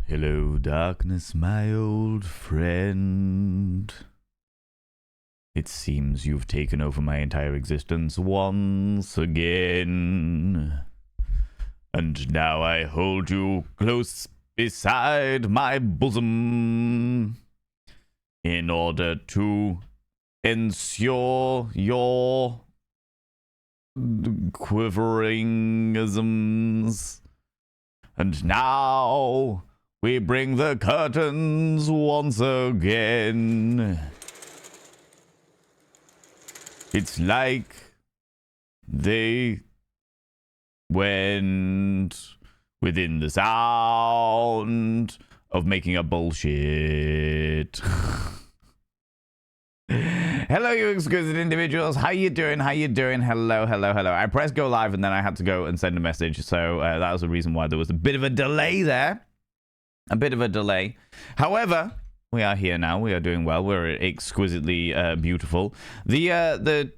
Hello, darkness, my old friend. It seems you've taken over my entire existence once again. And now I hold you close beside my bosom in order to ensure your quiveringisms. And now we bring the curtains once again. It's like they went within the sound of making a bullshit. Hello, you exquisite individuals. How you doing? How you doing? Hello, hello, hello. I pressed go live and then I had to go and send a message. So that was the reason why there was a bit of a delay there. A bit of a delay. However, we are here now. We are doing well. We're exquisitely beautiful. The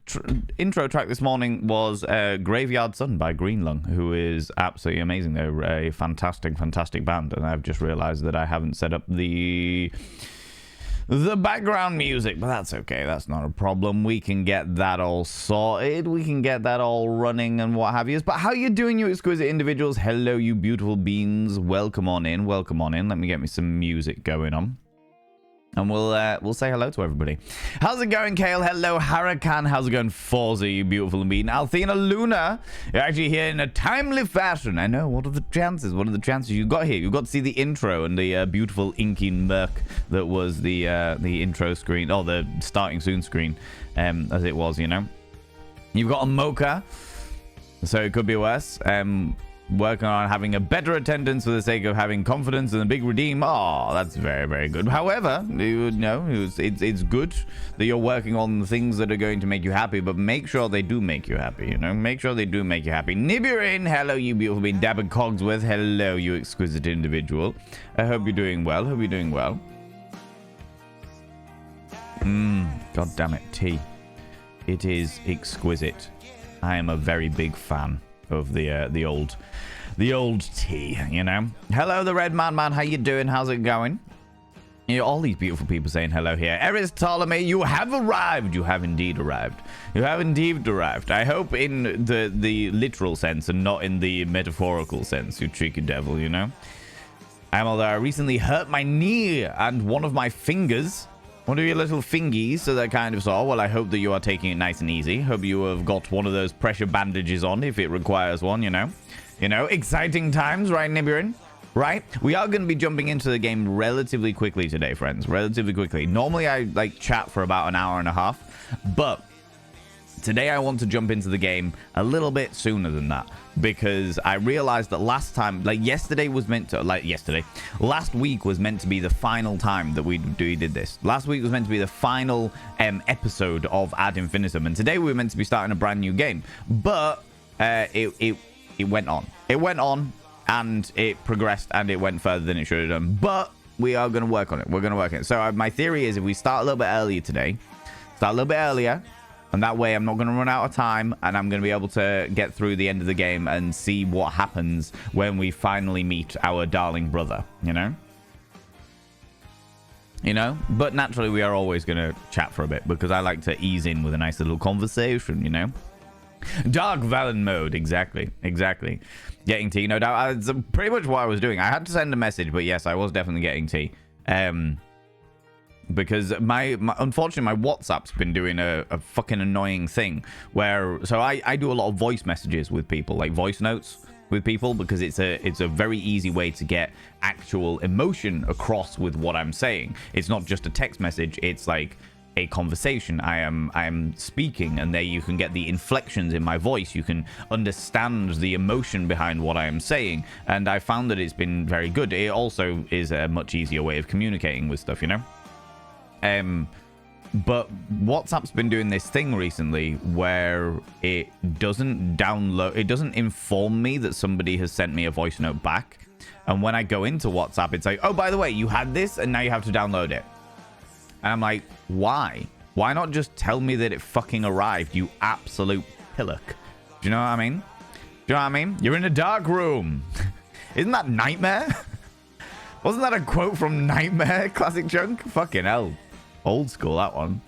intro track this morning was Graveyard Sun by Greenlung, who is absolutely amazing. They're a fantastic, fantastic band. And I've just realized that I haven't set up the background music, but that's okay. That's not a problem. We can get that all sorted. We can get that all running and what have you. But how you doing, you exquisite individuals? Hello, you beautiful beings. Welcome on in. Welcome on in. Let me get me some music going on. And we'll say hello to everybody. How's it going, Kale? Hello, Huracan. How's it going, Forza, you beautiful being? Althena Luna, you're actually here in a timely fashion. I know. What are the chances? What are the chances you got here? You got to see the intro and the beautiful inky murk that was the intro screen, or the starting soon screen, as it was, you know. You've got a mocha, so it could be worse. Working on having a better attendance for the sake of having confidence in the big redeem. Oh, that's very, very good. However, you know, it's good that you're working on the things that are going to make you happy, but make sure they do make you happy, you know? Make sure they do make you happy. Nibirin, hello, you beautiful being. Dabber Cogsworth, hello, you exquisite individual. I hope you're doing well. Hope you're doing well. God damn it, tea. It is exquisite. I am a very big fan of the old tea, you know. Hello, the Red Man, how you doing? How's it going? You know, all these beautiful people saying hello here. Eris Ptolemy, you have arrived. You have indeed arrived. You have indeed arrived. I hope in the literal sense and not in the metaphorical sense, you tricky devil, you know. Although I recently hurt my knee and one of my fingers. One of your little fingies, so that kind of saw. Well, I hope that you are taking it nice and easy. Hope you have got one of those pressure bandages on if it requires one, you know. You know, exciting times, right, Nibirin? Right? We are going to be jumping into the game relatively quickly today, friends. Relatively quickly. Normally, I like chat for about an hour and a half, but today I want to jump into the game a little bit sooner than that, because I realized that last time, last week was meant to be the final time that we did this. Last week was meant to be the final episode of Ad Infinitum, and today we were meant to be starting a brand new game, but it went on. It went on, and it progressed, and it went further than it should have done, but we are going to work on it. We're going to work on it. So my theory is if we start a little bit earlier today, and that way I'm not going to run out of time, and I'm going to be able to get through the end of the game and see what happens when we finally meet our darling brother, you know? You know? But naturally, we are always going to chat for a bit, because I like to ease in with a nice little conversation, you know? Dark Valen mode, exactly. Getting tea, no doubt. That's pretty much what I was doing. I had to send a message, but yes, I was definitely getting tea. Because unfortunately my WhatsApp's been doing a fucking annoying thing where, so I do a lot of voice messages with people, like voice notes with people, because it's a very easy way to get actual emotion across with what I'm saying. It's not just a text message, it's like a conversation. I am speaking, and there you can get the inflections in my voice. You can understand the emotion behind what I am saying, and I found that it's been very good. It also is a much easier way of communicating with stuff, you know. But WhatsApp's been doing this thing recently where it doesn't inform me that somebody has sent me a voice note back. And when I go into WhatsApp, it's like, oh, by the way, you had this and now you have to download it. And I'm like, why? Why not just tell me that it fucking arrived, you absolute pillock? Do you know what I mean? Do you know what I mean? You're in a dark room. Isn't that nightmare? Wasn't that a quote from Nightmare? Classic Chunk? Fucking hell. Old school, that one.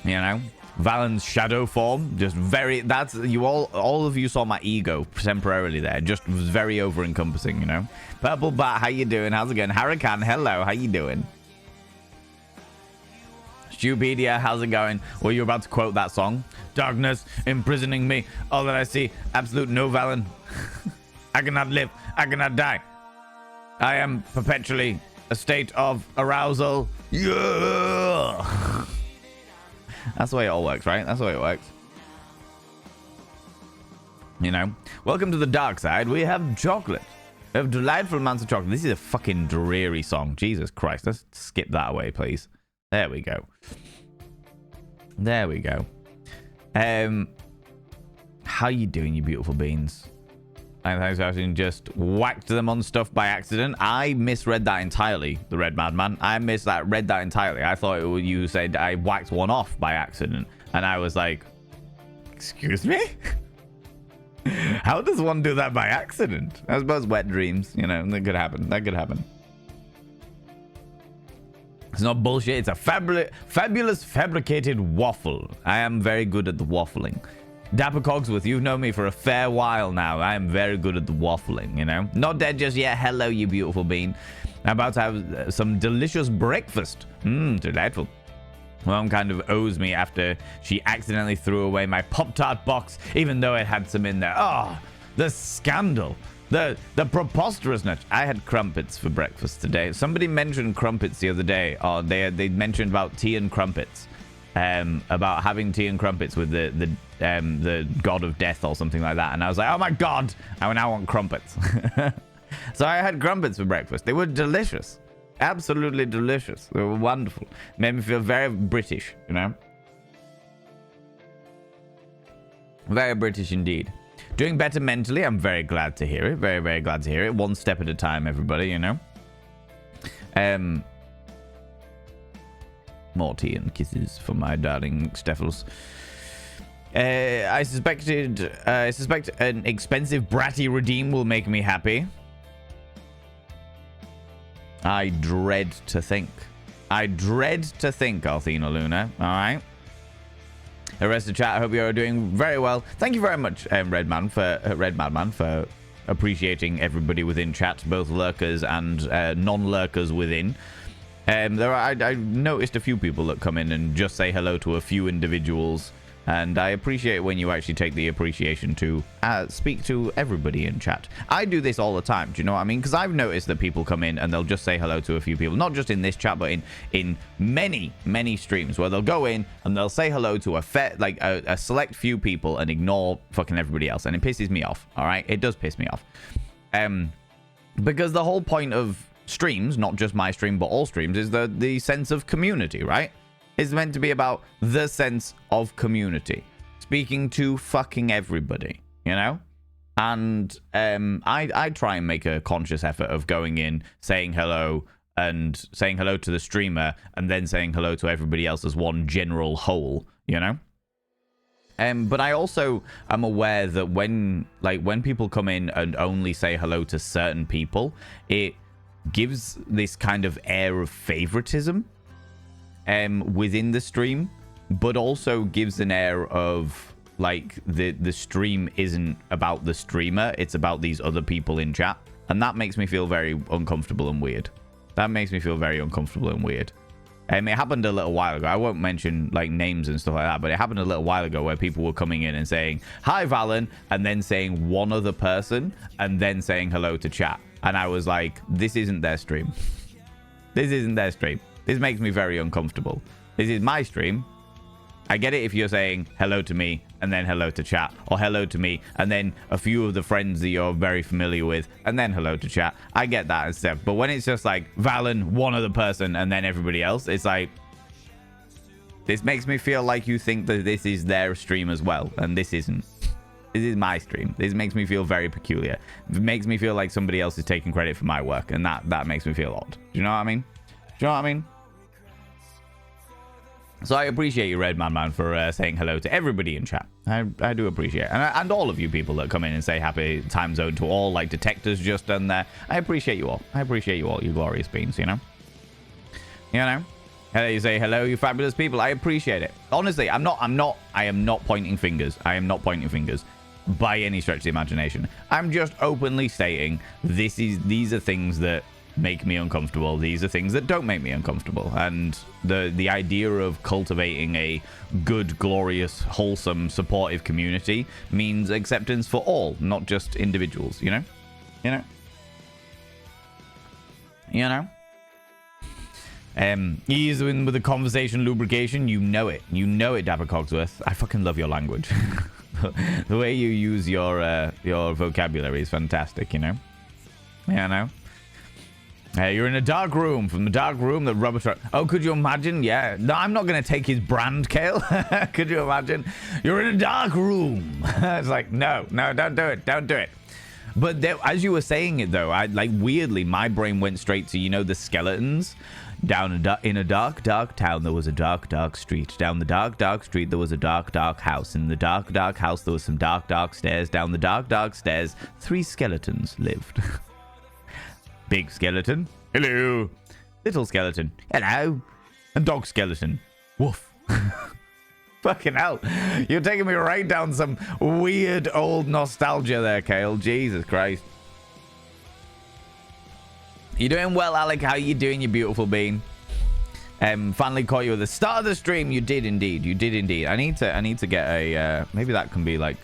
You know? Valen's shadow form. Just very... That's... You all of you saw my ego temporarily there. Just very over-encompassing, you know? Purple Bat, how you doing? How's it going? Hurricane, hello. How you doing? Stupedia, how's it going? Well, you're about to quote that song. Darkness imprisoning me. All that I see. Absolute no Valen. I cannot live. I cannot die. I am perpetually a state of arousal. Yeah. That's the way it all works, right? That's the way it works. You know? Welcome to the dark side. We have chocolate. We have delightful amounts of chocolate. This is a fucking dreary song. Jesus Christ. Let's skip that away, please. There we go. There we go. How you doing, you beautiful beans? Thanks for asking. Just whacked them on stuff by accident. I misread that entirely, the Red Madman. I read that entirely. I thought you said I whacked one off by accident. And I was like, excuse me? How does one do that by accident? I suppose wet dreams, you know, that could happen. That could happen. It's not bullshit. It's a fabulous fabricated waffle. I am very good at the waffling. Dapper Cogsworth, you've known me for a fair while now. I am very good at the waffling, you know. Not dead just yet. Hello, you beautiful bean. I'm about to have some delicious breakfast. Delightful. Mom kind of owes me after she accidentally threw away my Pop-Tart box, even though it had some in there. Oh, the scandal. The preposterousness. I had crumpets for breakfast today. Somebody mentioned crumpets the other day. Oh, they mentioned about tea and crumpets. About having tea and crumpets with the god of death or something like that. And I was like, oh my god, I now want crumpets. So I had crumpets for breakfast. They were delicious. Absolutely delicious. They were wonderful. Made me feel very British, you know? Very British indeed. Doing better mentally. I'm very glad to hear it. Very, very glad to hear it. One step at a time, everybody, you know? More tea and kisses for my darling Steffels. I suspect an expensive bratty redeem will make me happy. I dread to think. I dread to think, Althena Luna. All right. The rest of the chat, I hope you are doing very well. Thank you very much, Red Madman, for appreciating everybody within chat, both lurkers and non-lurkers within. I noticed a few people that come in and just say hello to a few individuals, and I appreciate when you actually take the appreciation to speak to everybody in chat. I do this all the time, do you know what I mean? Because I've noticed that people come in and they'll just say hello to a few people, not just in this chat, but in many streams where they'll go in and they'll say hello to a select few people and ignore fucking everybody else, and it pisses me off. All right, it does piss me off, because the whole point of streams, not just my stream but all streams, is the sense of community, right? It's meant to be about the sense of community, speaking to fucking everybody, you know? And I try and make a conscious effort of going in, saying hello, and saying hello to the streamer, and then saying hello to everybody else as one general whole, you know? But I also am aware that when people come in and only say hello to certain people, it gives this kind of air of favoritism within the stream, but also gives an air of like the stream isn't about the streamer, it's about these other people in chat, and that makes me feel very uncomfortable and weird. That makes me feel very uncomfortable and weird. It happened a little while ago. I won't mention like names and stuff like that, but it happened a little while ago where people were coming in and saying hi Valen, and then saying one other person, and then saying hello to chat, and I was like, this isn't their stream. This isn't their stream. This makes me very uncomfortable. This is my stream. I get it if you're saying hello to me and then hello to chat, or hello to me and then a few of the friends that you're very familiar with and then hello to chat. I get that and stuff. But when it's just like Valen, one other person, and then everybody else, it's like, this makes me feel like you think that this is their stream as well, and this isn't. This is my stream. This makes me feel very peculiar. It makes me feel like somebody else is taking credit for my work, and that makes me feel odd. Do you know what I mean? Do you know what I mean? So I appreciate you, Red Man, for saying hello to everybody in chat. I do appreciate it. And all of you people that come in and say happy time zone to all, like Detectors just done there. I appreciate you all. I appreciate you all, you glorious beings, you know? You know? You say hello, you fabulous people. I appreciate it. Honestly, I am not pointing fingers. I am not pointing fingers by any stretch of the imagination. I'm just openly stating these are things that make me uncomfortable. These are things that don't make me uncomfortable. And the idea of cultivating a good, glorious, wholesome, supportive community means acceptance for all, not just individuals, you know? You know? You know? Ease with the conversation lubrication. You know it. You know it, Dapper Cogsworth. I fucking love your language. The way you use your vocabulary is fantastic, you know? Yeah, I know. You're in a dark room. From the dark room, the rubber truck. Oh, could you imagine? Yeah. No, I'm not going to take his brand, Kale. Could you imagine? You're in a dark room. It's like, no, don't do it. Don't do it. But there, as you were saying it, though, weirdly, my brain went straight to, you know, the skeletons. Down in a dark, dark town, there was a dark, dark street. Down the dark, dark street, there was a dark, dark house. In the dark, dark house, there was some dark, dark stairs. Down the dark, dark stairs, 3 skeletons lived. Big skeleton. Hello. Little skeleton. Hello. And dog skeleton. Woof. Fucking hell. You're taking me right down some weird old nostalgia there, Kale. Jesus Christ. You doing well, Alec? How you doing, you beautiful bean? Finally caught you at the start of the stream. You did indeed. You did indeed. I need to get a maybe that can be like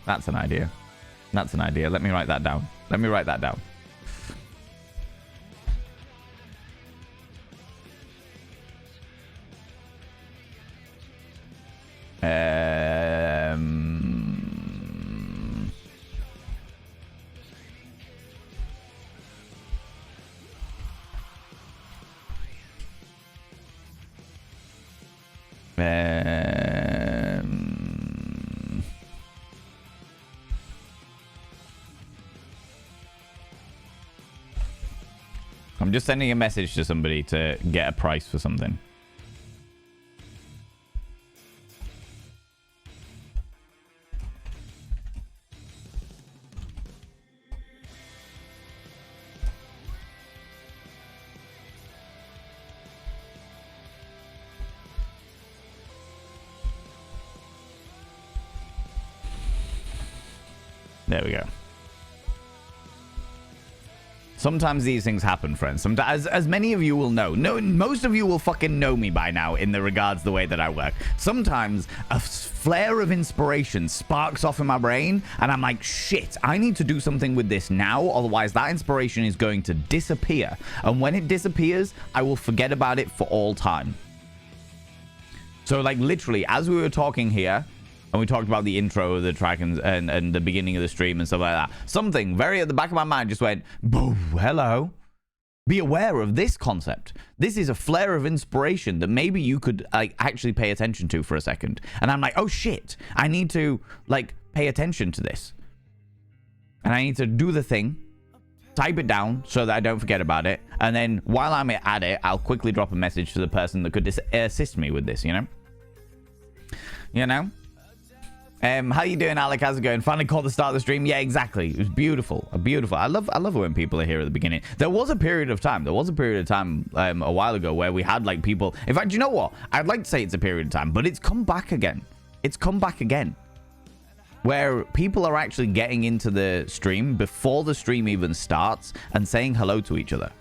That's an idea. That's an idea. Let me write that down. Let me write that down. I'm just sending a message to somebody to get a price for something. There we go. Sometimes these things happen, friends. Sometimes, as many of you will know, most of you will fucking know me by now in the regards the way that I work. Sometimes a flare of inspiration sparks off in my brain, and I'm like, shit, I need to do something with this now, otherwise that inspiration is going to disappear. And when it disappears, I will forget about it for all time. So, like, literally, as we were talking here, and we talked about the intro of the track and the beginning of the stream and stuff like that. Something very at the back of my mind just went, boom, hello. Be aware of this concept. This is a flare of inspiration that maybe you could actually pay attention to for a second. And I'm like, oh shit, I need to pay attention to this. And I need to do the thing, type it down so that I don't forget about it. And then while I'm at it, I'll quickly drop a message to the person that could assist me with this, you know? You know? How you doing, Alec? How's it going? Finally caught the start of the stream. Yeah, exactly. It was beautiful. Beautiful. I love it when people are here at the beginning. There was a period of time a while ago where we had people. In fact, you know what? I'd like to say it's a period of time, but it's come back again. It's come back again. Where people are actually getting into the stream before the stream even starts and saying hello to each other.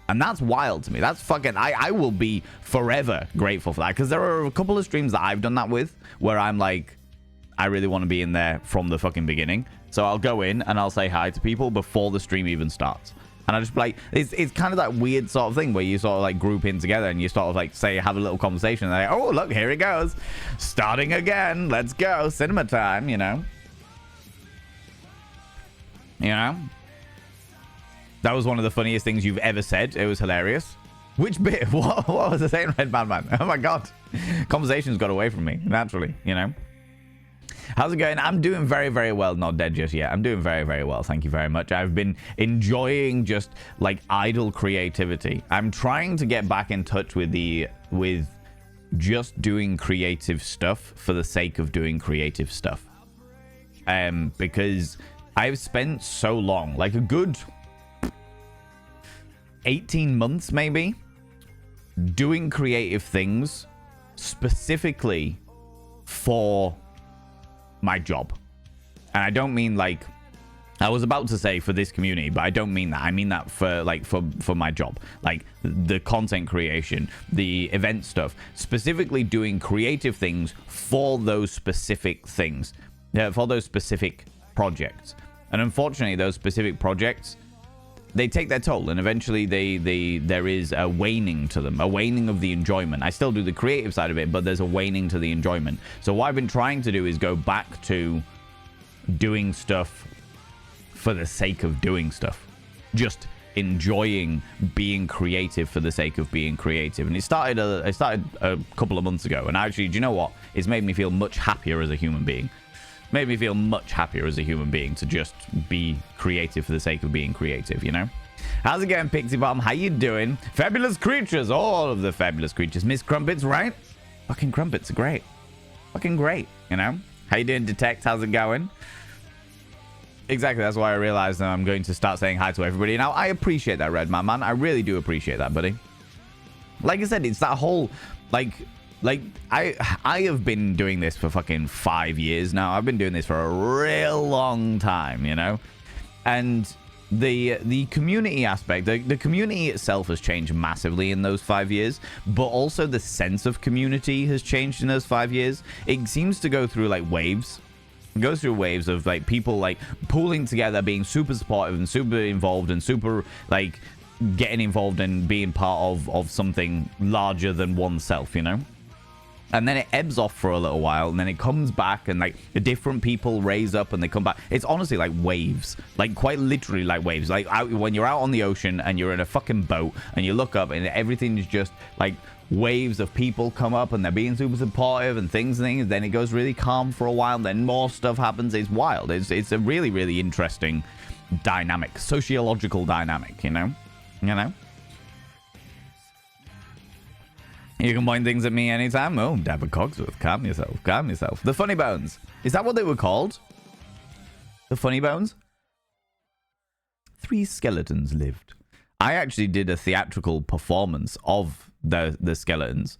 And that's wild to me. That's fucking... I will be forever grateful for that. Because there are a couple of streams that I've done that with where I'm like, I really want to be in there from the fucking beginning. So I'll go in and I'll say hi to people before the stream even starts. And I just it's kind of that weird sort of thing where you sort of group in together and you sort of say, have a little conversation. And they're like, oh, look, here it goes. Starting again. Let's go. Cinema time, you know. You know? That was one of the funniest things you've ever said. It was hilarious. Which bit? What was I saying, Red Man? Oh my God. Conversations got away from me, naturally, you know. How's it going? I'm doing very, very well. Not dead just yet. I'm doing very, very well. Thank you very much. I've been enjoying just idle creativity. I'm trying to get back in touch with just doing creative stuff for the sake of doing creative stuff. Because I've spent so long, like a good 18 months maybe, doing creative things specifically for my job. And I don't mean like, I was about to say for this community, but I don't mean that. I mean that for like for my job, like the content creation, the event stuff, specifically doing creative things for those specific things, for those specific projects. And unfortunately, those specific projects, they take their toll, and eventually there is a waning to them, a waning of the enjoyment. I still do the creative side of it, but there's a waning to the enjoyment. So what I've been trying to do is go back to doing stuff for the sake of doing stuff, just enjoying being creative for the sake of being creative. And it started a couple of months ago, and actually, do you know what? It's made me feel much happier as a human being. Made me feel much happier as a human being to just be creative for the sake of being creative, you know? How's it going, Pixie Bomb? How you doing? Fabulous creatures, all of the fabulous creatures. Miss Crumpets, right? Fucking Crumpets are great. Fucking great, you know? How you doing, Detect? How's it going? Exactly, that's why I realized I'm going to start saying hi to everybody. Now, I appreciate that, Red Man. I really do appreciate that, buddy. Like I said, it's that whole, like I have been doing this for fucking 5 years now. I've been doing this for a real long time, you know? And the community aspect, the community itself has changed massively in those 5 years, but also the sense of community has changed in those 5 years. It seems to go through like waves. It goes through waves of like people like pooling together, being super supportive and super involved and super like getting involved and being part of something larger than oneself, you know? And then it ebbs off for a little while, and then it comes back, and like different people raise up and they come back. It's honestly like waves, like quite literally like waves. Like when you're out on the ocean and you're in a fucking boat and you look up and everything is just like waves of people come up and they're being super supportive and things. Then it goes really calm for a while. Then more stuff happens. It's wild. It's a really, really interesting dynamic, sociological dynamic, you know? You can point things at me anytime. Oh, Dabber Cogsworth, calm yourself, calm yourself. The Funny Bones. Is that what they were called? The Funny Bones? 3 skeletons lived. I actually did a theatrical performance of the skeletons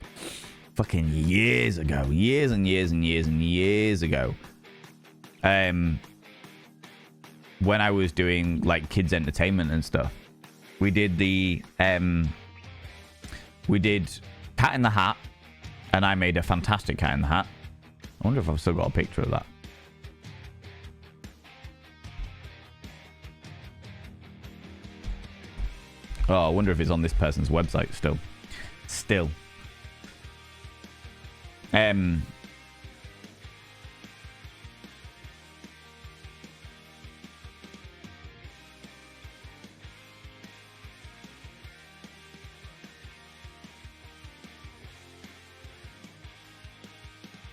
fucking years ago. Years and years and years and years ago. When I was doing like kids entertainment and stuff. We did Cat in the Hat, and I made a fantastic Cat in the Hat. I wonder if I've still got a picture of that. Oh, I wonder if it's on this person's website still.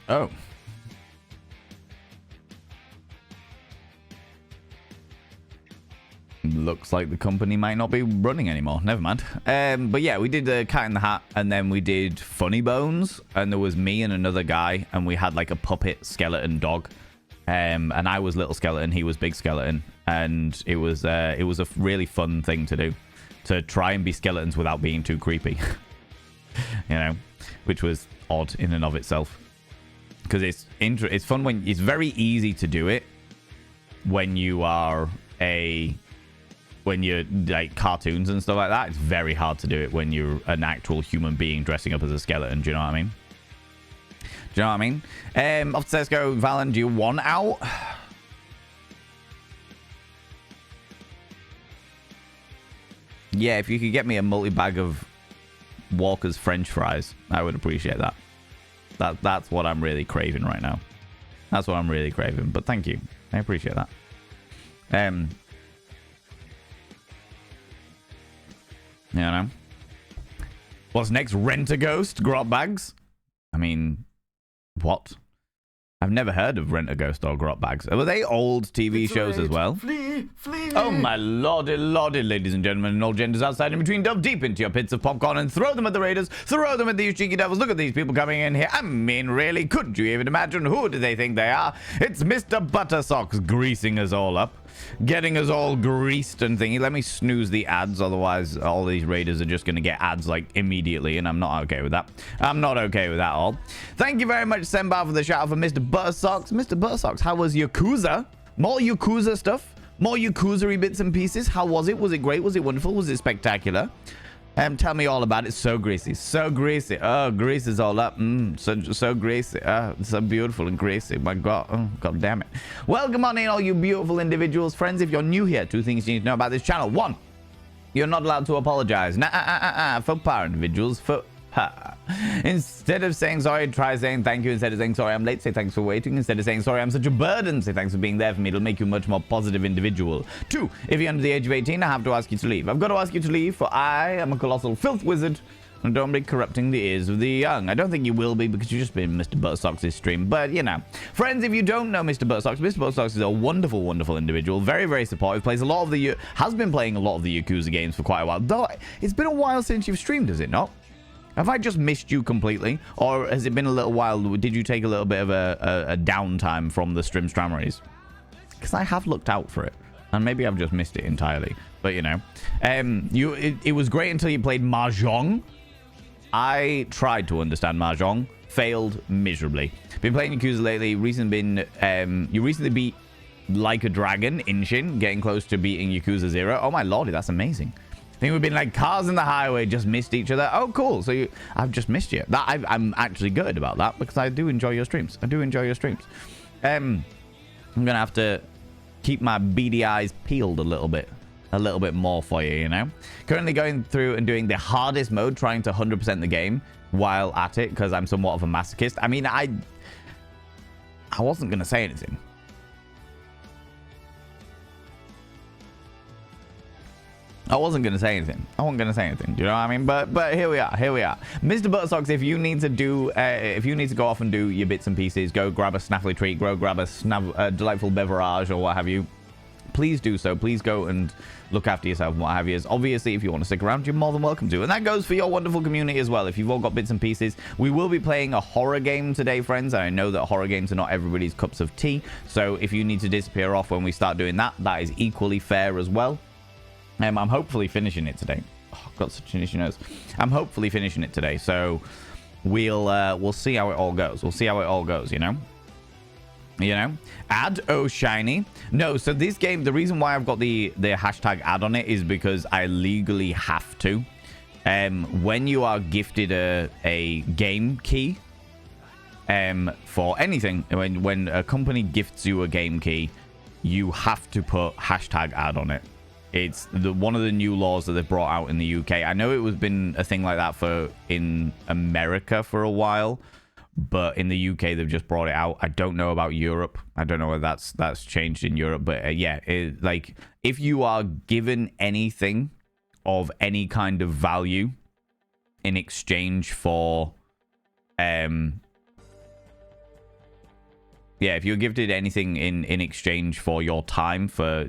Oh. Looks like the company might not be running anymore. Never mind. But yeah, we did the Cat in the Hat, and then we did Funny Bones, and there was me and another guy, and we had like a puppet skeleton dog. And I was Little Skeleton, he was Big Skeleton, and it was a really fun thing to do, to try and be skeletons without being too creepy. You know, which was odd in and of itself. Because it's fun when it's very easy to do it when you are when you're like cartoons and stuff like that. It's very hard to do it when you're an actual human being dressing up as a skeleton. Do you know what I mean? Off to Tesco, Valen, do you want out? Yeah, if you could get me a multi-bag of Walker's French fries, I would appreciate that. That's what I'm really craving right now. That's what I'm really craving. But thank you. I appreciate that. You know. What's next? Rent a Ghost? Grot bags? I mean, what? I've never heard of Rent-A-Ghost or Grot Bags. Were they old TV shows as well? Flee, flee. Oh my lordy, lordy, ladies and gentlemen, and all genders outside and between, delve deep into your pits of popcorn and throw them at the raiders, throw them at these cheeky devils. Look at these people coming in here. I mean, really, could you even imagine who do they think they are? It's Mr. Buttersocks greasing us all up, getting us all greased and thingy. Let me snooze the ads, otherwise all these raiders are just going to get ads like immediately, and I'm not okay with that. I'm not okay with that at all. Thank you very much, Sembar, for the shout out for Mr. Buttersocks. Mr. Buttersocks, how was Yakuza? More Yakuza stuff? More Yakuza-y bits and pieces? How was it? Was it great? Was it wonderful? Was it spectacular? Tell me all about it. So greasy. So greasy. Oh, grease is all up. So greasy. So beautiful and greasy. My God. Oh, God damn it. Welcome on in, all you beautiful individuals. Friends, if you're new here, 2 things you need to know about this channel. 1, you're not allowed to apologize. For power individuals. Instead of saying sorry, try saying thank you. Instead of saying sorry, I'm late, say thanks for waiting. Instead of saying sorry, I'm such a burden, say thanks for being there for me. It'll make you a much more positive individual. 2, if you're under the age of 18, I have to ask you to leave. I've got to ask you to leave, for I am a colossal filth wizard and don't be corrupting the ears of the young. I don't think you will be, because you've just been Mr. Buttersocks' stream. But, you know. Friends, if you don't know Mr. Buttersocks, Mr. Buttersocks is a wonderful, wonderful individual. Very, very supportive. Plays a lot of the... has been playing a lot of the Yakuza games for quite a while. Though, it's been a while since you've streamed, has it not? Have I just missed you completely? Or has it been a little while? Did you take a little bit of a downtime from the stream strammeries? Because I have looked out for it. And maybe I've just missed it entirely. But, you know. It was great until you played Mahjong. I tried to understand Mahjong. Failed miserably. Been playing Yakuza lately. You recently beat Like a Dragon, Inshin. Getting close to beating Yakuza 0. Oh my lordy, that's amazing. I think we've been like cars in the highway, just missed each other. Oh, cool. So I've just missed you. I'm actually good about that, because I do enjoy your streams. I do enjoy your streams. I'm going to have to keep my beady eyes peeled a little bit more for you, you know. Currently going through and doing the hardest mode, trying to 100% the game while at it, because I'm somewhat of a masochist. I mean, I wasn't going to say anything. I wasn't going to say anything. Do you know what I mean? But here we are. Mr. Buttersocks, if you need to go off and do your bits and pieces, go grab a snaffly treat, go grab a delightful beverage or what have you, please do so. Please go and look after yourself and what have you. Obviously, if you want to stick around, you're more than welcome to. And that goes for your wonderful community as well. If you've all got bits and pieces, we will be playing a horror game today, friends. I know that horror games are not everybody's cups of tea. So if you need to disappear off when we start doing that, that is equally fair as well. I'm hopefully finishing it today. Oh, I've got such an issue nose. I'm hopefully finishing it today, so we'll see how it all goes. You know. Ad shiny. No, so this game, the reason why I've got the hashtag ad on it is because I legally have to. When you are gifted a game key, for anything, when a company gifts you a game key, you have to put hashtag ad on it. It's one of the new laws that they've brought out in the UK. I know it was been a thing like that in America for a while, but in the UK they've just brought it out. I don't know about Europe. I don't know whether that's changed in Europe, but yeah, like if you are given anything of any kind of value in exchange for if you're gifted anything in exchange for your time for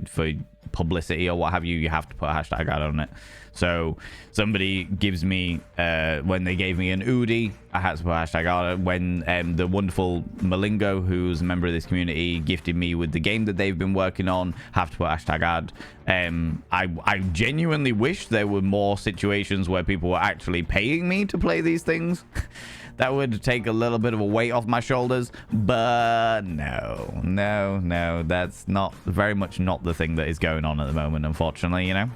publicity or what have you, you have to put a hashtag ad on it. So somebody gives me when they gave me an Udi, I had to put a hashtag ad. When the wonderful Malingo, who's a member of this community, gifted me with the game that they've been working on, have to put a hashtag ad. I genuinely wish there were more situations where people were actually paying me to play these things. That would take a little bit of a weight off my shoulders, but no, that's very much not the thing that is going on at the moment, unfortunately, you know?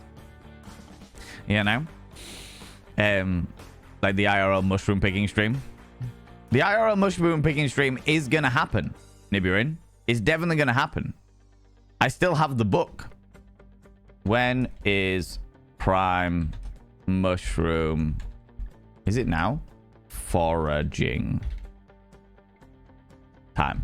Like the IRL mushroom picking stream. The IRL mushroom picking stream is going to happen, Nibirin. It's definitely going to happen. I still have the book. When is Prime Mushroom? Is it now? Foraging time.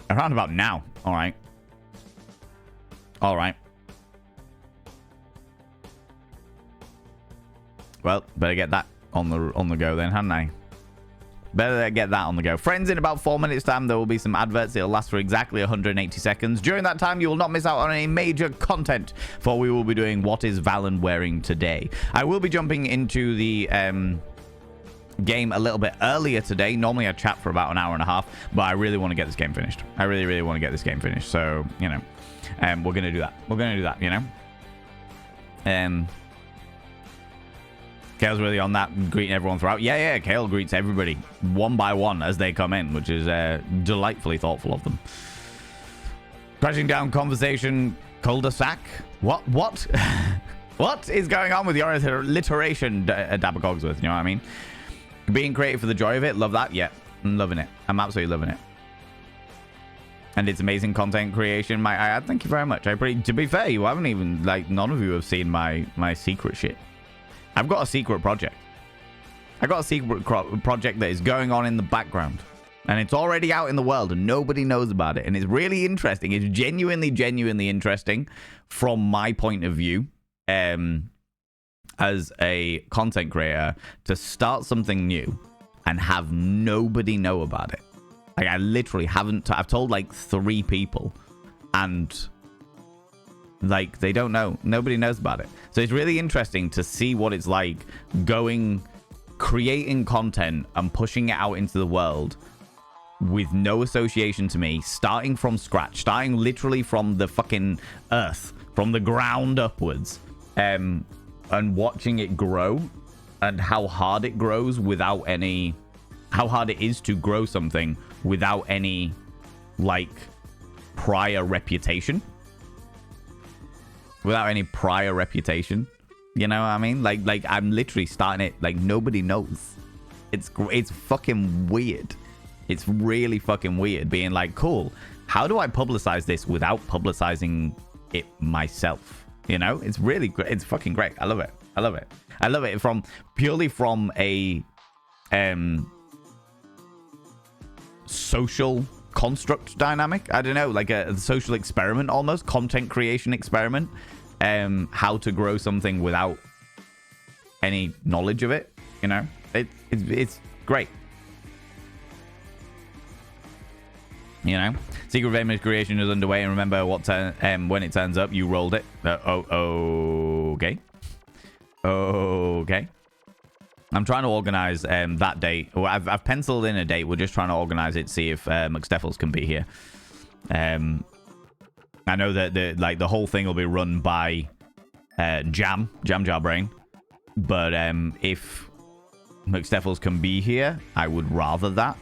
Around about now. All right. Well, better get that on the go then, hadn't I? Better get that on the go. Friends, in about 4 minutes time, there will be some adverts. It'll last for exactly 180 seconds. During that time, you will not miss out on any major content, for we will be doing What is Valen Wearing Today. I will be jumping into the game a little bit earlier today. Normally I chat for about an hour and a half, but I really want to get this game finished. I really, really want to get this game finished. So, you know, we're going to do that. We're going to do that, you know? Kale's really on that, greeting everyone throughout. Yeah, Kale greets everybody one by one as they come in, which is delightfully thoughtful of them. Crashing down conversation cul-de-sac. What? What is going on with your alliteration, Dabber Cogsworth? You know what I mean? Being creative for the joy of it. Love that. Yeah, I'm loving it. I'm absolutely loving it. And it's amazing content creation. Thank you very much. To be fair, you haven't even, like, none of you have seen my secret shit. I've got a secret project. I got a secret project that is going on in the background. And it's already out in the world and nobody knows about it. And it's really interesting. It's genuinely, genuinely interesting from my point of view as a content creator to start something new and have nobody know about it. Like, I literally haven't... I've told like 3 people and... like, they don't know. Nobody knows about it. So it's really interesting to see what it's like creating content and pushing it out into the world with no association to me, starting from scratch, starting literally from the fucking earth, from the ground upwards, and watching it grow and how hard it grows without any... how hard it is to grow something without any, like, prior reputation. Without any prior reputation, you know what I mean? Like I'm literally starting it like nobody knows. It's fucking weird. It's really fucking weird being like, cool, how do I publicize this without publicizing it myself? You know, it's really great. It's fucking great. I love it. I love it. I love it purely from a social construct dynamic. I don't know, like a social experiment, almost content creation experiment. How to grow something without any knowledge of it, you know? It's great. You know, Secret of Image creation is underway, and remember what when it turns up, you rolled it. Okay. I'm trying to organize that date. Well, I've penciled in a date. We're just trying to organize it, see if McSteffels can be here. I know that the whole thing will be run by Jam Jar Brain, but if McSteffels can be here, I would rather that,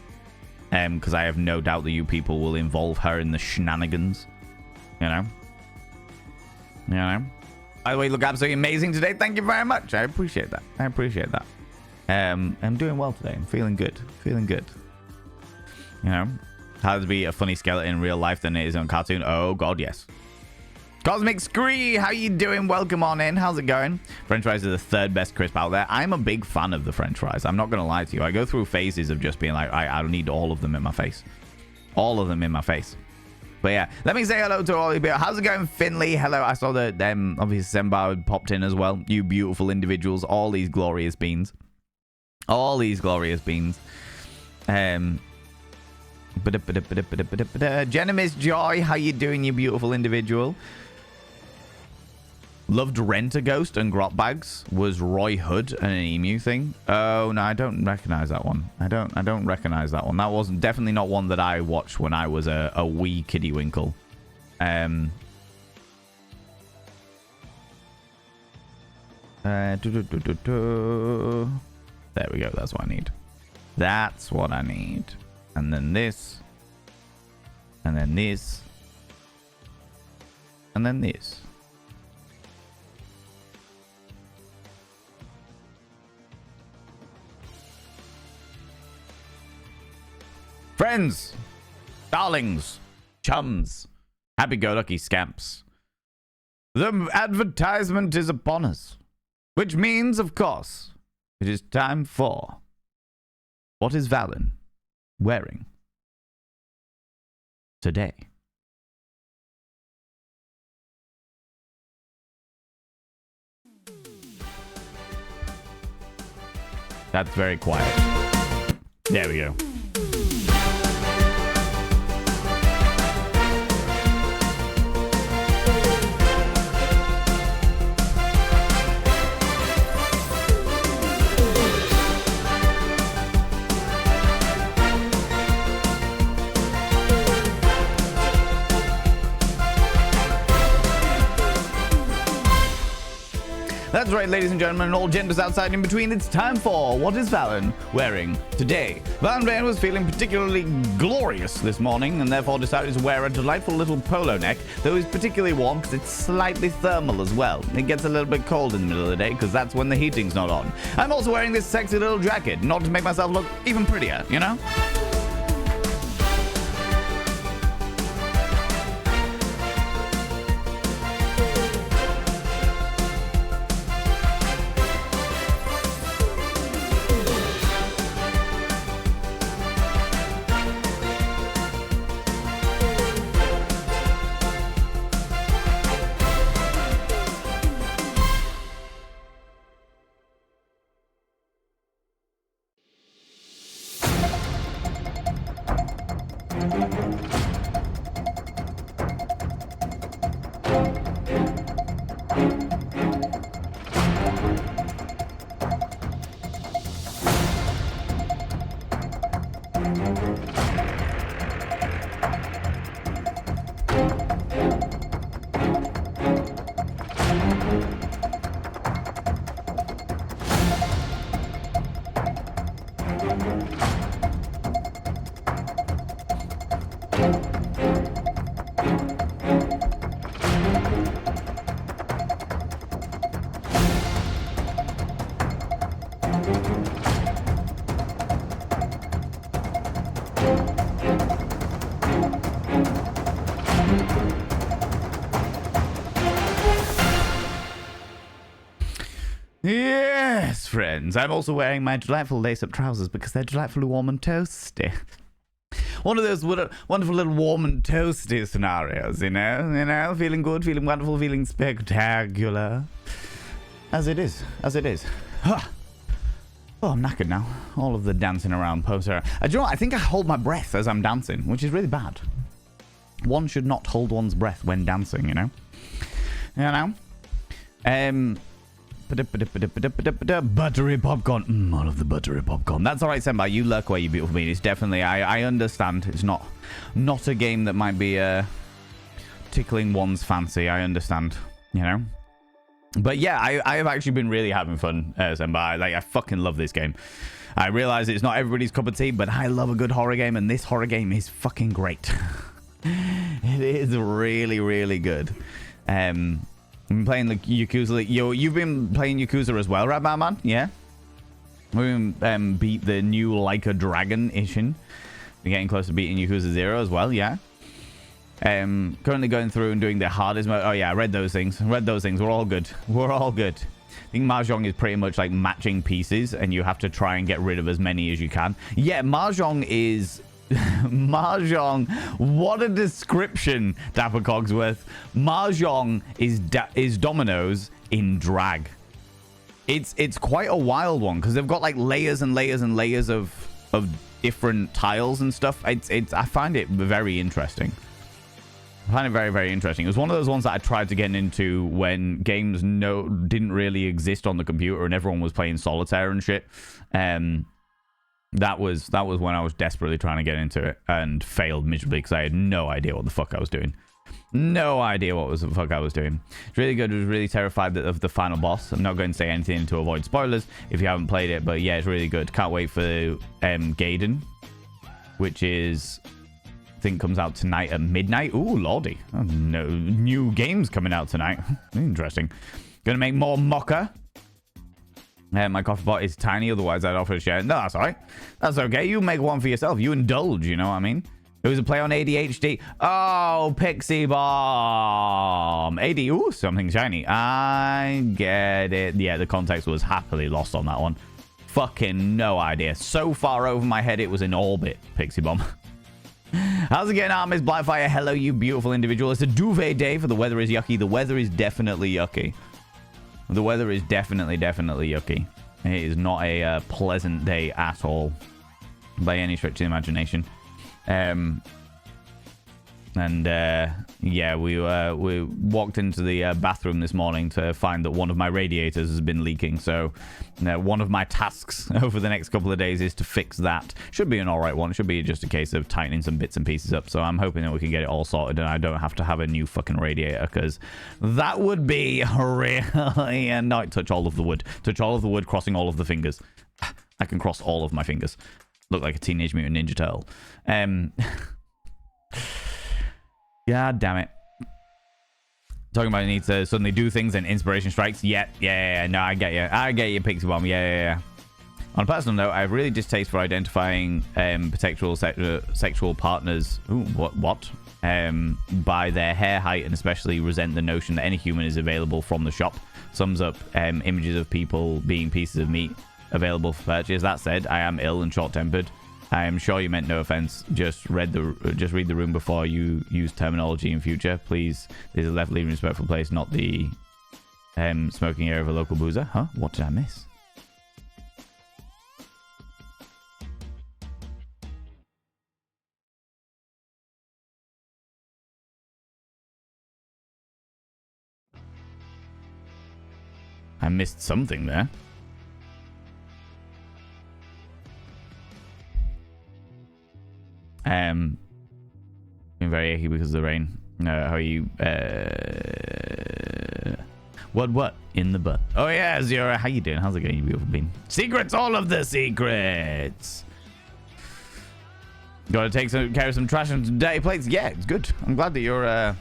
because I have no doubt that you people will involve her in the shenanigans. You know. By the way, you look absolutely amazing today. Thank you very much. I appreciate that. I'm doing well today. I'm feeling good. You know. How to be a funny skeleton in real life than it is on cartoon. Oh god, yes. Cosmic Scree, how you doing? Welcome on in. How's it going? French fries are the 3rd best crisp out there. I'm a big fan of the French fries. I'm not gonna lie to you. I go through phases of just being like, I don't need all of them in my face. All of them in my face. But yeah, let me say hello to all of you. How's it going, Finley? Hello. I saw that obviously Sembar popped in as well. You beautiful individuals. All these glorious beans. Genimis Joy, how you doing, you beautiful individual? Loved Rent-A-Ghost and Grot Bags was Roy Hood and an emu thing. Oh no, I don't recognize that one. I don't recognize that one. That wasn't definitely not one that I watched when I was a wee kiddie winkle. There we go. That's what I need. That's what I need. And then this. And then this. And then this. Friends, darlings, chums, happy-go-lucky scamps. The advertisement is upon us. Which means, of course, it is time for... What is Valen wearing today? That's very quiet. There we go. That's right, ladies and gentlemen, and all genders outside and in between, it's time for What is Valen Wearing Today? Valen was feeling particularly glorious this morning and therefore decided to wear a delightful little polo neck, though it's particularly warm because it's slightly thermal as well. It gets a little bit cold in the middle of the day because that's when the heating's not on. I'm also wearing this sexy little jacket, not to make myself look even prettier, you know? Yes, friends. I'm also wearing my delightful lace-up trousers because they're delightfully warm and toasty. One of those wonderful little warm and toasty scenarios, you know, feeling good, feeling wonderful, feeling spectacular. As it is. Huh. Oh, I'm knackered now. All of the dancing around poster. Do you know what? I think I hold my breath as I'm dancing, which is really bad. One should not hold one's breath when dancing, you know? Buttery popcorn. I love the buttery popcorn. That's all right, Senpai. You lurk away, you beautiful bean. It's definitely, I understand. It's not a game that might be tickling one's fancy. I understand, you know? But yeah, I have actually been really having fun, Senpai. Like, I fucking love this game. I realize it's not everybody's cup of tea, but I love a good horror game, and this horror game is fucking great. It is really, really good. I've been playing the Yakuza. You've been playing Yakuza as well, right, Batman? Yeah? We've been beat the new Like a Dragon issue. We're getting close to beating Yakuza 0 as well, yeah? Currently going through and doing the hardest mode. Oh, yeah, I read those things. We're all good. I think Mahjong is pretty much like matching pieces, and you have to try and get rid of as many as you can. Yeah, Mahjong is... Mahjong, what a description, Dapper Cogsworth. Mahjong is dominoes in drag. It's quite a wild one because they've got like layers and layers and layers of different tiles and stuff. I find it very interesting. I find it very, very interesting. It was one of those ones that I tried to get into when games didn't really exist on the computer and everyone was playing solitaire and shit. That was when I was desperately trying to get into it and failed miserably because I had no idea what the fuck I was doing. No idea what the fuck I was doing. It's really good. I was really terrified of the final boss. I'm not going to say anything to avoid spoilers if you haven't played it, but yeah, it's really good. Can't wait for Gaiden, which is, I think, comes out tonight at midnight. Ooh, lordy. Oh, no, new games coming out tonight. Interesting. Gonna make more Mocha. My coffee pot is tiny, otherwise I'd offer a share. No, that's all right. That's okay. You make one for yourself. You indulge, you know what I mean? It was a play on ADHD. Oh, Pixie Bomb. AD, ooh, something shiny. I get it. Yeah, the context was happily lost on that one. Fucking no idea. So far over my head, it was in orbit, Pixie Bomb. How's it getting on, Miss Blackfire? Hello, you beautiful individual. It's a duvet day for the weather is yucky. The weather is definitely yucky. The weather is definitely yucky. It is not a pleasant day at all, by any stretch of the imagination. Yeah, we walked into the bathroom this morning to find that one of my radiators has been leaking. So one of my tasks over the next couple of days is to fix that. Should be an all right one. It should be just a case of tightening some bits and pieces up. So I'm hoping that we can get it all sorted and I don't have to have a new fucking radiator, because that would be really annoying. Touch all of the wood. Touch all of the wood, crossing all of the fingers. I can cross all of my fingers. Look like a Teenage Mutant Ninja Turtle. God damn it. Talking about the need to suddenly do things and inspiration strikes. Yeah. No, I get you. I get you, Pixie Bomb. Yeah. On a personal note, I have really distaste for identifying potential sexual partners. Ooh, what? By their hair height, and especially resent the notion that any human is available from the shop. Sums up images of people being pieces of meat available for purchase. That said, I am ill and short-tempered. I am sure you meant no offense. Just read the room before you use terminology in future, please. This is a leaving respectful place, not the smoking area of a local boozer. Huh? What did I miss? I missed something there. Been very achy because of the rain. How are you? What? In the butt. Oh yeah, Zero. How you doing? How's it going, you beautiful bean? Secrets, all of the secrets. Gotta take care of some trash and some dirty plates. Yeah, it's good. I'm glad that you're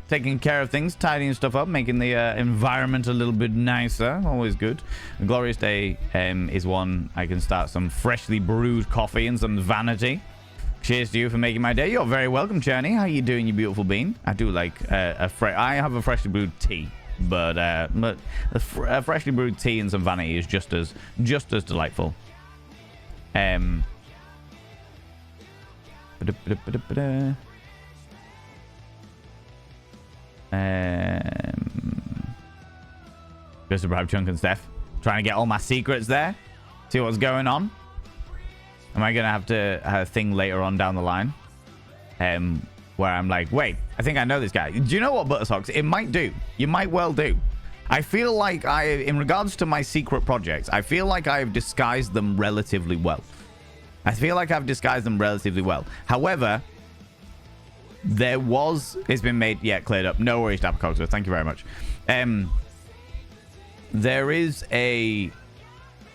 taking care of things, tidying stuff up, making the environment a little bit nicer. Always good. A glorious day is one I can start some freshly brewed coffee and some vanity. Cheers to you for making my day. You're very welcome, Cherney. How you doing, you beautiful bean? I do like I have a freshly brewed tea, but a freshly brewed tea and some vanity is just as delightful. Just to bribe Chunk and Steph. Trying to get all my secrets there. See what's going on. Am I going to have a thing later on down the line? Where I'm like, wait, I think I know this guy. Do you know what, Buttersocks? It might do. You might well do. I feel like in regards to my secret projects, I feel like I've disguised them relatively well. However, it's been made, cleared up. No worries, Dapper Cogsworth. Thank you very much. There is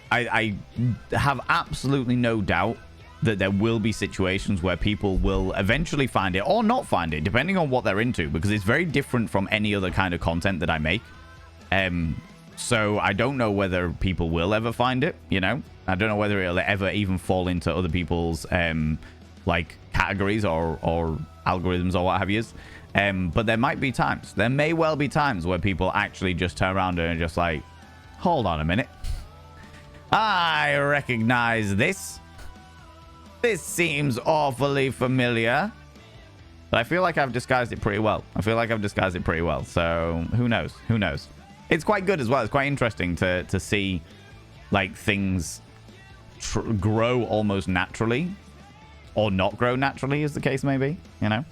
I have absolutely no doubt that there will be situations where people will eventually find it or not find it, depending on what they're into, because it's very different from any other kind of content that I make. So I don't know whether people will ever find it, you know? I don't know whether it'll ever even fall into other people's like categories or algorithms or what have you. But there may well be times where people actually just turn around and are just like, hold on a minute. I recognize this. This seems awfully familiar. But I feel like I've disguised it pretty well. So who knows? It's quite good as well. It's quite interesting to see like things grow almost naturally, or not grow naturally, as the case may be. You know.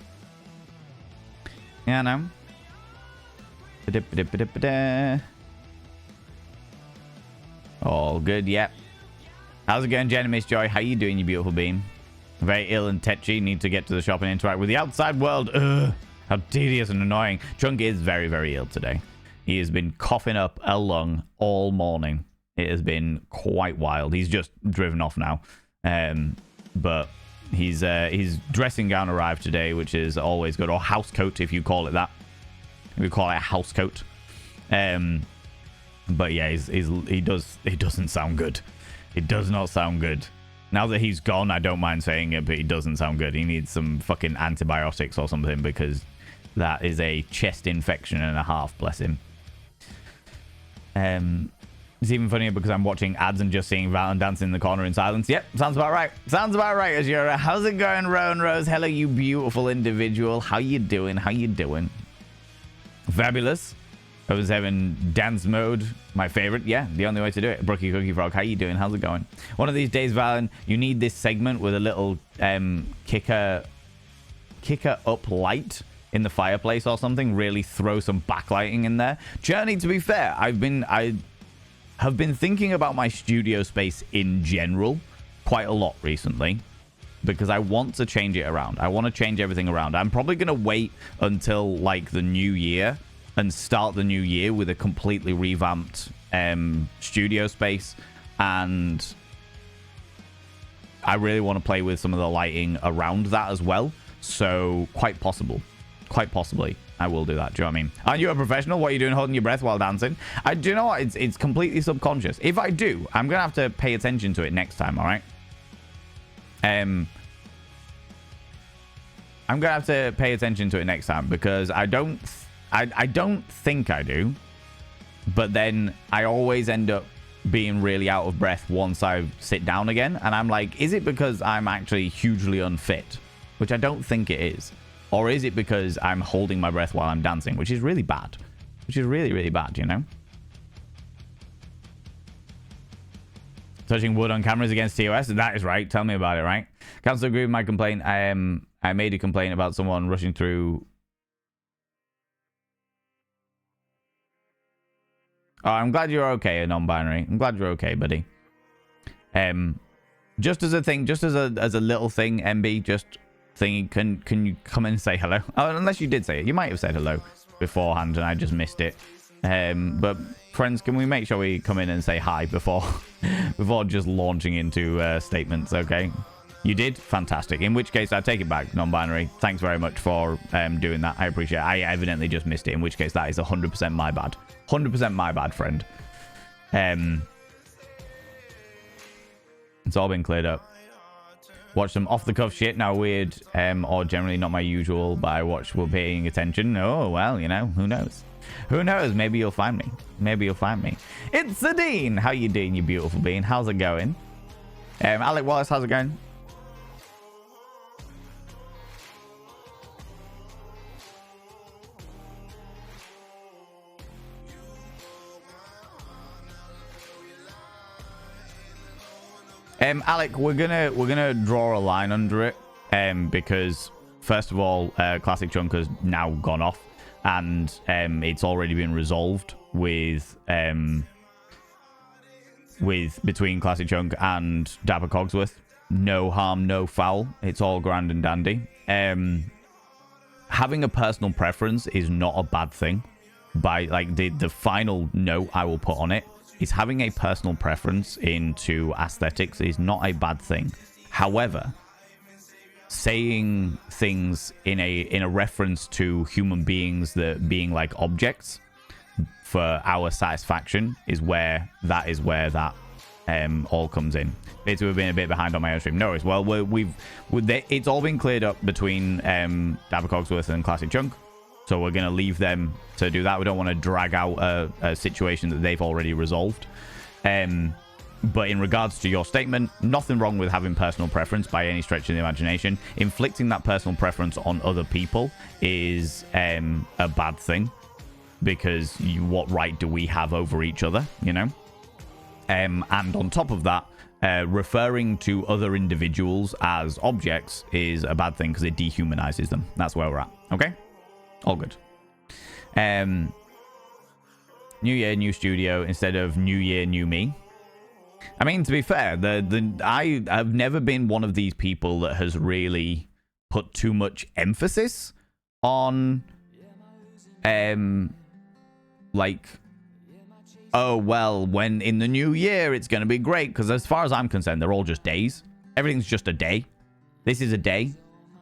Yeah, no. All good, yep. How's it going, Jenna Miss Joy? How you doing, you beautiful bean? Very ill and tetchy. Need to get to the shop and interact with the outside world. Ugh, how tedious and annoying. Chunk is very, very ill today. He has been coughing up a lung all morning. It has been quite wild. He's just driven off now. But his dressing gown arrived today, which is always good. Or house coat, if you call it that. If you call it a house coat. But yeah, he doesn't sound good. It does not sound good. Now that he's gone, I don't mind saying it, but he doesn't sound good. He needs some fucking antibiotics or something, because that is a chest infection and a half, bless him. It's even funnier because I'm watching ads and just seeing Valen dancing in the corner in silence. Yep, sounds about right. Azura. How's it going, Rowan Rose? Hello, you beautiful individual. How you doing? Fabulous. Over 7 dance mode, my favorite. Yeah, the only way to do it. Brookie Cookie Frog, how you doing? How's it going? One of these days, Valen, you need this segment with a little kicker up light in the fireplace or something. Really throw some backlighting in there. Journey, to be fair, I have been thinking about my studio space in general quite a lot recently, because I want to change it around. I want to change everything around. I'm probably going to wait until like the new year and start the new year with a completely revamped studio space. And I really want to play with some of the lighting around that as well. So quite possibly, I will do that. Do you know what I mean? Aren't you a professional? What are you doing holding your breath while dancing? Do you know what? It's completely subconscious. If I do, I'm going to have to pay attention to it next time, all right? I'm going to have to pay attention to it next time, because I don't think I do, but then I always end up being really out of breath once I sit down again. And I'm like, is it because I'm actually hugely unfit? Which I don't think it is. Or is it because I'm holding my breath while I'm dancing? Which is really bad. Which is really, really bad, you know? Touching wood on cameras against TOS? That is right. Tell me about it, right? Council agree with my complaint. I made a complaint about someone rushing through... Oh, I'm glad you're okay, a non-binary. I'm glad you're okay, buddy. Just as a thing, just as a little thing, MB, just thinking, can you come in and say hello? Oh, unless you did say it. You might have said hello beforehand and I just missed it. But friends, can we make sure we come in and say hi before just launching into statements, okay? You did? Fantastic. In which case, I take it back, non-binary. Thanks very much for doing that. I appreciate it. I evidently just missed it, in which case that is 100% my bad. 100% my bad, friend. It's all been cleared up. Watch some off-the-cuff shit. Now weird, or generally not my usual, but I watch while paying attention. Oh, well, you know, who knows? Who knows? Maybe you'll find me. Maybe you'll find me. It's the Dean. How you doing, you beautiful bean? How's it going? Alec Wallace, how's it going? Alec, we're gonna draw a line under it, because first of all, Classic Chunk has now gone off, and it's already been resolved with between Classic Chunk and Dapper Cogsworth. No harm, no foul. It's all grand and dandy. Having a personal preference is not a bad thing. By like the final note I will put on it is having a personal preference into aesthetics is not a bad thing. However, saying things in a reference to human beings that being like objects for our satisfaction is where that all comes in. Basically, we've been a bit behind on my own stream. No worries. Well, it's all been cleared up between Dapper Cogsworth and Classic Chunk. So we're going to leave them to do that. We don't want to drag out a situation that they've already resolved. But in regards to your statement, nothing wrong with having personal preference by any stretch of the imagination. Inflicting that personal preference on other people is a bad thing. Because what right do we have over each other, you know? And on top of that, referring to other individuals as objects is a bad thing because it dehumanizes them. That's where we're at. Okay? All good. New year, new studio instead of new year, new me. I mean, to be fair, I have never been one of these people that has really put too much emphasis on, like, oh, well, when in the new year, it's going to be great. Because as far as I'm concerned, they're all just days. Everything's just a day. This is a day.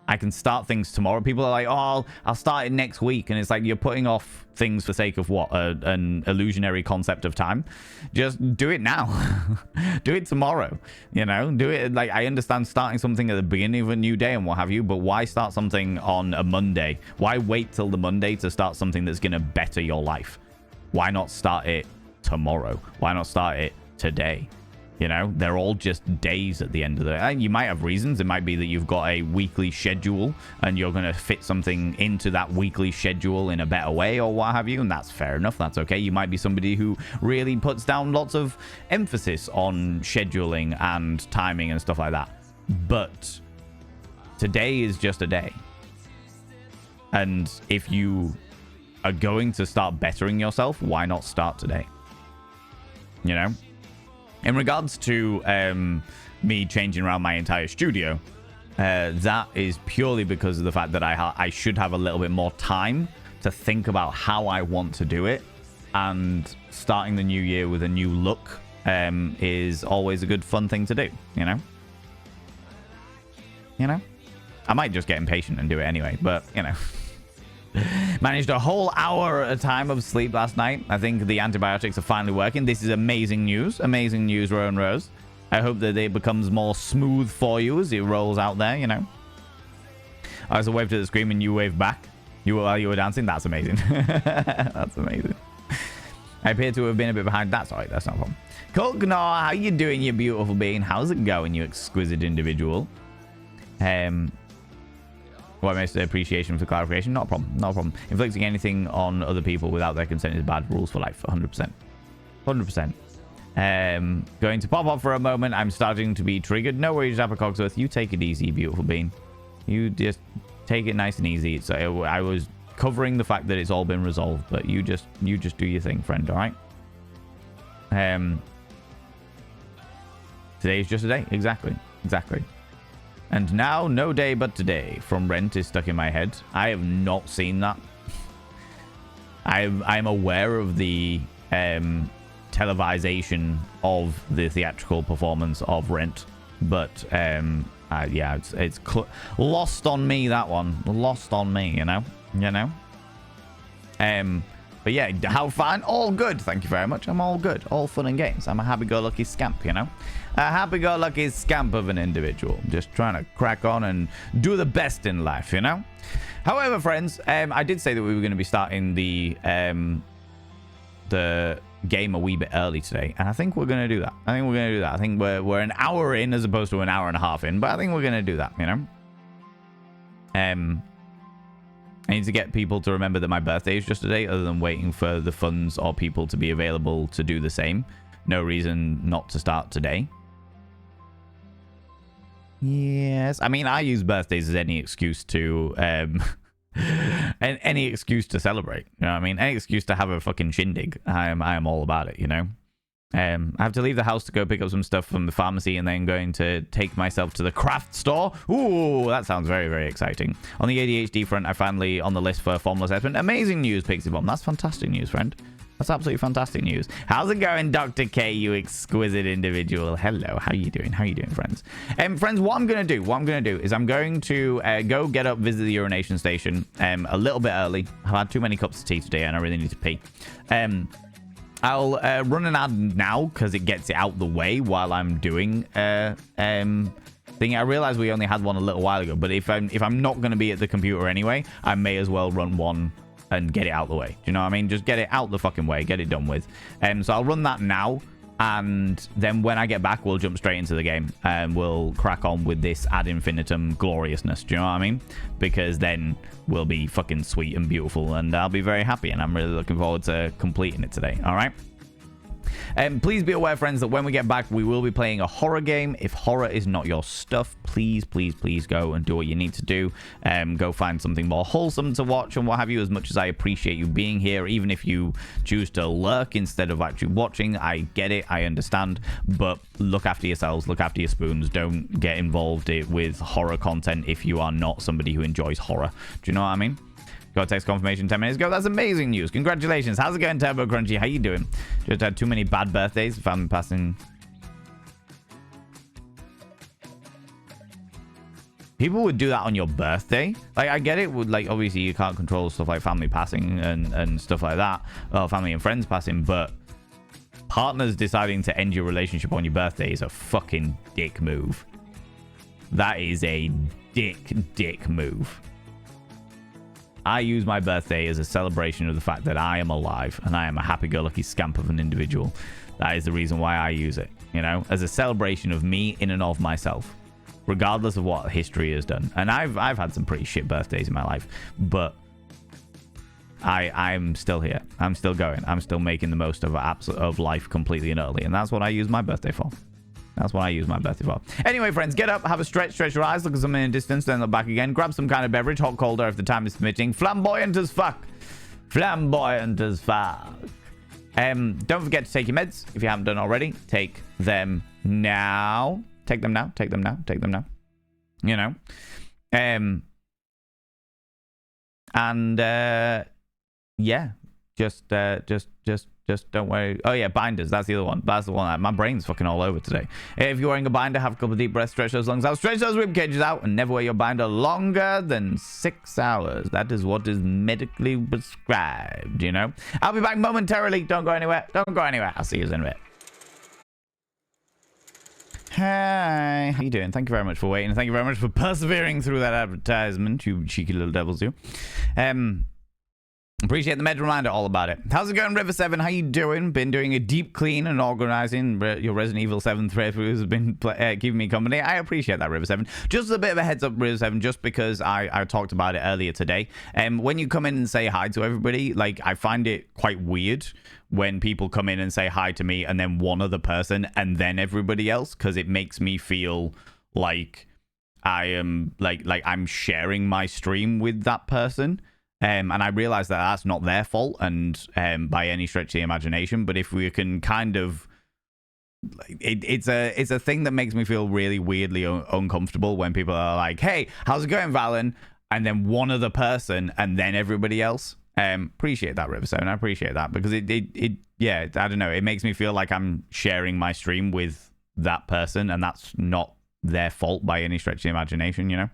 I can start things tomorrow. People are like, oh, I'll start it next week. And it's like, you're putting off things for sake of what? An illusionary concept of time? Just do it now. Do it tomorrow. You know, do it. Like, I understand starting something at the beginning of a new day and what have you, but why start something on a Monday? Why wait till the Monday to start something that's going to better your life? Why not start it tomorrow? Why not start it today? You know, they're all just days at the end of the day. And you might have reasons. It might be that you've got a weekly schedule and you're going to fit something into that weekly schedule in a better way or what have you. And that's fair enough. That's okay. You might be somebody who really puts down lots of emphasis on scheduling and timing and stuff like that. But today is just a day. And if you are going to start bettering yourself, why not start today? You know? In regards to me changing around my entire studio, that is purely because of the fact that I should have a little bit more time to think about how I want to do it. And starting the new year with a new look is always a good fun thing to do, you know? You know? I might just get impatient and do it anyway, but, you know. Managed a whole hour at a time of sleep last night. I think the antibiotics are finally working. This is amazing news. Amazing news, Rowan Rose. I hope that it becomes more smooth for you as it rolls out there, you know. I also waved at the screen and you waved back. While you were dancing. That's amazing. That's amazing. I appear to have been a bit behind. That's all right. That's not a problem. Cognor, how you doing, you beautiful being? How's it going, you exquisite individual? What makes the appreciation for clarification? Not a problem. Not a problem. Inflicting anything on other people without their consent is bad. Rules for life. 100%. 100%. Going to pop off for a moment. I'm starting to be triggered. No worries, Apocogsworth. You take it easy, beautiful bean. You just take it nice and easy. So I was covering the fact that it's all been resolved, but you just do your thing, friend. All right. Today's just a day. Exactly. And now, no day but today from Rent is stuck in my head. I have not seen that. I'm aware of the televisation of the theatrical performance of Rent, but yeah, it's lost on me, that one. Lost on me, you know. But yeah, how fine? All good. Thank you very much. I'm all good. All fun and games. I'm a happy-go-lucky scamp, you know? A happy-go-lucky scamp of an individual. Just trying to crack on and do the best in life, you know? However, friends, I did say that we were going to be starting the game a wee bit early today, and I think we're going to do that. I think we're an hour in as opposed to an hour and a half in, but I think we're going to do that, you know? I need to get people to remember that my birthday is just a day, other than waiting for the funds or people to be available to do the same. No reason not to start today. Yes. I mean, I use birthdays as any excuse to any excuse to celebrate. You know what I mean? Any excuse to have a fucking shindig. I am all about it, you know? I have to leave the house to go pick up some stuff from the pharmacy and then going to take myself to the craft store. Ooh, that sounds very, very exciting. On the ADHD front, I'm finally on the list for formal assessment. Amazing news, Pixie Bomb. That's fantastic news, friend. That's absolutely fantastic news. How's it going, Dr. K, you exquisite individual? Hello, how you doing? How you doing, friends? Friends, what I'm going to do is I'm going to go get up, visit the urination station a little bit early. I've had too many cups of tea today and I really need to pee. I'll run an ad now because it gets it out the way while I'm doing thing. I realized we only had one a little while ago, but if I'm not going to be at the computer anyway, I may as well run one and get it out the way. Do you know what I mean? Just get it out the fucking way, get it done with. So I'll run that now, and then when I get back, we'll jump straight into the game and we'll crack on with this ad infinitum gloriousness. Do you know what I mean? Because then we'll be fucking sweet and beautiful, and I'll be very happy, and I'm really looking forward to completing it today. All right. Please be aware, friends, that when we get back, we will be playing a horror game. If horror is not your stuff, please go and do what you need to do. Go find something more wholesome to watch and what have you. As much as I appreciate you being here, even if you choose to lurk instead of actually watching, I get it, I understand, but look after yourselves, look after your spoons. Don't get involved with horror content if you are not somebody who enjoys horror. Do you know what I mean? Got a text confirmation 10 minutes ago. That's amazing news. Congratulations. How's it going, Turbo Crunchy? How you doing? Just had too many bad birthdays. Family passing. People would do that on your birthday. Like, I get it. Like, obviously, you can't control stuff like family passing and stuff like that. Or family and friends passing. But partners deciding to end your relationship on your birthday is a fucking dick move. That is a dick move. I use my birthday as a celebration of the fact that I am alive and I am a happy-go-lucky scamp of an individual. That is the reason why I use it, you know, as a celebration of me in and of myself, regardless of what history has done. And I've had some pretty shit birthdays in my life, but I'm still here. I'm still going. I'm still making the most of life completely and utterly. And that's what I use my birthday for. That's what I use my birthday for. Anyway, friends, get up, have a stretch your eyes, look at something in the distance, then look back again. Grab some kind of beverage, hot, colder if the time is permitting. Flamboyant as fuck. Flamboyant as fuck. Don't forget to take your meds if you haven't done already. Take them now. Take them now. Take them now. Take them now. You know. Yeah, just don't worry. Oh yeah, binders. That's the other one. That's the one. My brain's fucking all over today. If you're wearing a binder, have a couple of deep breaths, stretch those lungs out, stretch those rib cages out, and never wear your binder longer than 6 hours. That is what is medically prescribed, you know? I'll be back momentarily. Don't go anywhere. Don't go anywhere. I'll see you in a bit. Hi, how you doing? Thank you very much for waiting. Thank you very much for persevering through that advertisement, you cheeky little devils, you. Appreciate the med reminder, all about it. How's it going, River 7? How you doing? Been doing a deep clean and organizing. Your Resident Evil 7 thread has been keeping me company. I appreciate that, River 7. Just a bit of a heads up, River 7, just because I talked about it earlier today. When you come in and say hi to everybody, like, I find it quite weird when people come in and say hi to me and then one other person and then everybody else, because it makes me feel like I am like I'm sharing my stream with that person. And I realize that that's not their fault and by any stretch of the imagination. But if we can kind of, it's a thing that makes me feel really weirdly uncomfortable when people are like, "Hey, how's it going, Valen?" And then one other person and then everybody else. Appreciate that, River 7. I appreciate that because yeah, I don't know. It makes me feel like I'm sharing my stream with that person, and that's not their fault by any stretch of the imagination, you know.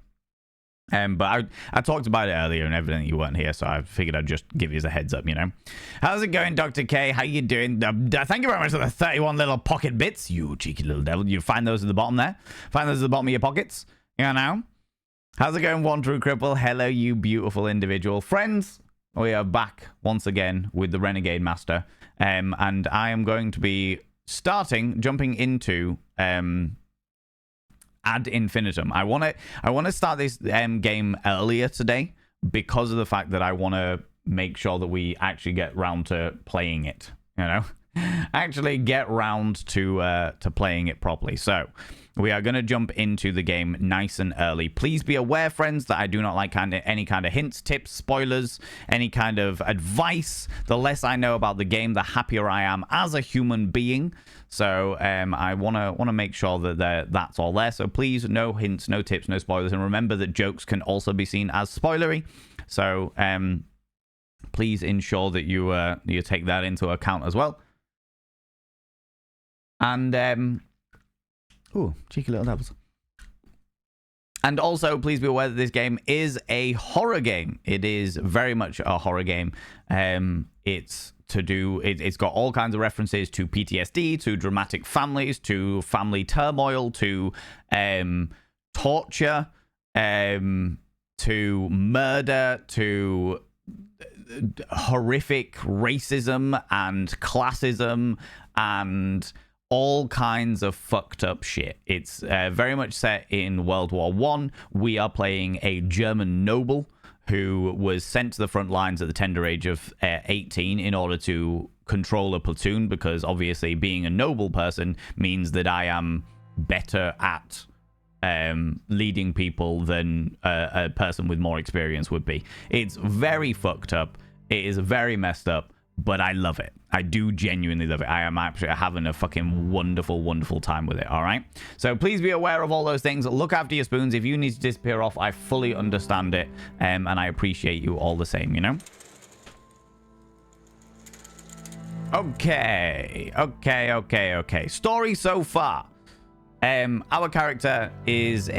But I talked about it earlier and evidently you weren't here, so I figured I'd just give you a heads up, you know. How's it going, Dr. K? How you doing? Thank you very much for the 31 little pocket bits, you cheeky little devil. You find those at the bottom there. Find those at the bottom of your pockets, you know. How's it going, One True Cripple? Hello, you beautiful individual. Friends, we are back once again with the Renegade Master. And I am going to be jumping into... Ad infinitum. I want to start this game earlier today because of the fact that I want to make sure that we actually get round to playing it, you know. Actually get round to playing it properly. So we are going to jump into the game nice and early. Please be aware, friends, that I do not like any kind of hints, tips, spoilers, any kind of advice. The less I know about the game, the happier I am as a human being. So I want to make sure that that's all there. So please, no hints, no tips, no spoilers. And remember that jokes can also be seen as spoilery. So please ensure that you take that into account as well. And ooh, cheeky little devils. And also, please be aware that this game is a horror game. It is very much a horror game. It's got all kinds of references to PTSD, to dramatic families, to family turmoil, to torture, to murder, to horrific racism and classism and all kinds of fucked up shit. It's very much set in World War I. We are playing a German noble who was sent to the front lines at the tender age of 18 in order to control a platoon, because obviously being a noble person means that I am better at leading people than a person with more experience would be. It's very fucked up. It is very messed up, but I love it. I do genuinely love it. I am actually having a fucking wonderful, wonderful time with it, all right? So please be aware of all those things. Look after your spoons. If you need to disappear off, I fully understand it, and I appreciate you all the same, you know? Okay. Story so far. Our character is like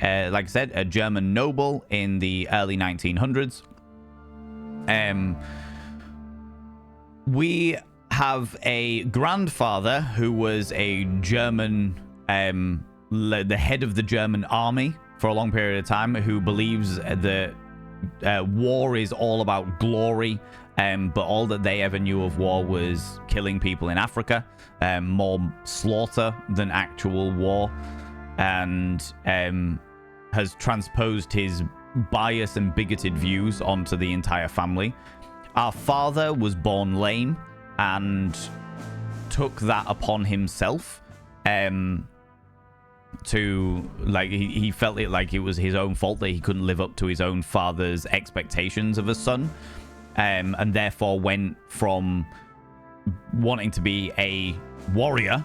I said, a German noble in the early 1900s. We have a grandfather who was a German, the head of the German army for a long period of time, who believes that war is all about glory, but all that they ever knew of war was killing people in Africa, more slaughter than actual war, and has transposed his bias and bigoted views onto the entire family. Our father was born lame and took that upon himself, to, like, he felt it like it was his own fault that he couldn't live up to his own father's expectations of a son, and therefore went from wanting to be a warrior,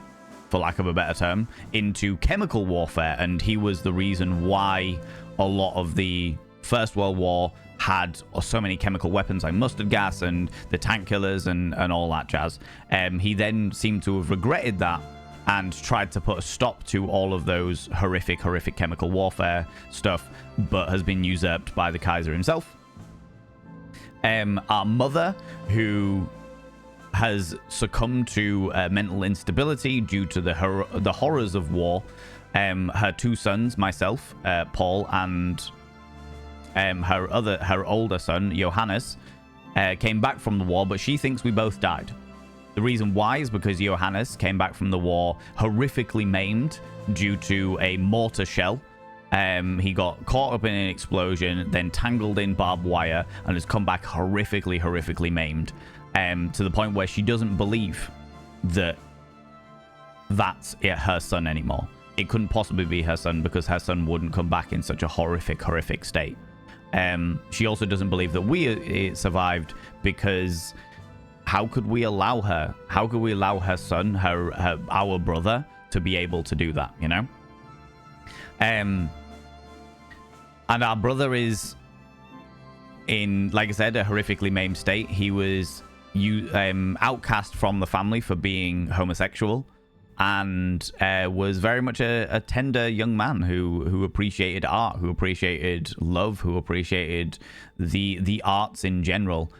for lack of a better term, into chemical warfare. And he was the reason why a lot of the First World War had so many chemical weapons like mustard gas and the tank killers and all that jazz. He then seemed to have regretted that and tried to put a stop to all of those horrific chemical warfare stuff, but has been usurped by the Kaiser himself. Our mother, who has succumbed to mental instability due to the horrors of war. Her two sons, myself, Paul, and her older son, Johannes, came back from the war, but she thinks we both died. The reason why is because Johannes came back from the war horrifically maimed due to a mortar shell. He got caught up in an explosion, then tangled in barbed wire, and has come back horrifically maimed. To the point where she doesn't believe that that's her son anymore. It couldn't possibly be her son because her son wouldn't come back in such a horrific state. She also doesn't believe that we survived because how could we allow her? How could we allow her son, our brother, to be able to do that, you know? And our brother is in, like I said, a horrifically maimed state. He was outcast from the family for being homosexual, and was very much a tender young man who appreciated art, who appreciated love, who appreciated the arts in general.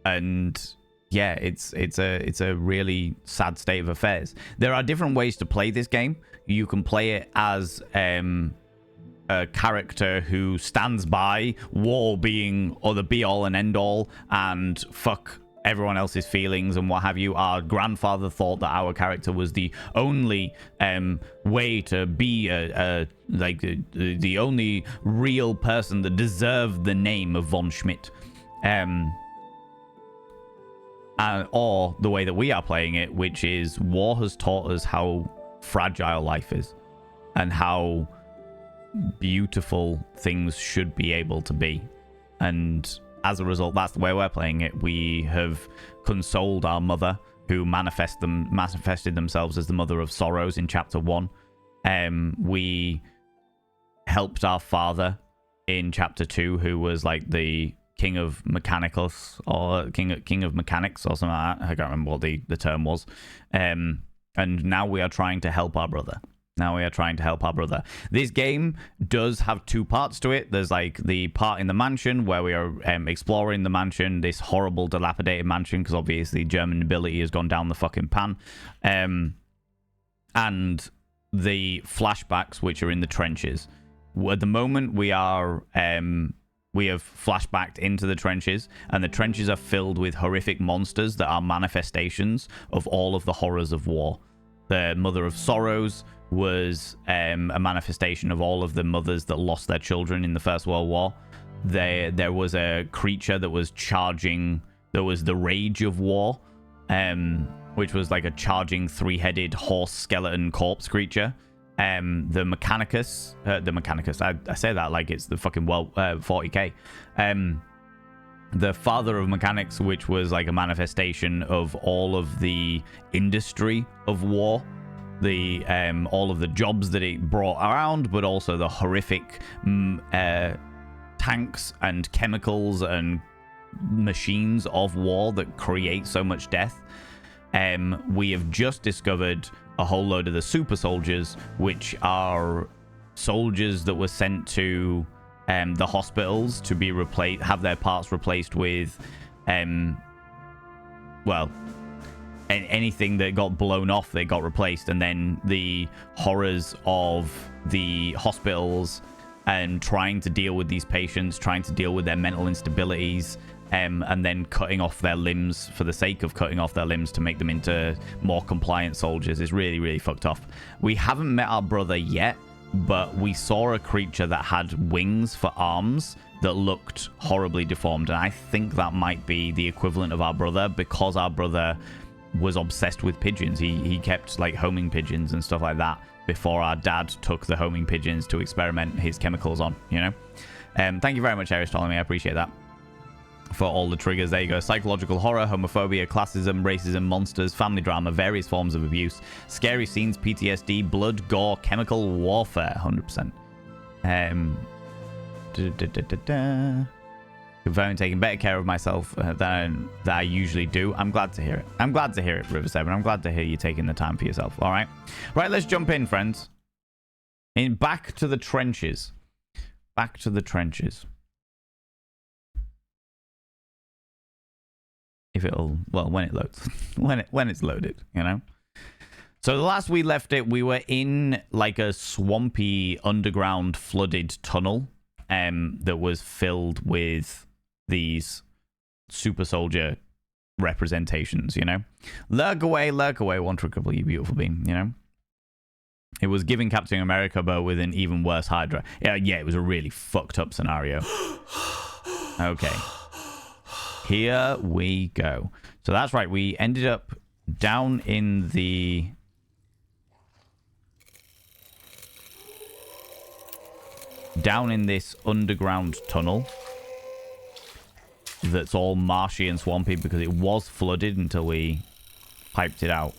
And yeah, it's a really sad state of affairs. There are different ways to play this game. You can play it as a character who stands by war being the be all and end all and fuck everyone else's feelings and what have you. Our grandfather thought that our character was the only way to be the only real person that deserved the name of von Schmidt. Or the way that we are playing it, which is war has taught us how fragile life is and how beautiful things should be able to be. And as a result, that's the way we're playing it. We have consoled our mother, who manifested themselves as the mother of sorrows in chapter 1. We helped our father in chapter 2, who was like the king of mechanicus, or king of mechanics or something like that. I can't remember what the term was. And now we are trying to help our brother. This game does have two parts to it. There's like the part in the mansion where we are exploring the mansion, this horrible dilapidated mansion, because obviously German nobility has gone down the fucking pan. And the flashbacks, which are in the trenches. At the moment, we have flashbacked into the trenches, and the trenches are filled with horrific monsters that are manifestations of all of the horrors of war. The Mother of Sorrows was a manifestation of all of the mothers that lost their children in the First World War. There was a creature that was charging, that was the Rage of War, which was like a charging three-headed horse skeleton corpse creature. The Mechanicus, I say that like it's the fucking 40k. The Father of Mechanics, which was like a manifestation of all of the industry of war, all of the jobs that it brought around, but also the horrific tanks and chemicals and machines of war that create so much death. We have just discovered a whole load of the super soldiers, which are soldiers that were sent to the hospitals to be replaced, have their parts replaced with anything that got blown off, they got replaced. And then the horrors of the hospitals and trying to deal with these patients, trying to deal with their mental instabilities, and then cutting off their limbs for the sake of cutting off their limbs to make them into more compliant soldiers is really, really fucked up. We haven't met our brother yet, but we saw a creature that had wings for arms that looked horribly deformed, and I think that might be the equivalent of our brother, because our brother was obsessed with pigeons. He kept like homing pigeons and stuff like that before our dad took the homing pigeons to experiment his chemicals on, you know. Thank you very much, Aristotle. I appreciate that for all the triggers. There you go. Psychological horror, homophobia, classism, racism, monsters, family drama, various forms of abuse, scary scenes, PTSD, blood, gore, chemical warfare. 100%. Confirming taking better care of myself than I usually do. I'm glad to hear it. I'm glad to hear it, River7. I'm glad to hear you taking the time for yourself. All right. Right, let's jump in, friends. Back to the trenches. Back to the trenches. If it'll, well, when it loads. when it's loaded, you know. So the last we left it, we were in like a swampy underground flooded tunnel that was filled with these super soldier representations, you know. Lurk away, one trickable, you beautiful being, you know. It was giving Captain America, but with an even worse Hydra. Yeah, it was a really fucked up scenario. Okay. Here we go. So that's right, we ended up down in the... down in this underground tunnel that's all marshy and swampy because it was flooded until we piped it out.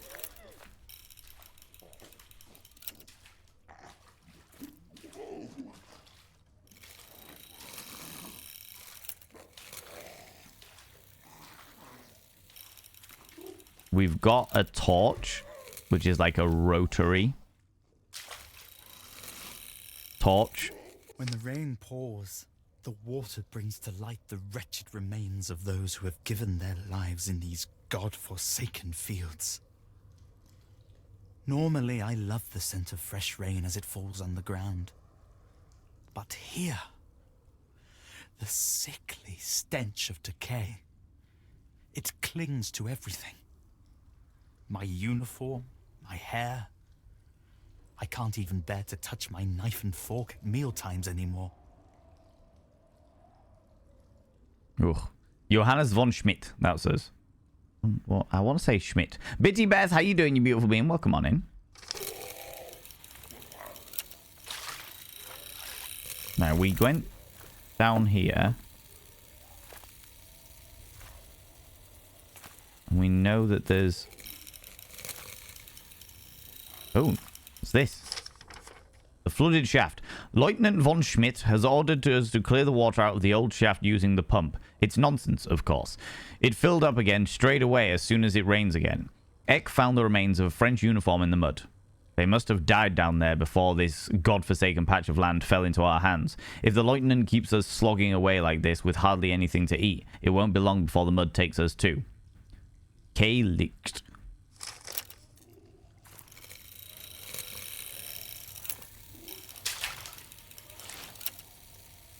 We've got a torch, which is like a rotary torch. When the rain pours, the water brings to light the wretched remains of those who have given their lives in these God-forsaken fields. Normally, I love the scent of fresh rain as it falls on the ground. But here, the sickly stench of decay, it clings to everything. My uniform, my hair. I can't even bear to touch my knife and fork at mealtimes anymore. Ugh. Johannes von Schmidt, that says. Well, I want to say Schmidt. Bitty Beth, how you doing, you beautiful being? Welcome on in. Now, we went down here. And we know that there's... Oh, what's this? The flooded shaft. Lieutenant von Schmidt has ordered us to clear the water out of the old shaft using the pump. It's nonsense, of course. It filled up again straight away as soon as it rains again. Eck found the remains of a French uniform in the mud. They must have died down there before this godforsaken patch of land fell into our hands. If the lieutenant keeps us slogging away like this with hardly anything to eat, it won't be long before the mud takes us too. K-licht.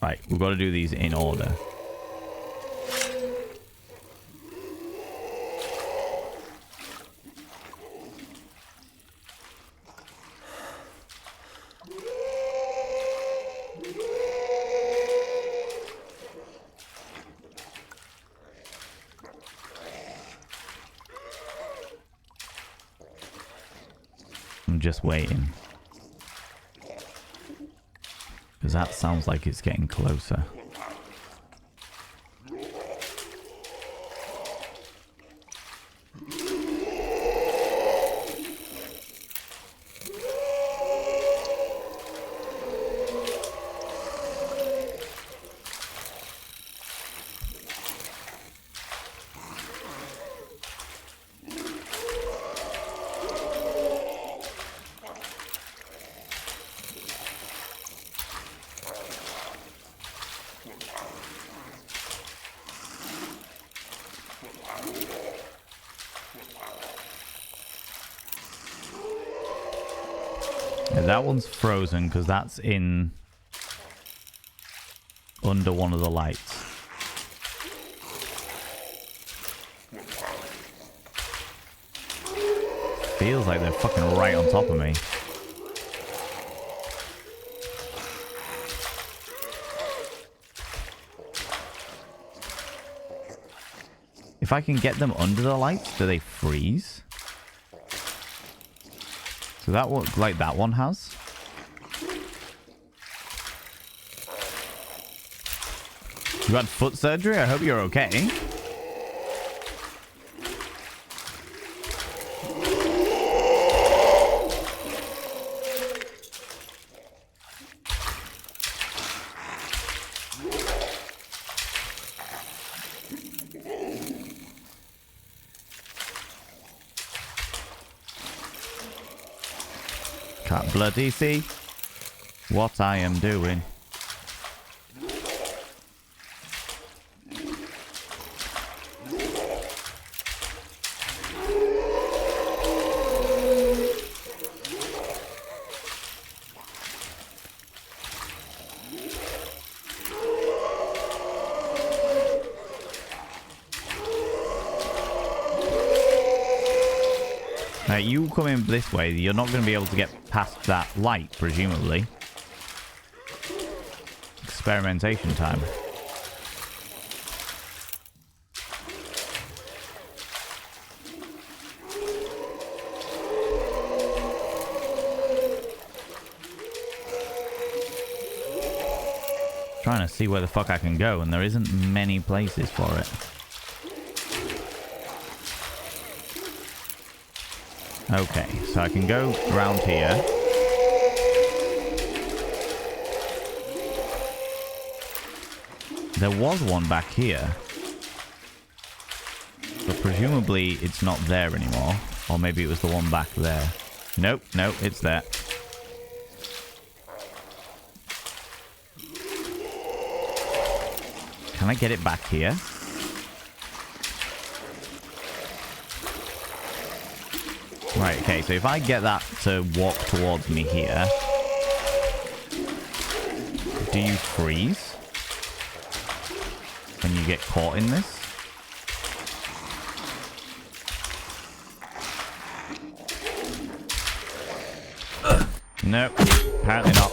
Right, we've got to do these in order. I'm just waiting. Because that sounds like it's getting closer. That one's frozen because that's in under one of the lights. Feels like they're fucking right on top of me. If I can get them under the lights, do they freeze? So that one, like that one has. You had foot surgery? I hope you're okay. Can't bloody see what I am doing. Now, you come in this way, you're not going to be able to get past that light, presumably. Experimentation time. Trying to see where the fuck I can go, and there isn't many places for it. Okay, so I can go around here. There was one back here. But presumably it's not there anymore. Or maybe it was the one back there. Nope, nope, it's there. Can I get it back here? Right, okay, so if I get that to walk towards me here, do you freeze when you get caught in this? Nope, apparently not.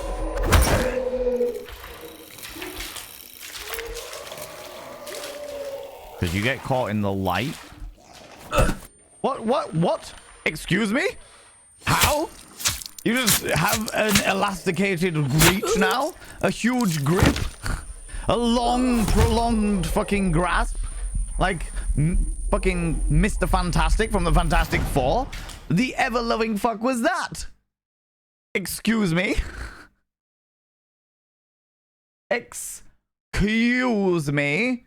Because you get caught in the light. What? Excuse me? How? You just have an elasticated reach now? A huge grip? A long, prolonged fucking grasp? Like fucking Mr. Fantastic from the Fantastic Four? The ever-loving fuck was that? Excuse me? Excuse me?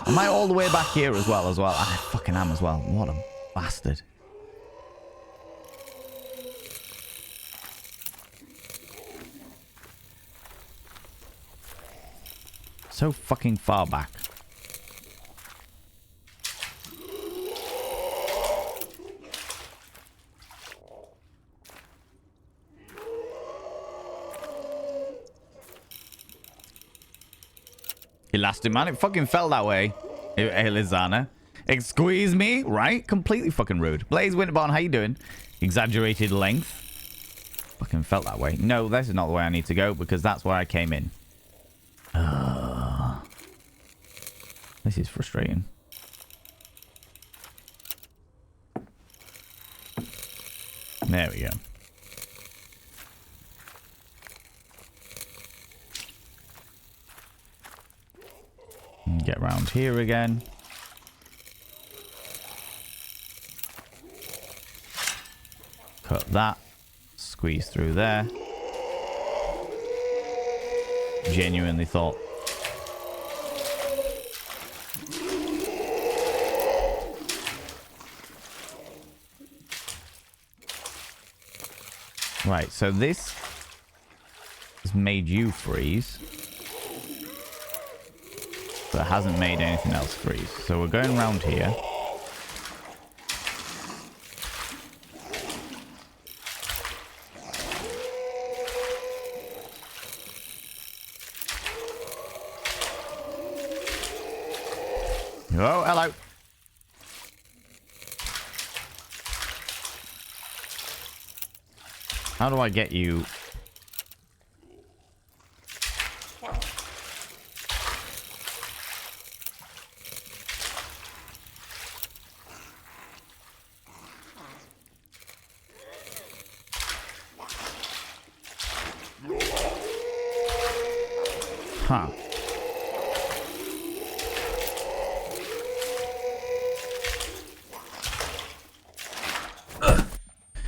Am I all the way back here as well? I fucking am as well. What a bastard. So fucking far back. Elastic man, it fucking felt that way. Elizana. Excuse me, right? Completely fucking rude. Blaze Winterborn, how you doing? Exaggerated length. Fucking felt that way. No, this is not the way I need to go because that's where I came in. This is frustrating. There we go. Get around here again. Cut that. Squeeze through there. Genuinely thought. Right, so this has made you freeze. But it hasn't made anything else freeze. So we're going around here. Oh, hello. How do I get you? Huh.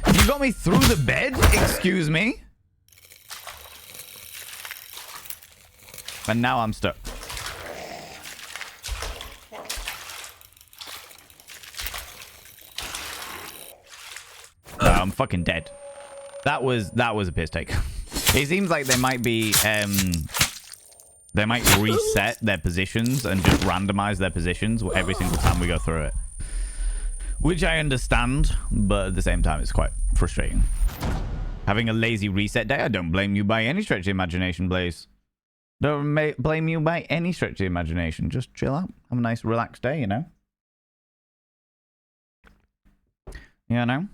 You got me through the bed? Excuse me? And now I'm stuck. No, I'm fucking dead. That was a piss take. It seems like they might be they might reset their positions and just randomize their positions every single time we go through it. Which I understand, but at the same time, it's quite frustrating. Having a lazy reset day, I don't blame you by any stretch of the imagination, Blaze. Don't blame you by any stretch of the imagination. Just chill out. Have a nice, relaxed day, you know? You know?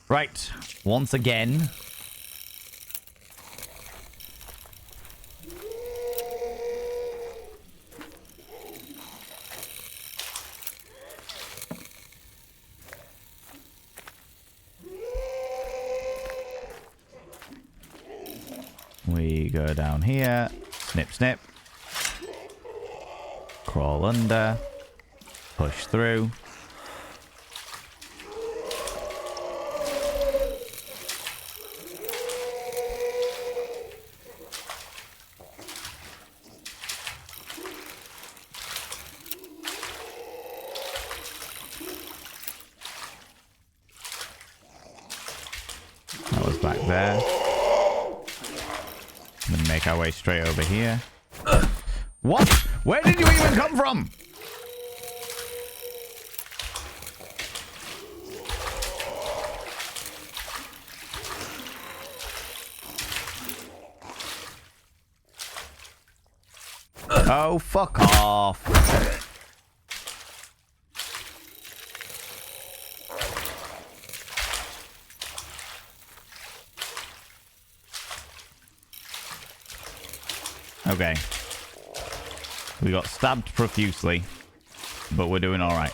Right. Once again. We go down here. Snip, snip. Crawl under. Push through. That was back there. I'm gonna make our way straight over here. What? Where did you even come from? Oh, fuck off. Okay. We got stabbed profusely, but we're doing all right.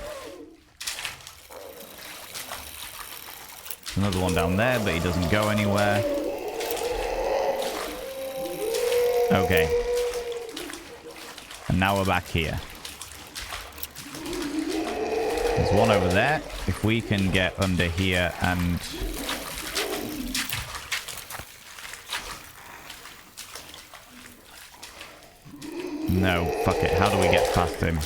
Another one down there, but he doesn't go anywhere. Okay. And now we're back here. There's one over there. If we can get under here and... No, fuck it. How do we get past him?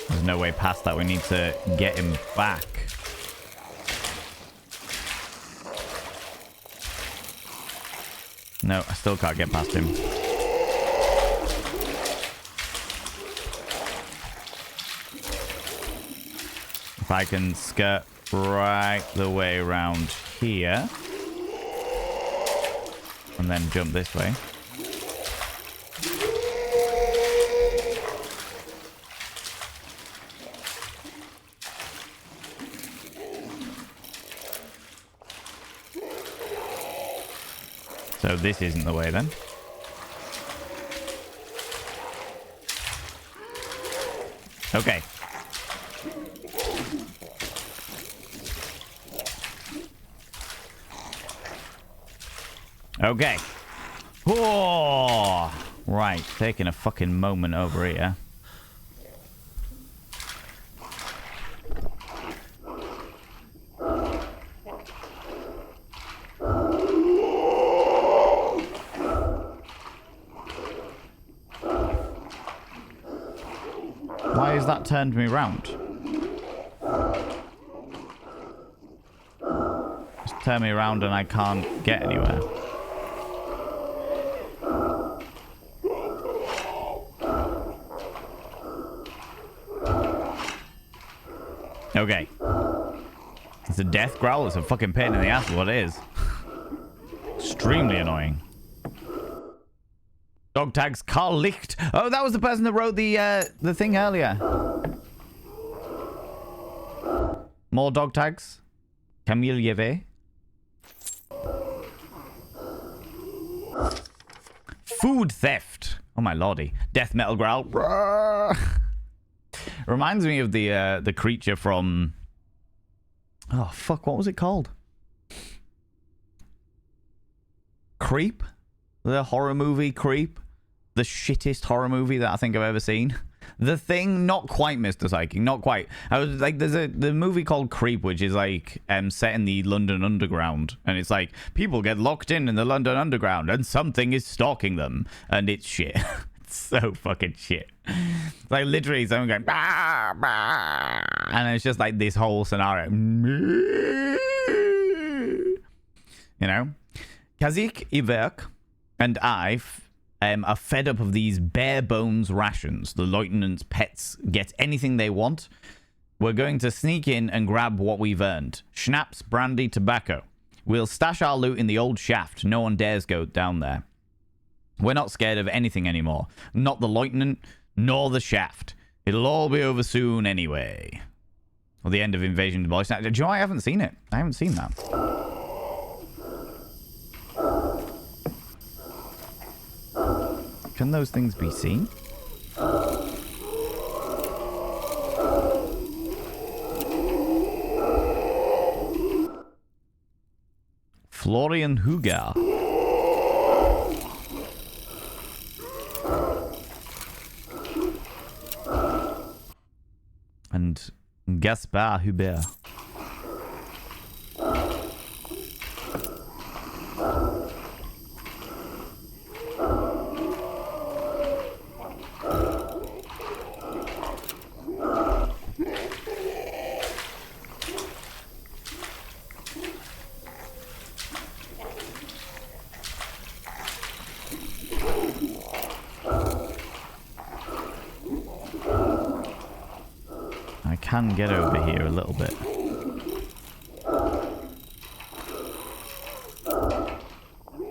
There's no way past that. We need to get him back. No, I still can't get past him. If I can skirt right the way around here and then jump this way. So this isn't the way then. Okay. Okay. Oh, right. Taking a fucking moment over here. Why has that turned me round? Just turn me around and I can't get anywhere. Okay. It's a death growl. It's a fucking pain in the ass, what it is. Extremely annoying. Dog tags Karl Licht. Oh, that was the person that wrote the thing earlier. More dog tags. Camille Yeve. Food theft. Oh my lordy. Death metal growl. Reminds me of the creature from... Oh, fuck. What was it called? Creep? The horror movie Creep? The shittest horror movie that I think I've ever seen. The Thing, not quite Mr. Psychic, not quite. I was like, there's the movie called Creep, which is like set in the London Underground, and it's like people get locked in the London Underground, and something is stalking them, and it's shit. It's so fucking shit. It's like literally someone going bah, bah, and it's just like this whole scenario. You know, Kazik Iverk and I are fed up of these bare bones rations. The lieutenant's pets get anything they want. We're going to sneak in and grab what we've earned. Schnapps, brandy, tobacco. We'll stash our loot in the old shaft. No one dares go down there. We're not scared of anything anymore. Not the lieutenant, nor the shaft. It'll all be over soon anyway. Or the end of Invasion of the Boy. Do you know, I haven't seen it. I haven't seen that. Can those things be seen? Florian Hugar. And Gaspard Hubert. Can get over here a little bit.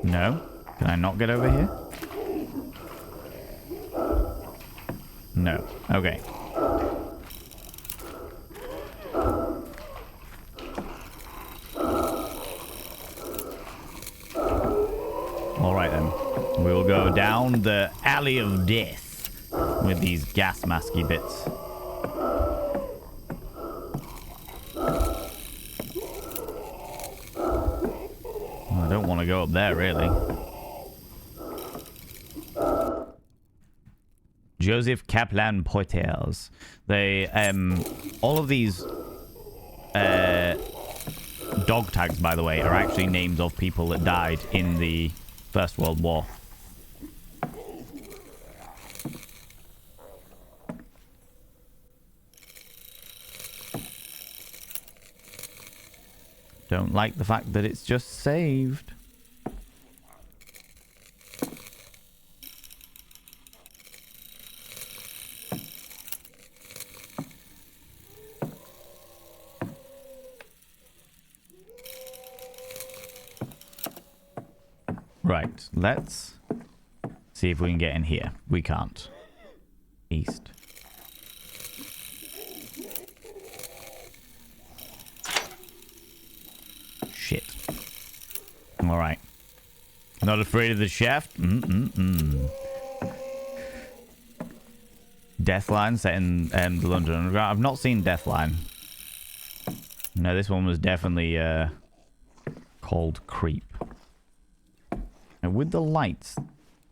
No? Can I not get over here? No. Okay. Alright then. We will go down the alley of death with these gas masky bits. To go up there, really. Joseph Kaplan Poiters. They all of these dog tags, by the way, are actually names of people that died in the First World War. Don't like the fact that it's just saved. Right, let's see if we can get in here. We can't. East. Shit. Alright. Not afraid of the shaft? Deathline set in the London Underground. I've not seen Deathline. No, this one was definitely called Creep. And with the lights,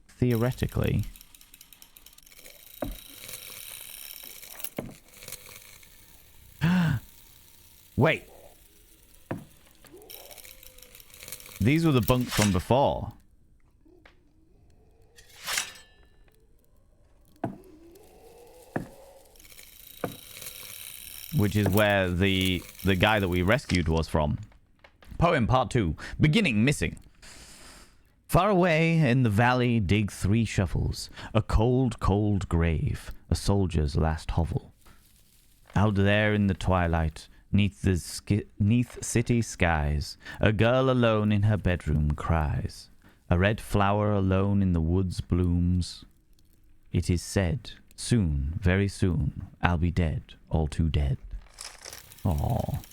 theoretically... Wait. These were the bunks from before. Which is where the guy that we rescued was from. Poem Part 2. Beginning missing. Far away in the valley dig 3 shuffles. A cold, cold grave. A soldier's last hovel. Out there in the twilight, neath city skies, a girl alone in her bedroom cries. A red flower alone in the woods blooms. It is said, soon, very soon, I'll be dead, all too dead. Aww.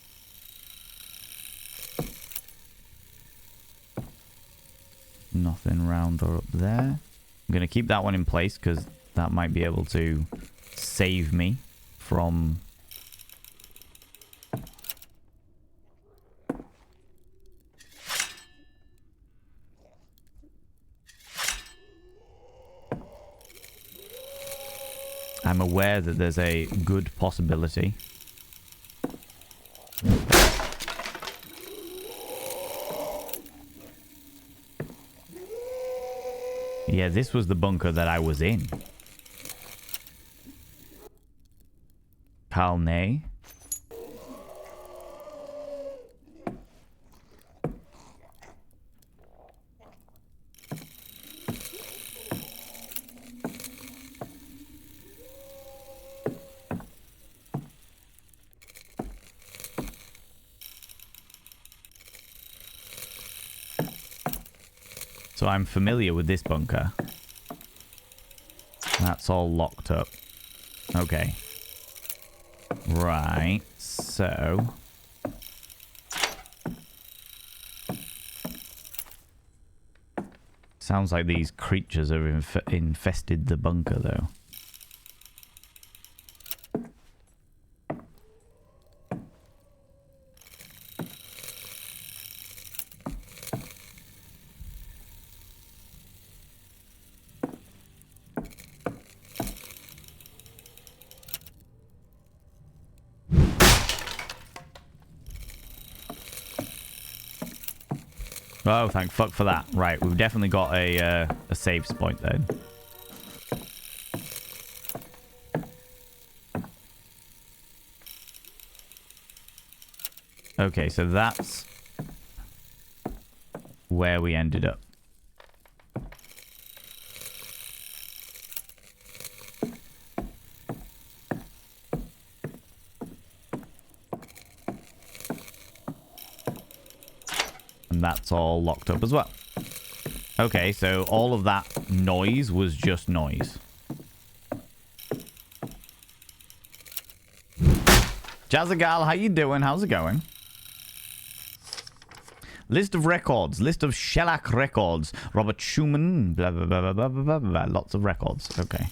Nothing round or up there. I'm going to keep that one in place because that might be able to save me from... I'm aware that there's a good possibility. Yeah, this was the bunker that I was in. Kalnay. So I'm familiar with this bunker. That's all locked up. Okay. Right, so... Sounds like these creatures have infested the bunker, though. Oh, thank fuck for that. Right, we've definitely got a save point then. Okay, so that's where we ended up. And that's all locked up as well. Okay, so all of that noise was just noise. Jazzagal, how you doing? How's it going? List of records. List of shellac records. Robert Schumann. Blah, blah, blah, blah, blah, blah, blah. Lots of records. Okay.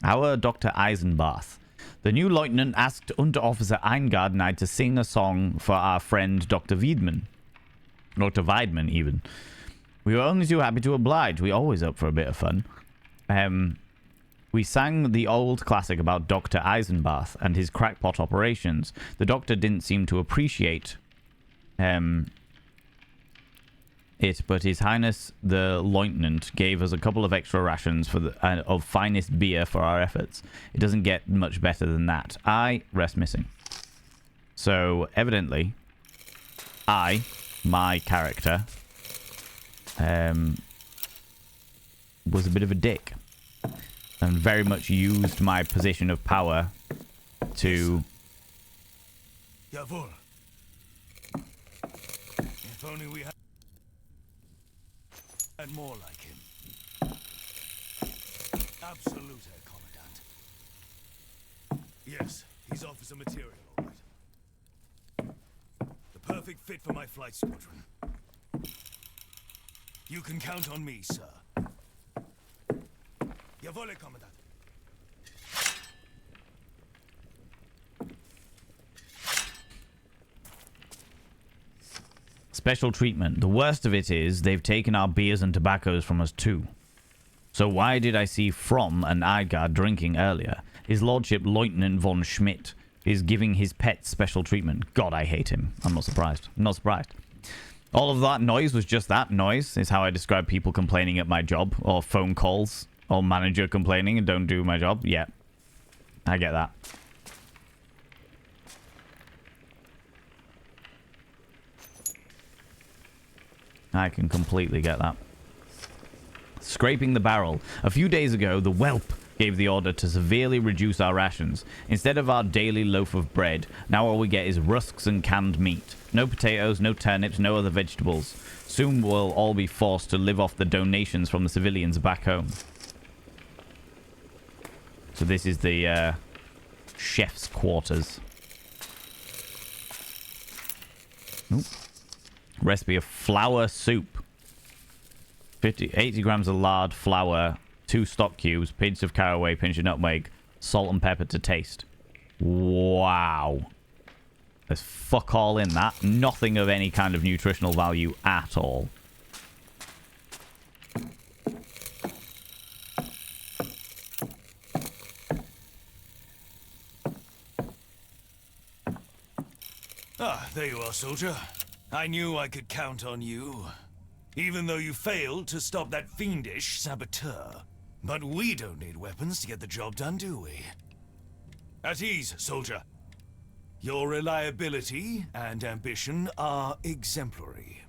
Our Dr. Eisenbarth. The new lieutenant asked Unterofficer Eingard and I to sing a song for our friend Dr. Wiedmann. Dr. Weidman, even. We were only too happy to oblige. We always up for a bit of fun. We sang the old classic about Dr. Eisenbarth and his crackpot operations. The doctor didn't seem to appreciate it, but His Highness the Lieutenant gave us a couple of extra rations for of finest beer for our efforts. It doesn't get much better than that. I rest missing. So, evidently, my character, was a bit of a dick. And very much used my position of power to... Jawohl. If only we had more like him. Absolute, Herr Commandant. Yes, he's officer material, all right. The perfect fit for my flight squadron. You can count on me, sir. Jawohl, Herr Commandant. Special treatment. The worst of it is they've taken our beers and tobaccos from us too. So why did I see From and Eidgard drinking earlier? His Lordship Lieutenant von Schmidt is giving his pets special treatment. God, I hate him. I'm not surprised. I'm not surprised. All of that noise was just that noise. Is how I describe people complaining at my job. Or phone calls. Or manager complaining and don't do my job. Yeah. I get that. I can completely get that. Scraping the barrel. A few days ago, the whelp gave the order to severely reduce our rations. Instead of our daily loaf of bread, now all we get is rusks and canned meat. No potatoes, no turnips, no other vegetables. Soon we'll all be forced to live off the donations from the civilians back home. So this is the chef's quarters. Oop. Recipe of flour soup. 80 grams of lard, flour, 2 stock cubes, pinch of caraway, pinch of nutmeg, salt and pepper to taste. Wow. There's fuck all in that. Nothing of any kind of nutritional value at all. Ah, there you are, soldier. I knew I could count on you. Even though you failed to stop that fiendish saboteur. But we don't need weapons to get the job done, do we? At ease, soldier. Your reliability and ambition are exemplary.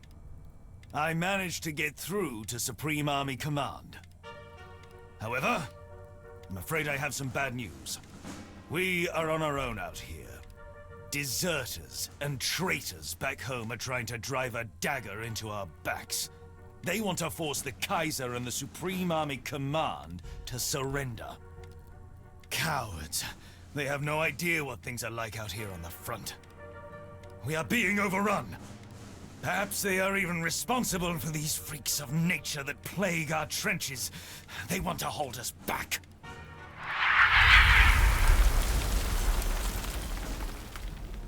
I managed to get through to Supreme Army Command. However, I'm afraid I have some bad news. We are on our own out here. Deserters and traitors back home are trying to drive a dagger into our backs. They want to force the Kaiser and the Supreme Army Command to surrender. Cowards. They have no idea what things are like out here on the front. We are being overrun. Perhaps they are even responsible for these freaks of nature that plague our trenches. They want to hold us back.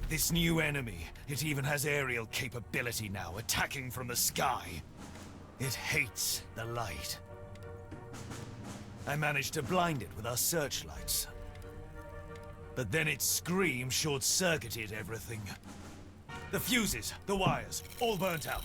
This new enemy, it even has aerial capability now, attacking from the sky. It hates the light. I managed to blind it with our searchlights. But then its scream short-circuited everything. The fuses, the wires, all burnt out.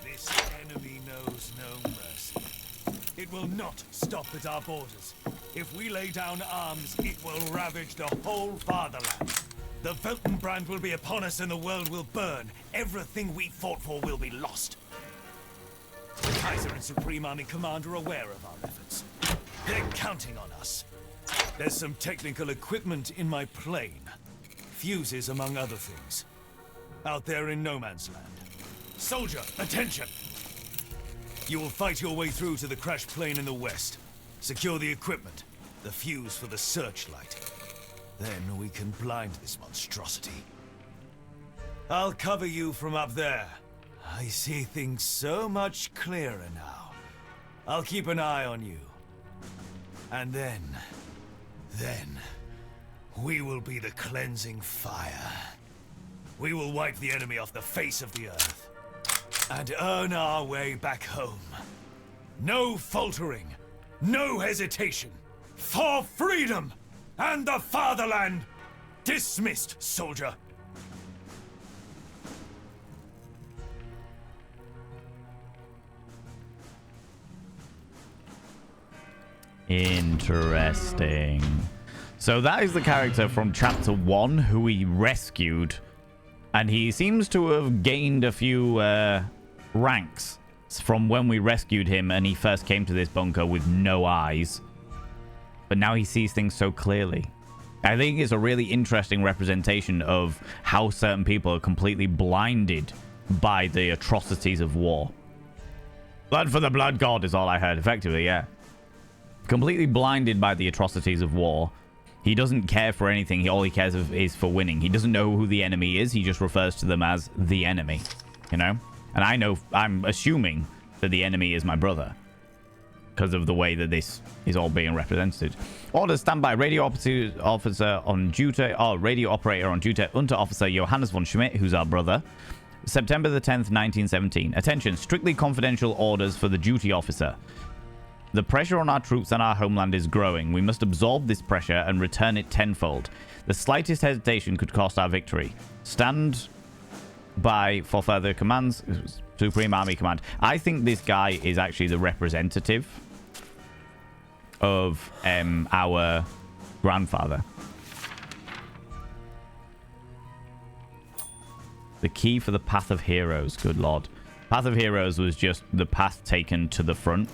This enemy knows no mercy. It will not stop at our borders. If we lay down arms, it will ravage the whole fatherland. The Weltenbrand will be upon us and the world will burn. Everything we fought for will be lost. The Kaiser and Supreme Army Command are aware of our efforts. They're counting on us. There's some technical equipment in my plane. Fuses, among other things. Out there in no man's land. Soldier, attention! You will fight your way through to the crashed plane in the west. Secure the equipment. The fuse for the searchlight. Then we can blind this monstrosity. I'll cover you from up there. I see things so much clearer now. I'll keep an eye on you. And then, we will be the cleansing fire. We will wipe the enemy off the face of the earth. And earn our way back home. No faltering. No hesitation. For freedom and the fatherland. Dismissed, soldier. Interesting. So that is the character from Chapter 1 who we rescued. And he seems to have gained a few ranks from when we rescued him and he first came to this bunker with no eyes. But now he sees things so clearly. I think it's a really interesting representation of how certain people are completely blinded by the atrocities of war. Blood for the blood god is all I heard, effectively, yeah. Completely blinded by the atrocities of war. He doesn't care for anything. All he cares is for winning. He doesn't know who the enemy is. He just refers to them as the enemy, you know? And I'm assuming that the enemy is my brother because of the way that this is all being represented. Orders, stand by. Radio officer on duty. Oh, radio operator on duty. Unter Officer Johannes von Schmidt, who's our brother. September the 10th, 1917. Attention, strictly confidential orders for the duty officer. The pressure on our troops and our homeland is growing. We must absorb this pressure and return it tenfold. The slightest hesitation could cost our victory. Stand for further commands. Supreme Army Command. I think this guy is actually the representative of our grandfather. The key for the Path of Heroes. Good lord. Path of Heroes was just the path taken to the front.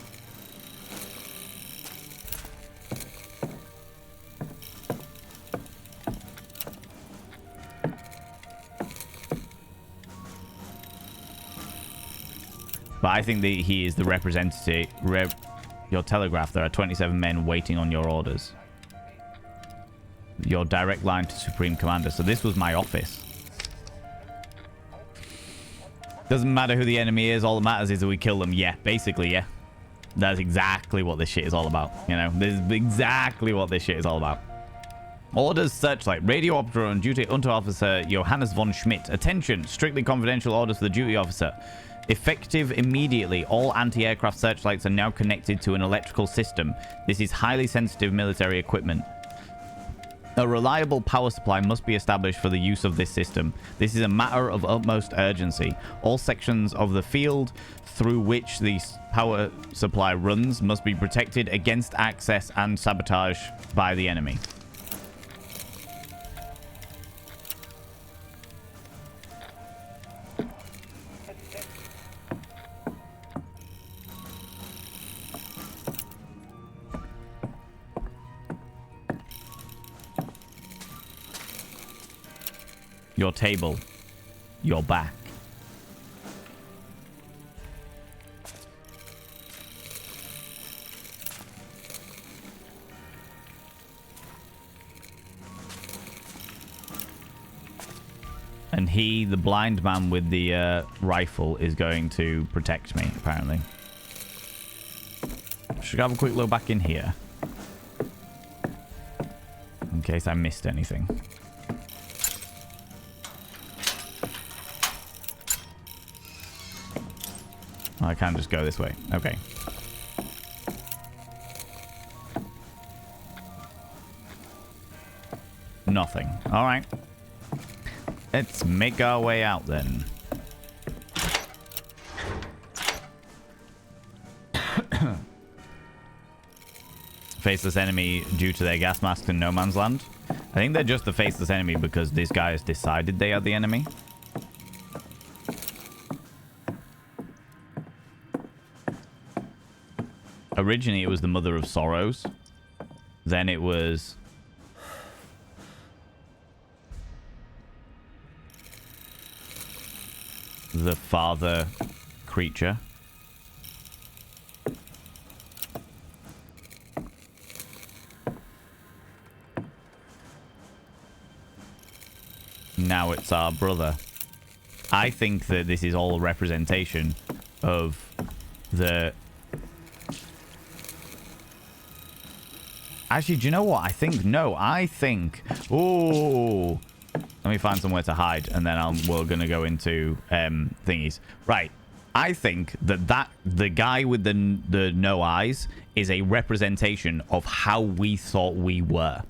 But I think that he is the representative. Your telegraph. There are 27 men waiting on your orders. Your direct line to Supreme Commander. So this was my office. Doesn't matter who the enemy is. All that matters is that we kill them. Yeah, basically, yeah. That's exactly what this shit is all about. You know, this is exactly what this shit is all about. Orders Searchlight. Radio Operator on duty Unterofficer Johannes von Schmidt. Attention. Strictly confidential orders for the duty officer. Effective immediately. All anti-aircraft searchlights are now connected to an electrical system. This is highly sensitive military equipment. A reliable power supply must be established for the use of this system. This is a matter of utmost urgency. All sections of the field through which the power supply runs must be protected against access and sabotage by the enemy. Your table. Your back. And he, the blind man with the rifle, is going to protect me, apparently. Should I have a quick look back in here? In case I missed anything. I can't just go this way. Okay. Nothing. All right. Let's make our way out then. Faceless enemy due to their gas masks in no man's land. I think they're just the faceless enemy because this guy has decided they are the enemy. Originally, it was the Mother of Sorrows. Then it was... the Father creature. Now it's our brother. I think that this is all a representation of the... Actually, do you know what? I think... No, I think... Ooh. Let me find somewhere to hide, and then we're going to go into thingies. Right. I think that the guy with the no eyes is a representation of how we thought we were.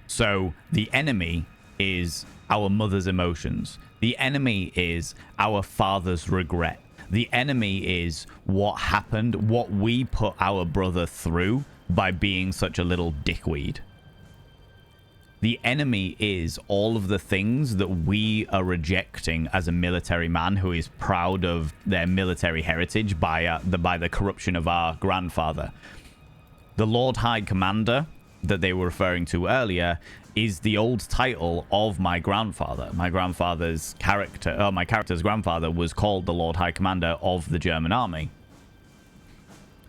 So the enemy is our mother's emotions. The enemy is our father's regret. The enemy is what happened, what we put our brother through by being such a little dickweed. The enemy is all of the things that we are rejecting as a military man who is proud of their military heritage by the corruption of our grandfather. The Lord High Commander that they were referring to earlier is the old title of my grandfather. My grandfather's character, my character's grandfather was called the Lord High Commander of the German Army.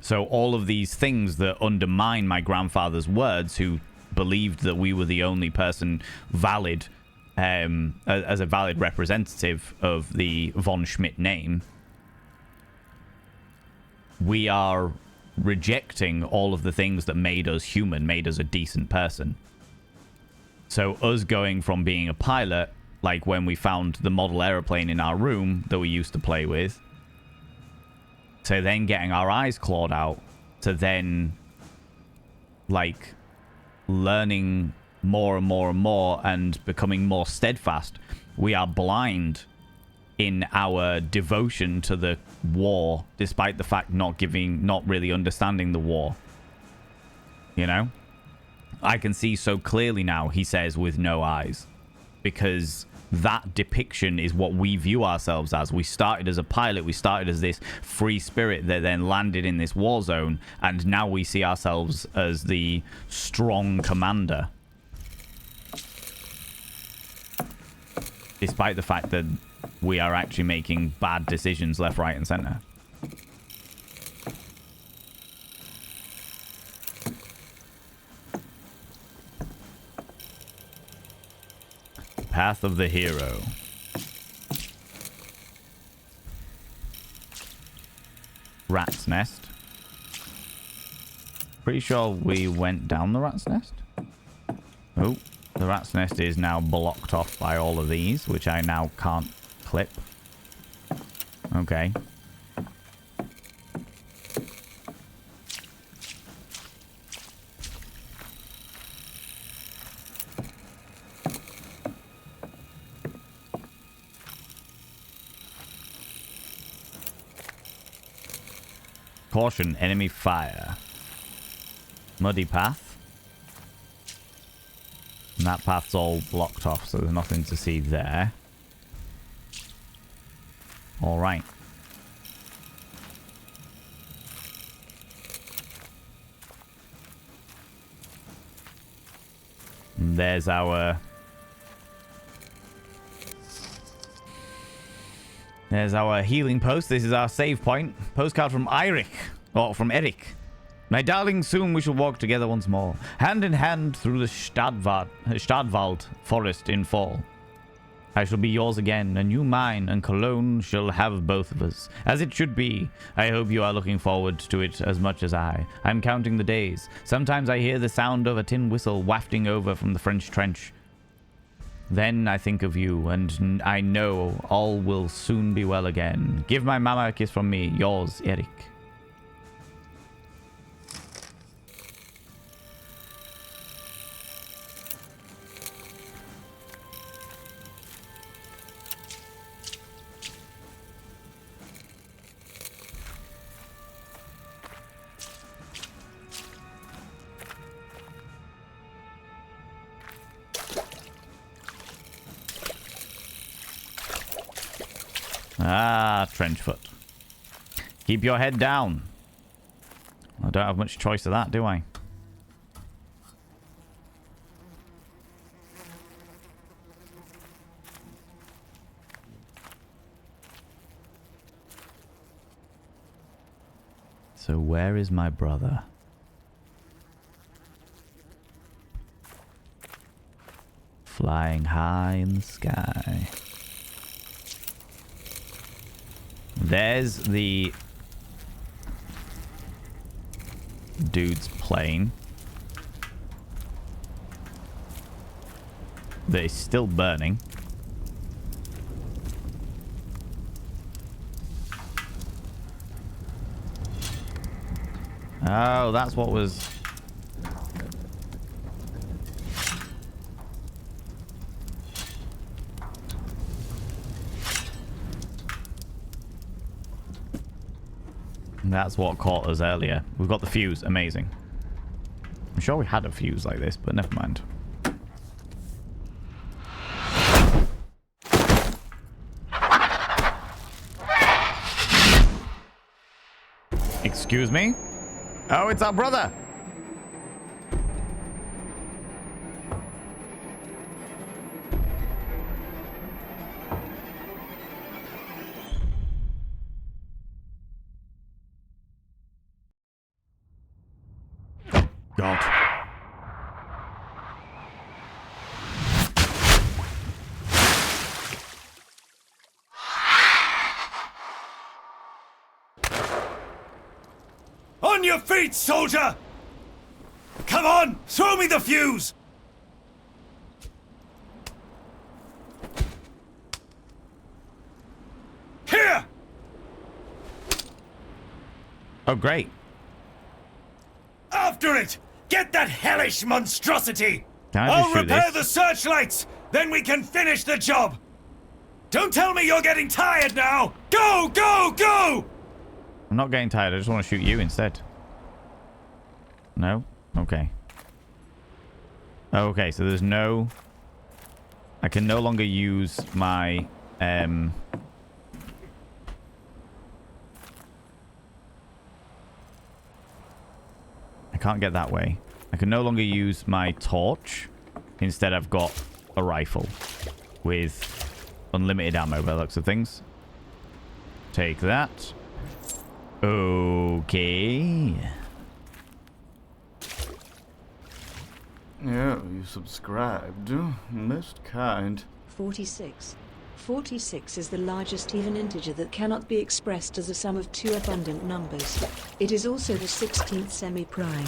So all of these things that undermine my grandfather's words, who believed that we were the only person valid as a valid representative of the von Schmidt name, we are rejecting all of the things that made us human, made us a decent person. So us going from being a pilot, like when we found the model aeroplane in our room that we used to play with, to then getting our eyes clawed out, to then like learning more and more and more and becoming more steadfast We are blind in our devotion to the war, despite the fact not really understanding the war. You know? I can see so clearly now, he says, with no eyes. Because that depiction is what we view ourselves as. We started as a pilot. We started as this free spirit that then landed in this war zone. And now we see ourselves as the strong commander. Despite the fact that we are actually making bad decisions left, right, and center. Path of the Hero. Rat's Nest. Pretty sure we went down the Rat's Nest. Oh, the Rat's Nest is now blocked off by all of these, which I now can't clip. Okay. Caution, enemy fire. Muddy path. And that path's all blocked off, so there's nothing to see there. Alright. There's our... There's our healing post. This is our save point. Postcard from Eric. Or from Eric. My darling, soon we shall walk together once more. Hand in hand through the Stadwald forest in fall. I shall be yours again, and you mine, and Cologne shall have both of us. As it should be. I hope you are looking forward to it as much as I. I'm counting the days. Sometimes I hear the sound of a tin whistle wafting over from the French trench. Then I think of you, and I know all will soon be well again. Give my mama a kiss from me. Yours, Eric. Ah, Trenchfoot. Keep your head down. I don't have much choice of that, do I? So where is my brother? Flying high in the sky. There's the dude's plane. That is still burning. Oh, that's what was... That's what caught us earlier. We've got the fuse. Amazing. I'm sure we had a fuse like this, but never mind. Excuse me? Oh, it's our brother! God. On your feet, soldier! Come on, throw me the fuse! Here! Oh, great. After it! Get that hellish monstrosity! Can I just I'll shoot repair this? the searchlights! Then we can finish the job! Don't tell me you're getting tired now! Go, go, go! I'm not getting tired. I just want to shoot you instead. No? Okay. Okay, so there's no... I can no longer use my... I can't get that way. I can no longer use my torch. Instead, I've got a rifle with unlimited ammo by the looks of things. Take that. Okay. Yeah, you subscribed. Most kind. 46. 46 is the largest even integer that cannot be expressed as a sum of two abundant numbers. It is also the 16th semi-prime.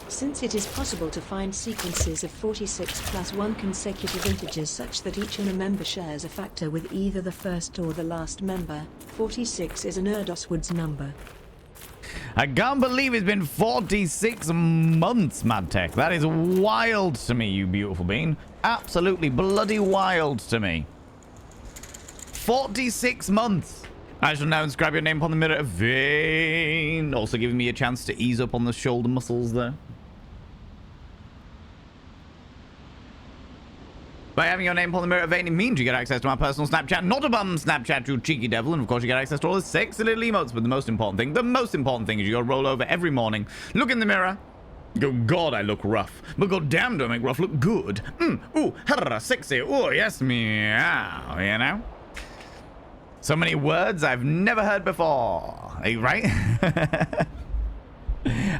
Since it is possible to find sequences of 46 plus one consecutive integers such that each inner member shares a factor with either the first or the last member, 46 is an Erdoswood's number. I can't believe it's been 46 months, MadTech. That is wild to me, you beautiful bean. Absolutely bloody wild to me. 46 months. I shall now inscribe your name upon the mirror of vein. Also giving me a chance to ease up on the shoulder muscles there. By having your name upon the mirror of vein, it means you get access to my personal Snapchat. Not a bum Snapchat, you cheeky devil. And of course you get access to all the sexy little emotes. But the most important thing is you gotta roll over every morning, look in the mirror, go, God, I look rough. But god damn, do I make rough look good. Ooh, harra, sexy. Ooh, yes, meow, you know? So many words I've never heard before. Are you right?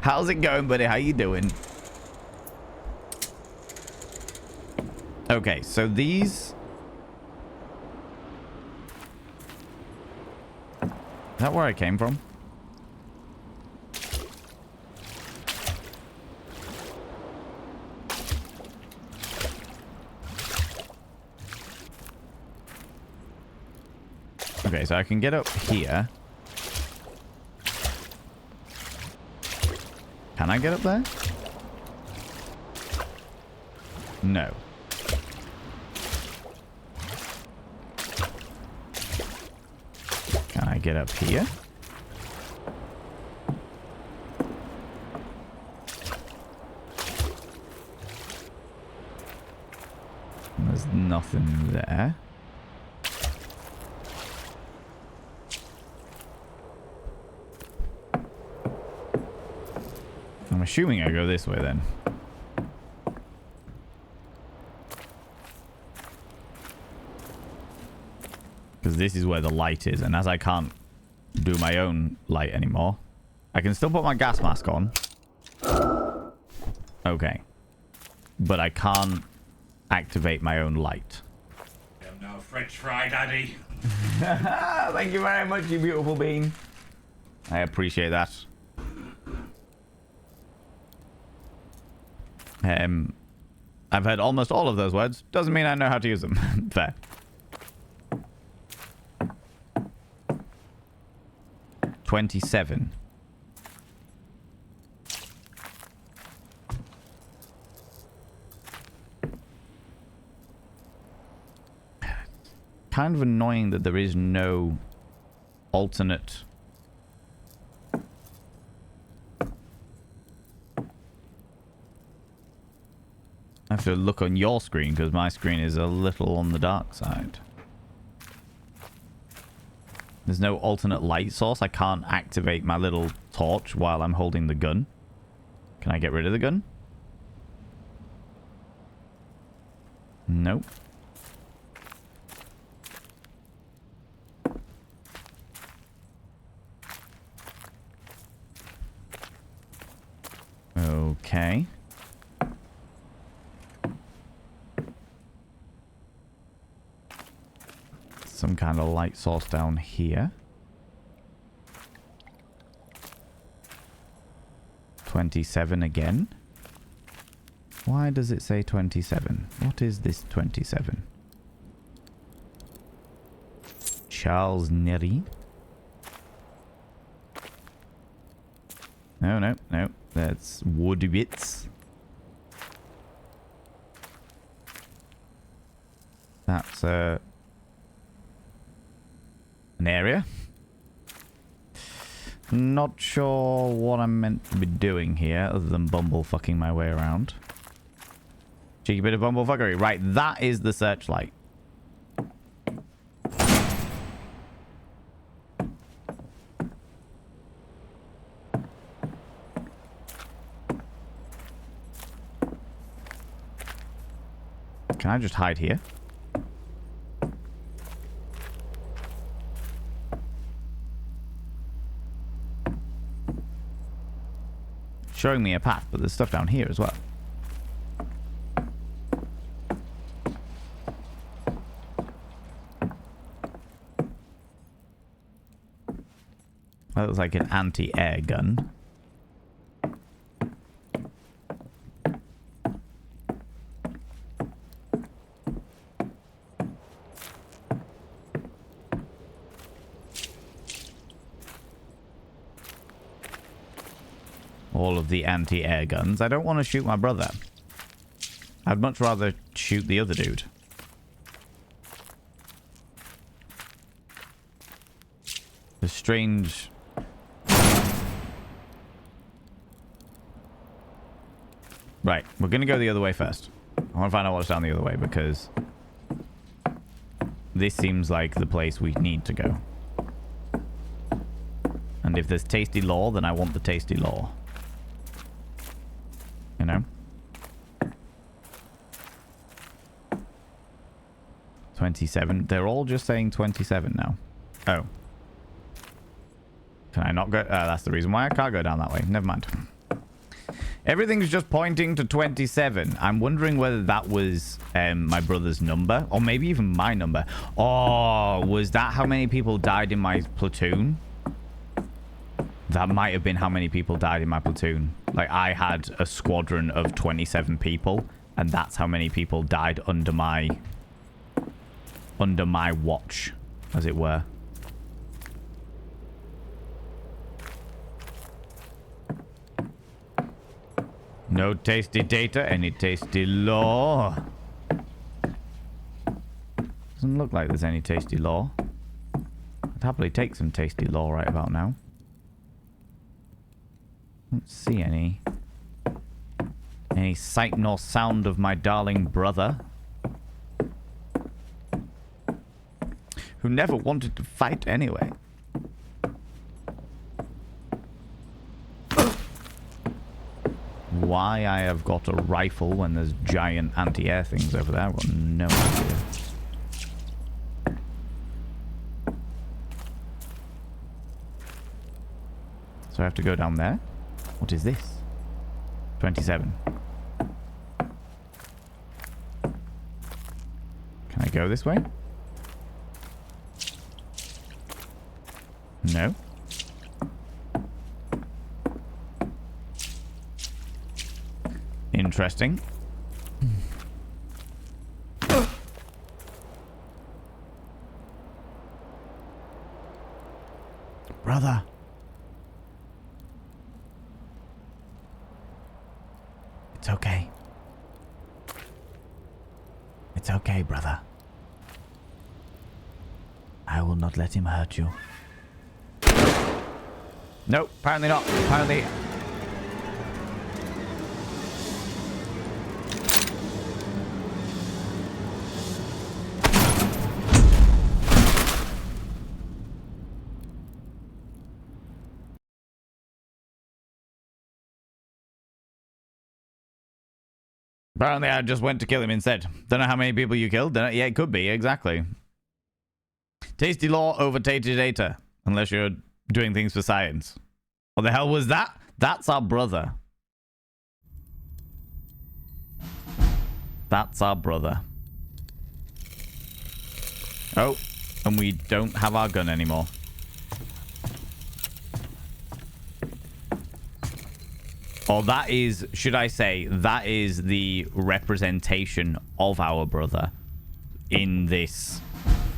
How's it going, buddy? How you doing? Okay, so these... Is that where I came from? Okay, so I can get up here. Can I get up there? No. Can I get up here? There's nothing there. I'm assuming I go this way then. Because this is where the light is, and as I can't do my own light anymore, I can still put my gas mask on. Okay. But I can't activate my own light. I'm no French fry, Daddy. Thank you very much, you beautiful bean. I appreciate that. I've heard almost all of those words. Doesn't mean I know how to use them. Fair. $27. Kind of annoying that there is no alternate. I have to look on your screen because my screen is a little on the dark side. There's no alternate light source. I can't activate my little torch while I'm holding the gun. Can I get rid of the gun? Nope. Okay. Some kind of light source down here. 27 again. Why does it say 27? What is this 27? Charles Neri. No, no, no. That's Woodwitz. That's an area. Not sure what I'm meant to be doing here other than bumblefucking my way around. Cheeky bit of bumblefuckery. Right, that is the searchlight. Can I just hide here? Showing me a path, but there's stuff down here as well. That looks like an anti-air gun. All of the anti-air guns. I don't want to shoot my brother. I'd much rather shoot the other dude. The strange... Right, we're going to go the other way first. I want to find out what's down the other way because this seems like the place we need to go. And if there's tasty lore, then I want the tasty lore. You know? 27. They're all just saying 27 now. Oh. Can I not go? That's the reason why I can't go down that way. Never mind. Everything's just pointing to 27. I'm wondering whether that was my brother's number. Or maybe even my number. Oh, was that how many people died in my platoon? That might have been how many people died in my platoon. Like, I had a squadron of 27 people. And that's how many people died under my watch, as it were. No tasty data, any tasty lore. Doesn't look like there's any tasty lore. I'd happily take some tasty lore right about now. Don't see any sight nor sound of my darling brother, who never wanted to fight anyway. Why I have got a rifle when there's giant anti-air things over there, I've got no idea. So I have to go down there? What is this? 27. Can I go this way? No. Interesting. Brother. It's okay. It's okay, brother. I will not let him hurt you. Nope, apparently not. Apparently... Apparently I just went to kill him instead. Don't know how many people you killed. Don't know. Yeah, it could be, exactly. Tasty lore over tasty data. Unless you're doing things for science. What the hell was that? That's our brother. That's our brother. Oh, and we don't have our gun anymore. Or that is, should I say, that is the representation of our brother in this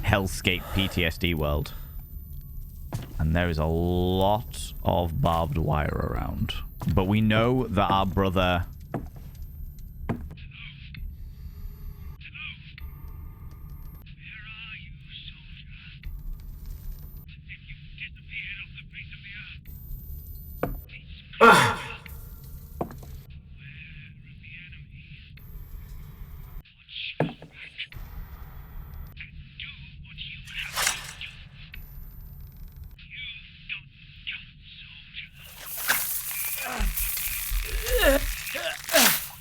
hellscape PTSD world. And there is a lot of barbed wire around. But we know that our brother...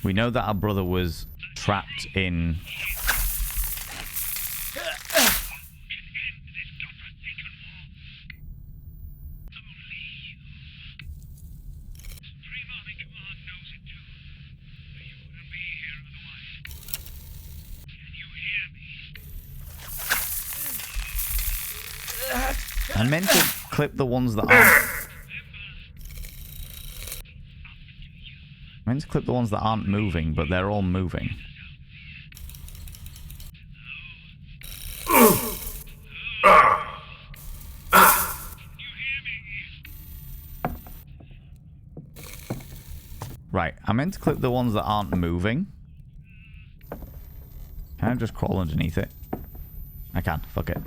We know that our brother was trapped in... I meant to clip the ones that aren't... I meant to clip the ones that aren't moving, but they're all moving. Right, I meant to clip the ones that aren't moving. Can I just crawl underneath it? I can, fuck it.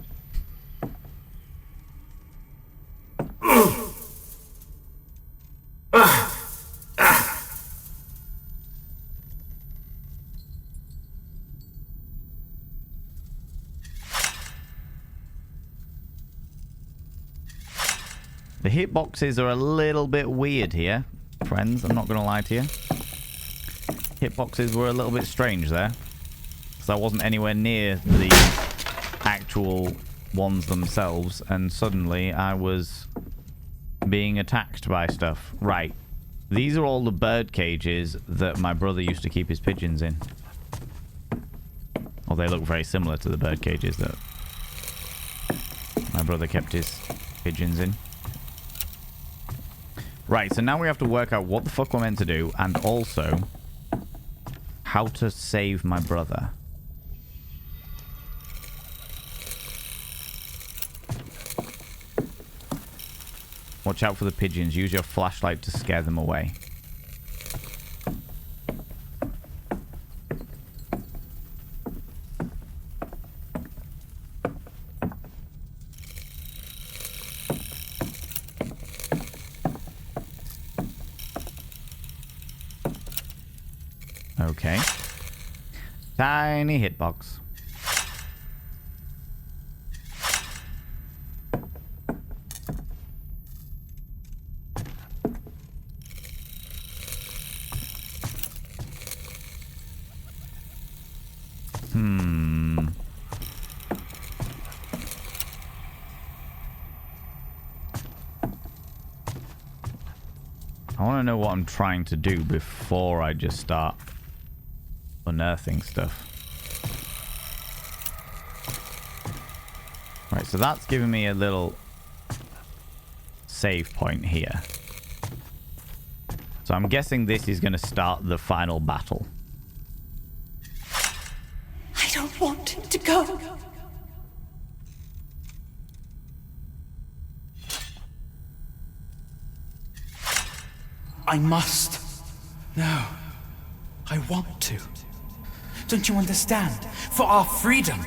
The hitboxes are a little bit weird here, friends. I'm not going to lie to you. Hitboxes were a little bit strange there. Because I wasn't anywhere near the actual ones themselves. And suddenly I was being attacked by stuff. Right. These are all the bird cages that my brother used to keep his pigeons in. Well, they look very similar to the bird cages that my brother kept his pigeons in. Right, so now we have to work out what the fuck we're meant to do, and also how to save my brother. Watch out for the pigeons. Use your flashlight to scare them away. Okay. Tiny hitbox. I want to know what I'm trying to do before I just start unearthing stuff. Right, so that's giving me a little save point here. So I'm guessing this is going to start the final battle. I don't want him to go. I must. No. I want to. Don't you understand? For our freedom.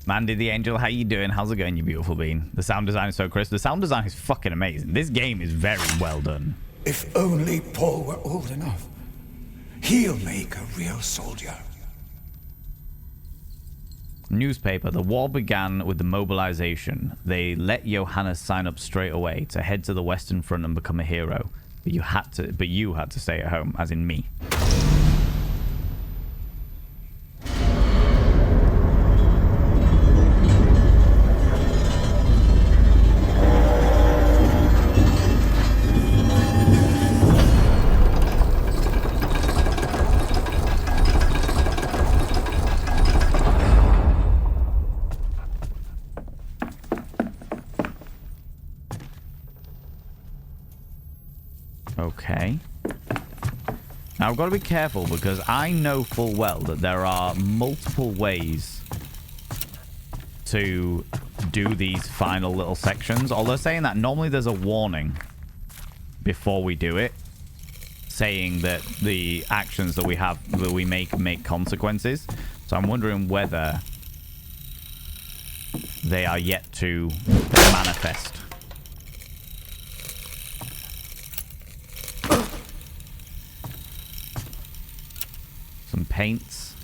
Mandy the Angel, how you doing? How's it going, you beautiful bean? The sound design is so crisp. The sound design is fucking amazing. This game is very well done. If only Paul were old enough. He'll make a real soldier. Newspaper. The war began with the mobilization. They let Johannes sign up straight away to head to the Western Front and become a hero. But you had to stay at home, as in me. Okay. Now I've got to be careful because I know full well that there are multiple ways to do these final little sections. Although saying that, normally there's a warning before we do it, saying that the actions that we make consequences. So I'm wondering whether they are yet to manifest. fucking paints.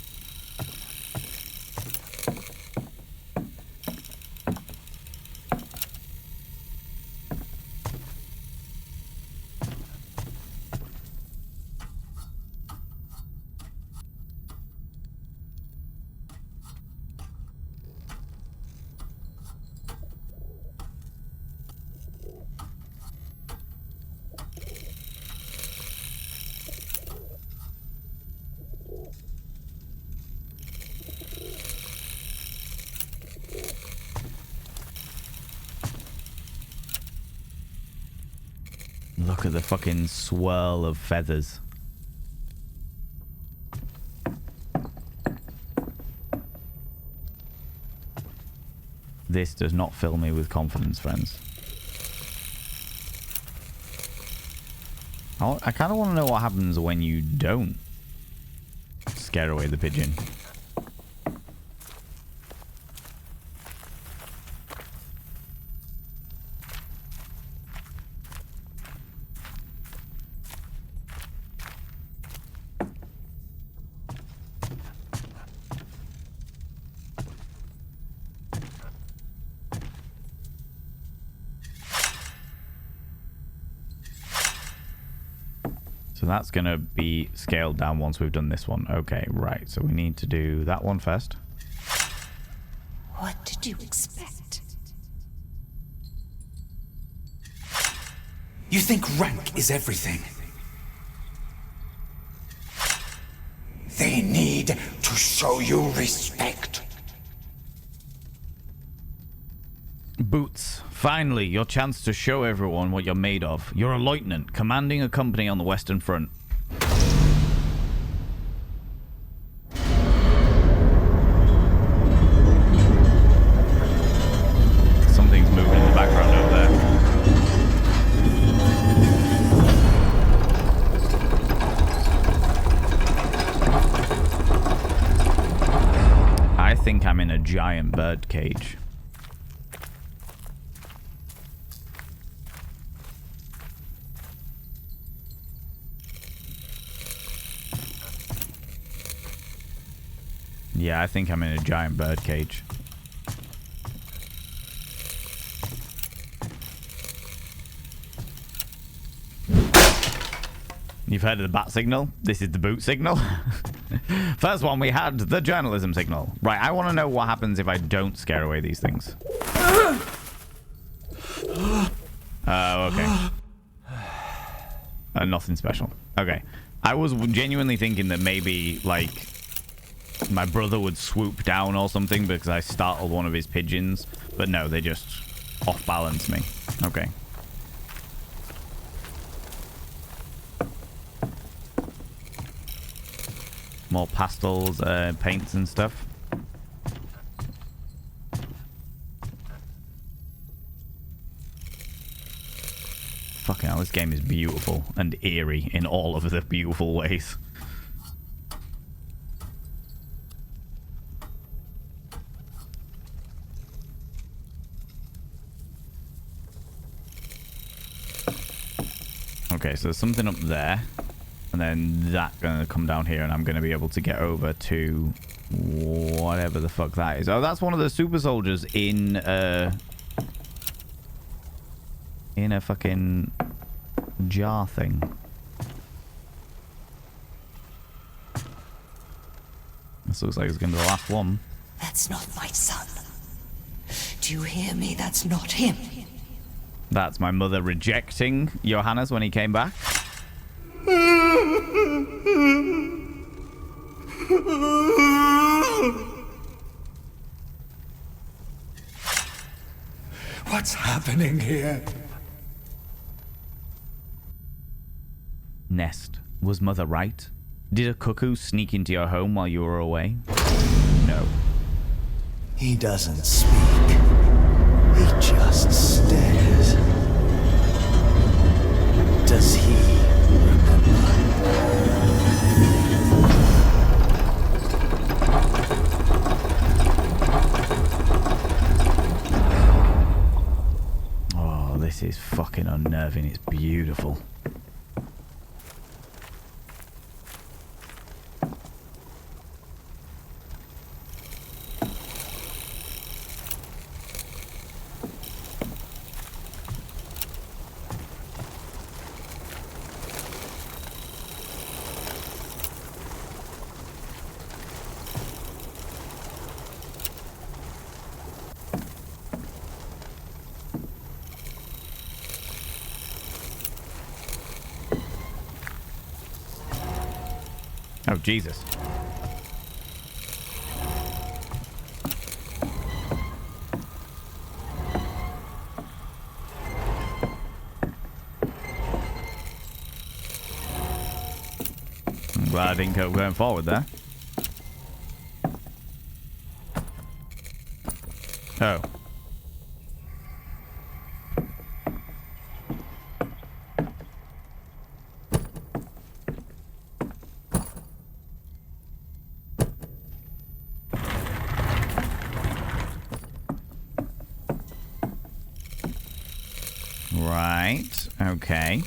Look at the fucking swirl of feathers. This does not fill me with confidence, friends. I kind of want to know what happens when you don't scare away the pigeon. So that's going to be scaled down once we've done this one. Okay, right. So we need to do that one first. What did you expect? You think rank is everything? They need to show you respect. Boots, finally, your chance to show everyone what you're made of. You're a lieutenant, commanding a company on the Western Front. Something's moving in the background over there. I think I'm in a giant bird cage. Yeah, I think I'm in a giant bird cage. You've heard of the bat signal? This is the boot signal. First one, we had the journalism signal. Right, I want to know what happens if I don't scare away these things. Okay. Nothing special. Okay. I was genuinely thinking that maybe, like, my brother would swoop down or something because I startled one of his pigeons. But no, they just off-balance me. Okay. More pastels, paints and stuff. Fucking hell, this game is beautiful and eerie in all of the beautiful ways. Okay, so there's something up there, and then that's gonna come down here, and I'm gonna be able to get over to whatever the fuck that is. Oh, that's one of the super soldiers in a fucking jar thing. This looks like it's gonna be the last one. That's not my son. Do you hear me? That's not him. That's my mother rejecting Johannes when he came back. What's happening here? Nest, was mother right? Did a cuckoo sneak into your home while you were away? No. He doesn't speak. He just stares. Does he remember? Oh, this is fucking unnerving. It's beautiful. Oh, Jesus. I'm glad I didn't go going forward there. Oh. Right. Okay.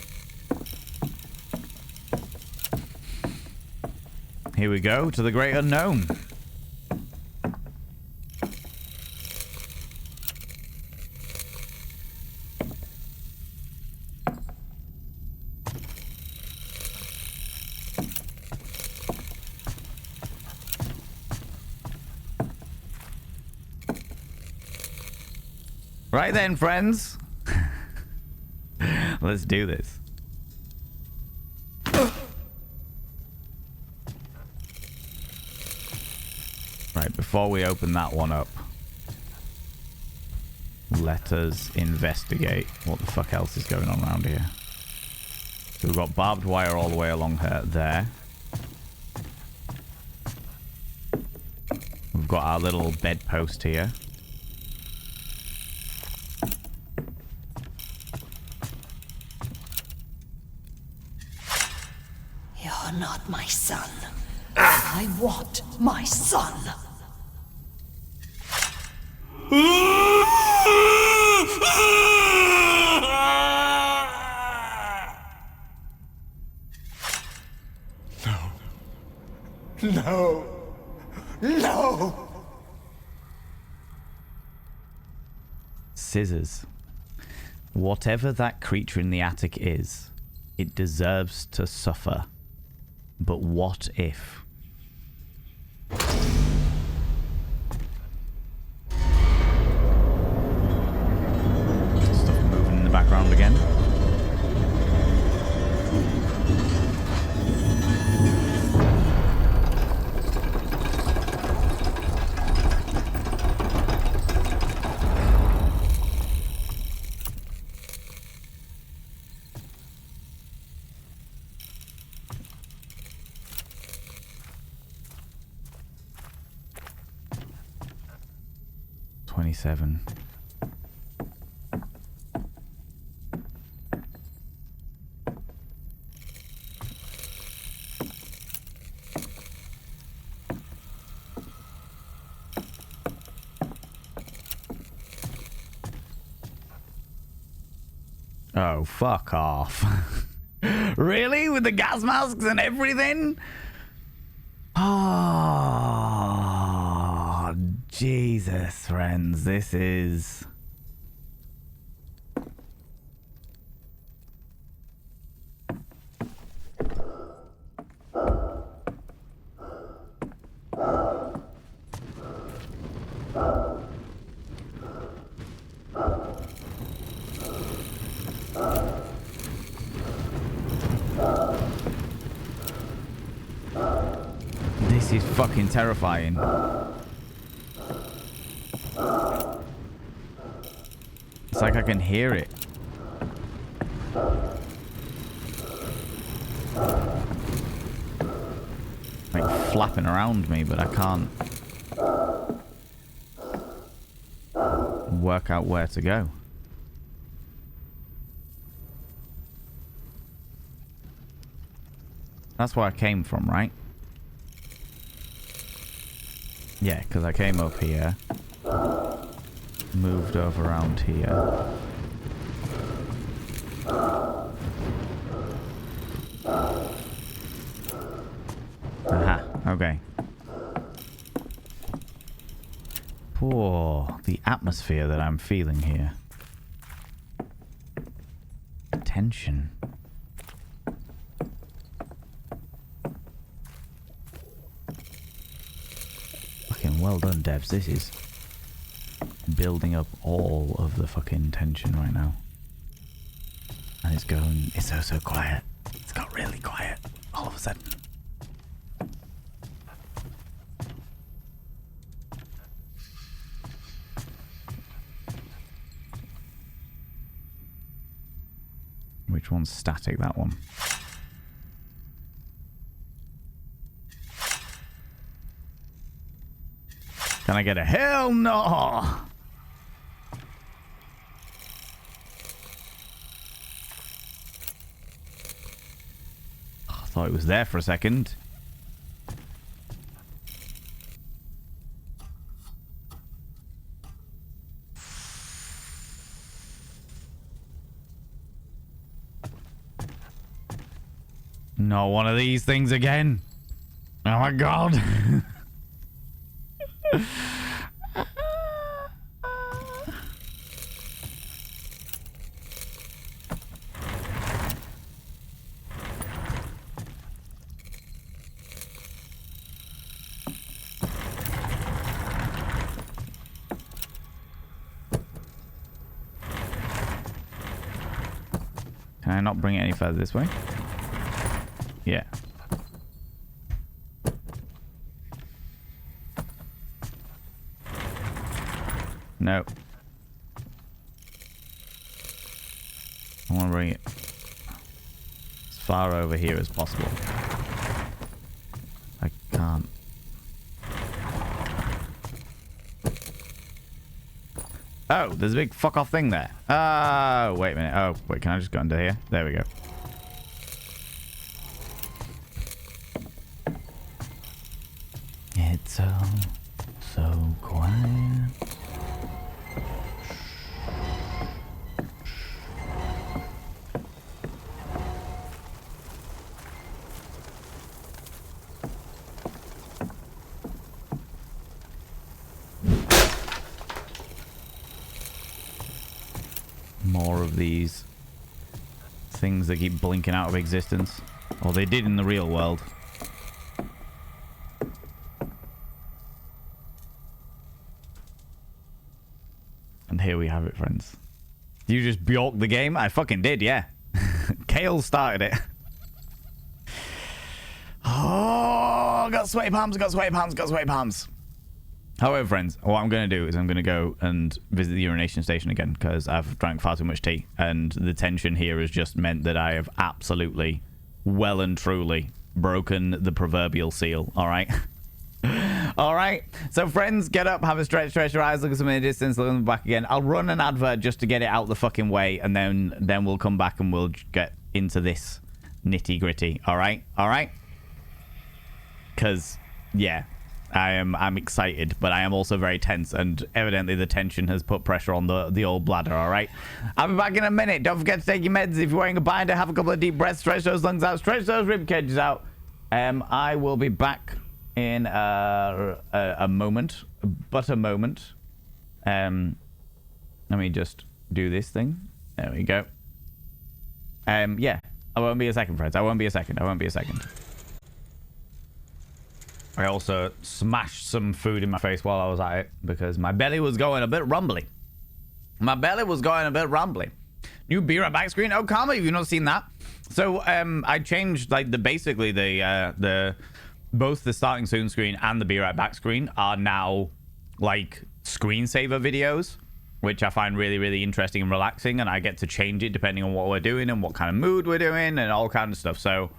Here we go to the great unknown. Right then, friends. Let's do this. Right, before we open that one up, let us investigate what the fuck else is going on around here. So we've got barbed wire all the way along there. We've got our little bedpost here. You're not my son. I want my son. No. No. Scissors. Whatever that creature in the attic is, it deserves to suffer. But what if? Stuff moving in the background again. Seven. Oh, fuck off. Really? With the gas masks and everything? Oh, Jesus, friends. This is... This is fucking terrifying. It's like I can hear it. Like flapping around me, but I can't work out where to go. That's where I came from, right? Yeah, because I came up here, moved over around here. Aha, okay. Poor, the atmosphere that I'm feeling here. Tension. Well done, devs. This is building up all of the fucking tension right now. And it's so quiet. It's got really quiet all of a sudden. Which one's static? That one. Can I get a hell no? I thought it was there for a second. No, one of these things again. Oh my god. Can I not bring it any further this way? Yeah. No. I want to bring it as far over here as possible. I can't. Oh, there's a big fuck off thing there. Oh, wait a minute. Oh, wait, can I just go under here? There we go. It's so quiet. More of these things that keep blinking out of existence. Or they did in the real world. And here we have it, friends. You just bjorked the game? I fucking did, yeah. Kale started it. Oh, got sweaty palms, got sweaty palms, got sweaty palms. However, friends, what I'm going to do is I'm going to go and visit the urination station again because I've drank far too much tea. And the tension here has just meant that I have absolutely, well and truly, broken the proverbial seal. All right? All right. So, friends, get up, have a stretch your eyes, look at something in the distance, look at them back again. I'll run an advert just to get it out the fucking way. And then we'll come back and we'll get into this nitty gritty. All right? All right? Because, yeah. I'm excited, but I am also very tense, and evidently the tension has put pressure on the old bladder, all right? I'll be back in a minute. Don't forget to take your meds. If you're wearing a binder, have a couple of deep breaths, stretch those lungs out, stretch those rib cages out. I will be back in a moment, but a moment. Let me just do this thing. There we go. Yeah, I won't be a second, friends. I won't be a second. I also smashed some food in my face while I was at it because my belly was going a bit rumbly. New Be Right Back screen. Oh, calm, have you not seen that? So I changed like basically the both the starting soon screen and the Be Right Back screen are now like screensaver videos, which I find really, really interesting and relaxing, and I get to change it depending on what we're doing and what kind of mood we're doing and all kinds of stuff. So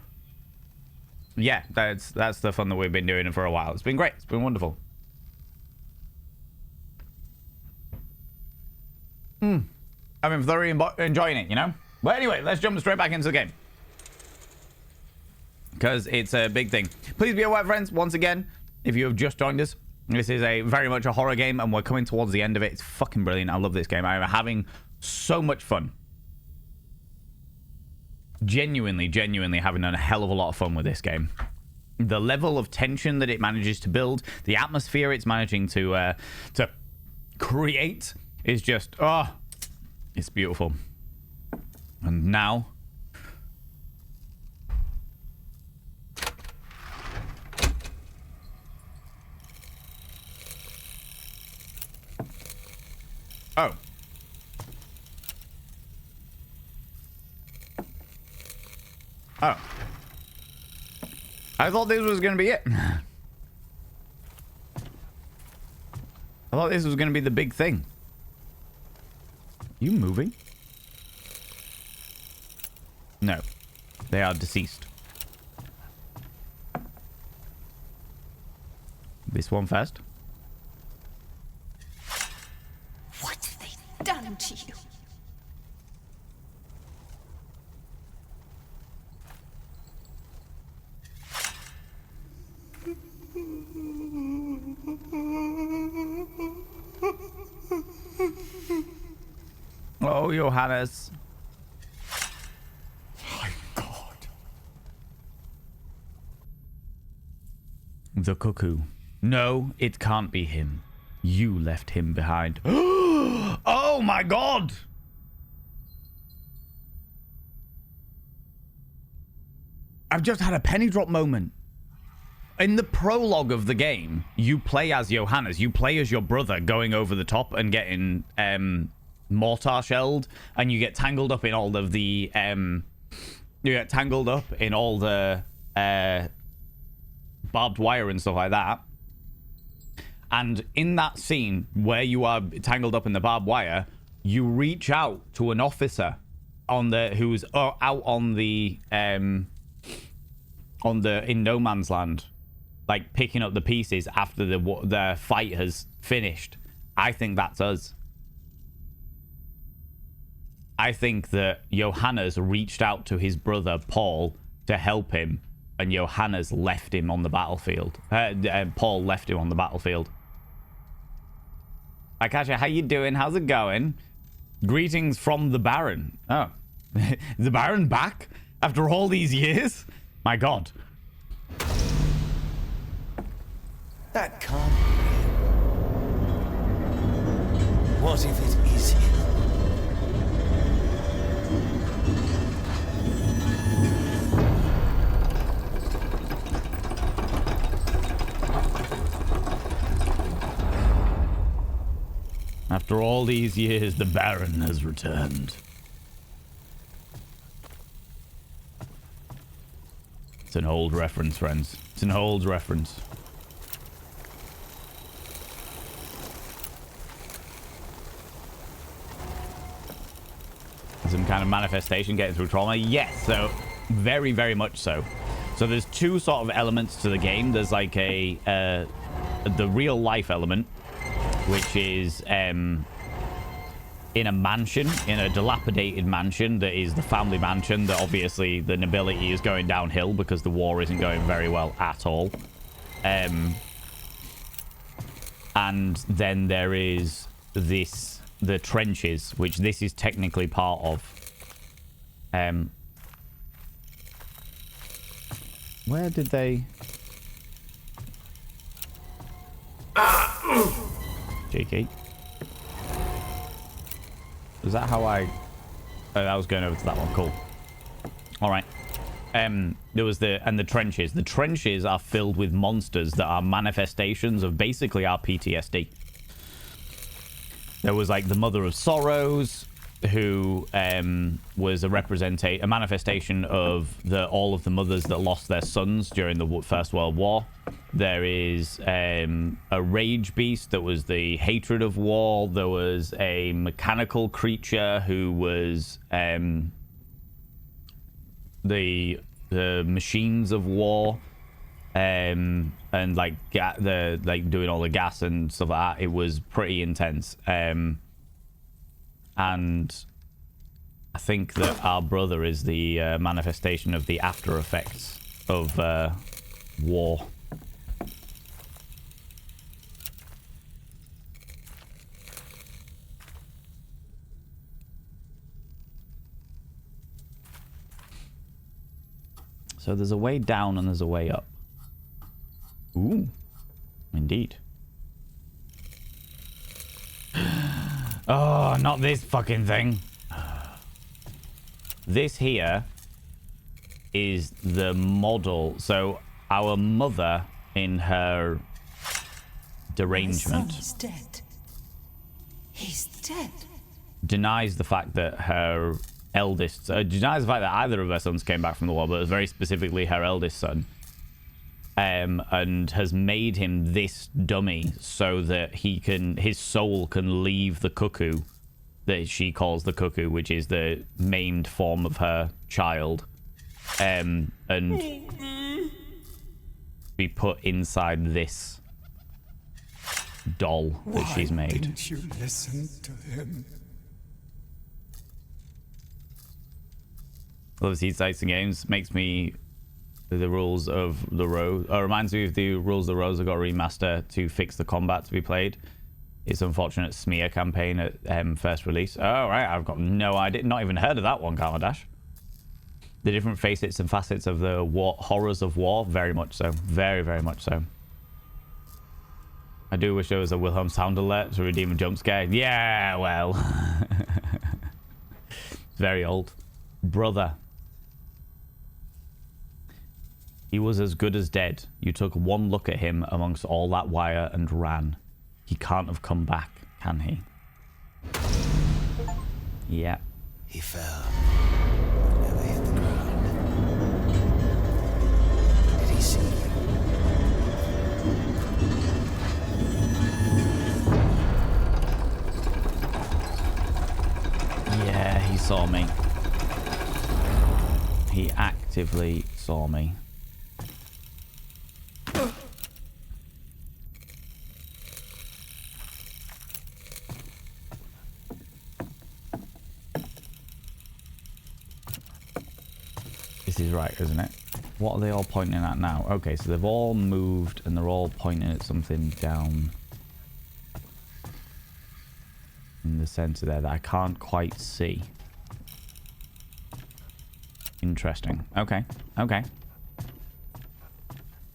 yeah, that's the fun that we've been doing for a while. It's been great. It's been wonderful. I've been thoroughly enjoying it, you know? But anyway, let's jump straight back into the game. Because it's a big thing. Please be aware, friends, once again, if you have just joined us, this is very much a horror game, and we're coming towards the end of it. It's fucking brilliant. I love this game. I'm having so much fun. Genuinely having a hell of a lot of fun with this game. The level of tension that it manages to build, the atmosphere it's managing to create is just, it's beautiful. And now, oh. Oh. I thought this was going to be it. I thought this was going to be the big thing. You moving? No. They are deceased. This one first. What have they done to you? Oh, Johannes. My God. The cuckoo. No, it can't be him. You left him behind. Oh my God! I've just had a penny drop moment. In the prologue of the game, you play as Johannes. You play as your brother going over the top and getting mortar shelled, and you get tangled up in all of the barbed wire and stuff like that. And in that scene where you are tangled up in the barbed wire, you reach out to an officer who's out on the in no man's land, like picking up the pieces after the fight has finished. I think that's us. I think that Johannes reached out to his brother Paul to help him, and Johannes left him on the battlefield. Paul left him on the battlefield. Akasha, how you doing? How's it going? Greetings from the Baron. Oh, the Baron back after all these years? My God. That can't be him. What if it is him? After all these years, the Baron has returned. It's an old reference, friends. It's an old reference. Some kind of manifestation getting through trauma? Yes, so very, very much so. So there's two sort of elements to the game. There's like the real life element, which is in a mansion, in a dilapidated mansion that is the family mansion that obviously the nobility is going downhill because the war isn't going very well at all. And then there is the trenches, which this is technically part of. Where did they... Cheeky. Is that how I... Oh, I was going over to that one. Cool. All right. There was the trenches. The trenches are filled with monsters that are manifestations of basically our PTSD. There was like the Mother of Sorrows, who was a manifestation of all of the mothers that lost their sons during the First World War. There is a rage beast that was the hatred of war. There was a mechanical creature who was the machines of war, and like doing all the gas and stuff like that. It was pretty intense. And I think that our brother is the manifestation of the after effects of war. So there's a way down and there's a way up. Ooh, indeed. Oh, not this fucking thing. This here is the model. So our mother, in her derangement, He's dead. He's dead. denies the fact that her eldest... denies the fact that either of her sons came back from the war, but very specifically her eldest son. And has made him this dummy so that his soul can leave the cuckoo that she calls the cuckoo, which is the maimed form of her child, and be put inside this doll that she's made. Didn't you listen to him? Love Seed Sites and Games makes me the rules of the Rose. Reminds me of the rules of the Rose. I got a remaster to fix the combat to be played. It's unfortunate smear campaign at first release. Oh, right. I've got no idea. Not even heard of that one, Karmadash. The different facets and facets of the horrors of war. Very much so. Very, very much so. I do wish there was a Wilhelm sound alert to redeem a jump scare. Yeah, well. Very old. Brother. He was as good as dead. You took one look at him amongst all that wire and ran. He can't have come back, can he? Yeah. He fell. Never hit the ground. Did he see you? Yeah, he saw me. He actively saw me. This is right, isn't it? What are they all pointing at now? Okay, so they've all moved and they're all pointing at something down in the center there that I can't quite see. Interesting. Okay. Okay.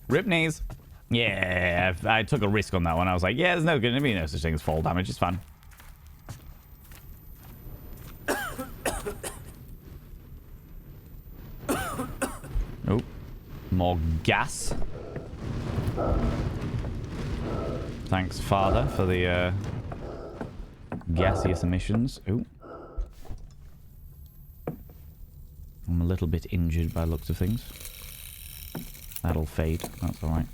Rip knees. Yeah, I took a risk on that one. I was like, yeah, there's no going to be no such thing as fall damage. It's fine. Oh, more gas. Thanks, Father, for the gaseous emissions. Oh. I'm a little bit injured by the looks of things. That'll fade. That's all right.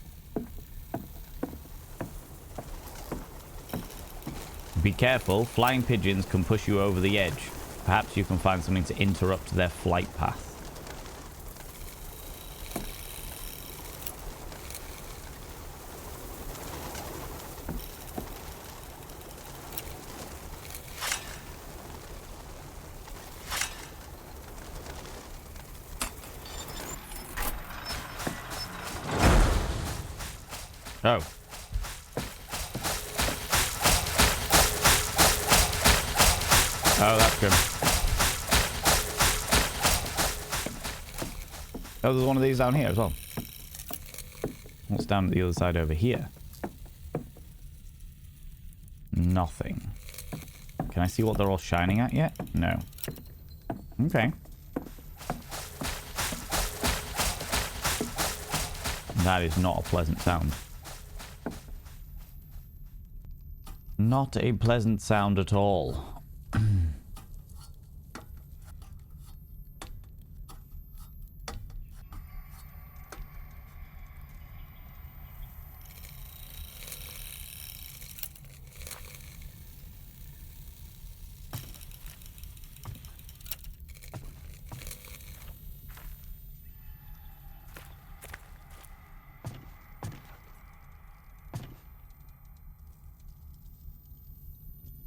Be careful. Flying pigeons can push you over the edge. Perhaps you can find something to interrupt their flight path. Oh. Oh, that's good. Oh, there's one of these down here as well. What's down the other side over here? Nothing. Can I see what they're all shining at yet? No. Okay. That is not a pleasant sound. Not a pleasant sound at all.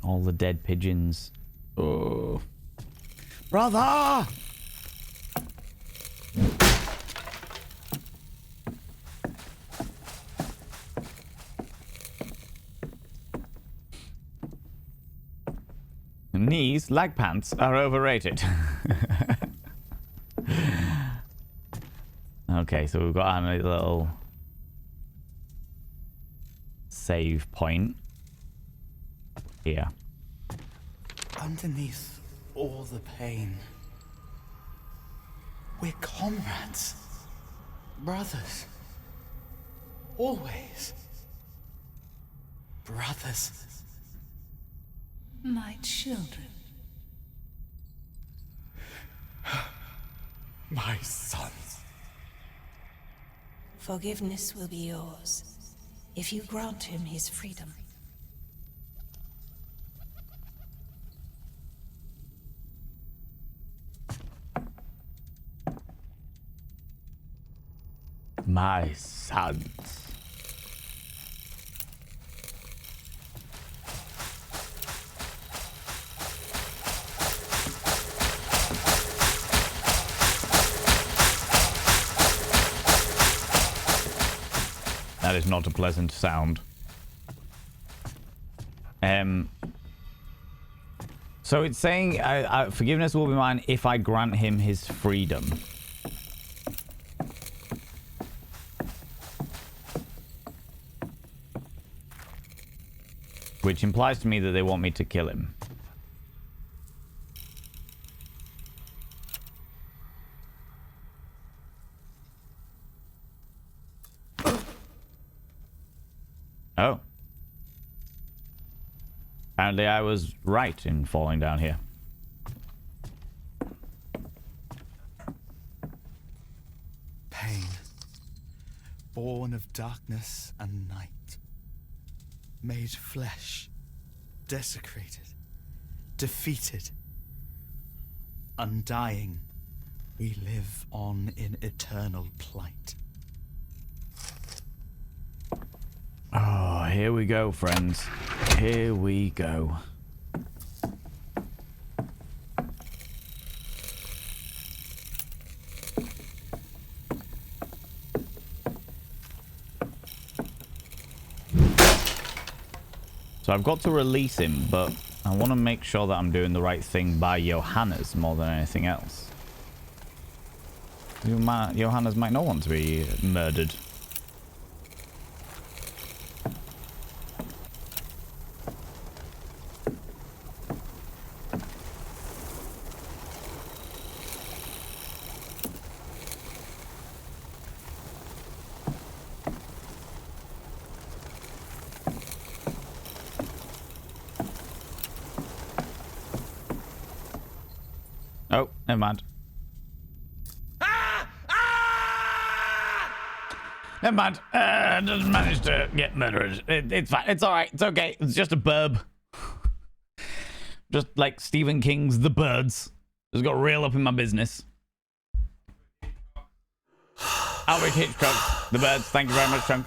All the dead pigeons. Oh. Brother! Knees, like pants, are overrated. Okay, so we've got a little save point here. Underneath all the pain, we're comrades, brothers, always brothers. My children. My sons. Forgiveness will be yours if you grant him his freedom. My sons. That is not a pleasant sound. So it's saying forgiveness will be mine if I grant him his freedom. Which implies to me that they want me to kill him. Oh. Apparently I was right in falling down here. Pain, born of darkness and night, made flesh, desecrated, defeated, undying, we live on in eternal plight. Oh, here we go, friends. Here we go. So I've got to release him, but I want to make sure that I'm doing the right thing by Johannes more than anything else. Johannes might not want to be murdered. Oh, never mind. Never mind. Didn't manage to get murdered. It's fine. It's alright. It's okay. It's just a burb. Just like Stephen King's The Birds. Just got real up in my business. Alfred Hitchcock, The Birds. Thank you very much, Chunk.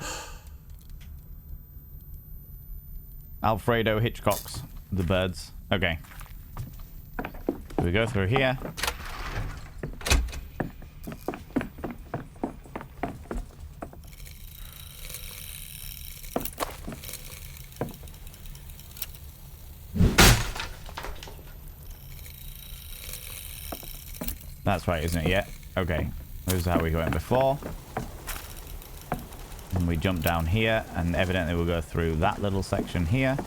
Alfredo Hitchcock's The Birds. Okay. We go through here. That's right, isn't it? Yeah. Okay. This is how we went before. And we jump down here, and evidently we'll go through that little section here.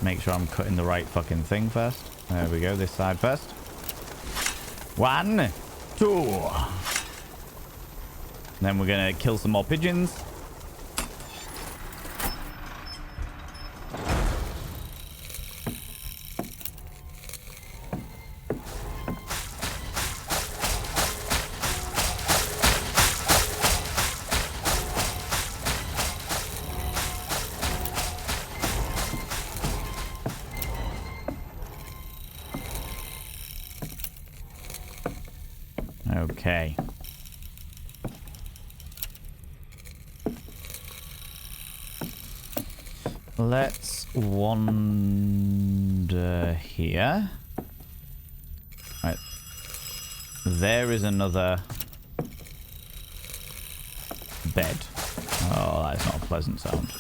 Make sure I'm cutting the right fucking thing first. There we go, this side first. 1, 2. Then we're gonna kill some more pigeons. Okay. Let's wander here. Right. There is another bed. Oh, that's not a pleasant sound.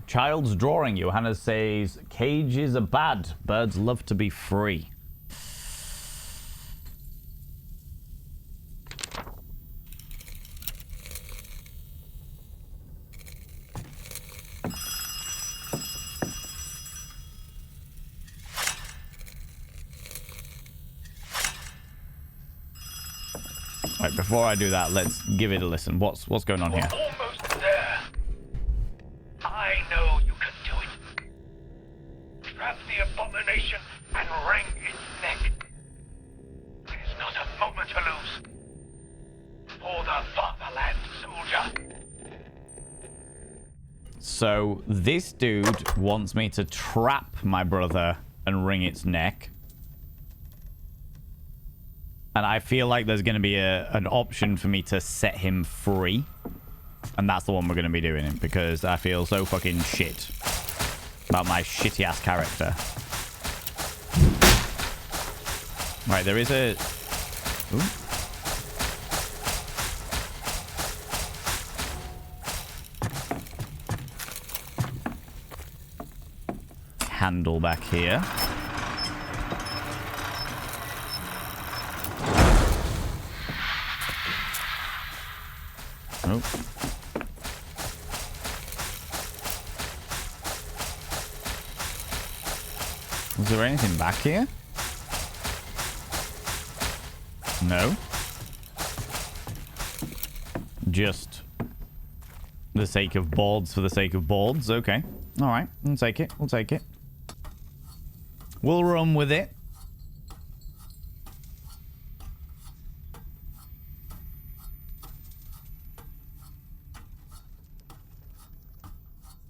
Child's drawing. Johannes says, cages are bad. Birds love to be free. Right, before I do that, let's give it a listen. What's going on here? Almost there. I know you can do it. Trap the abomination So this dude wants me to trap my brother and wring its neck. And I feel like there's going to be an option for me to set him free. And that's the one we're going to be doing, because I feel so fucking shit about my shitty ass character. Right, there is a... Ooh. Handle back here. Oh. Was there anything back here? No. Just the sake of boards for the sake of boards. Okay. All right. We'll take it. We'll take it. We'll run with it.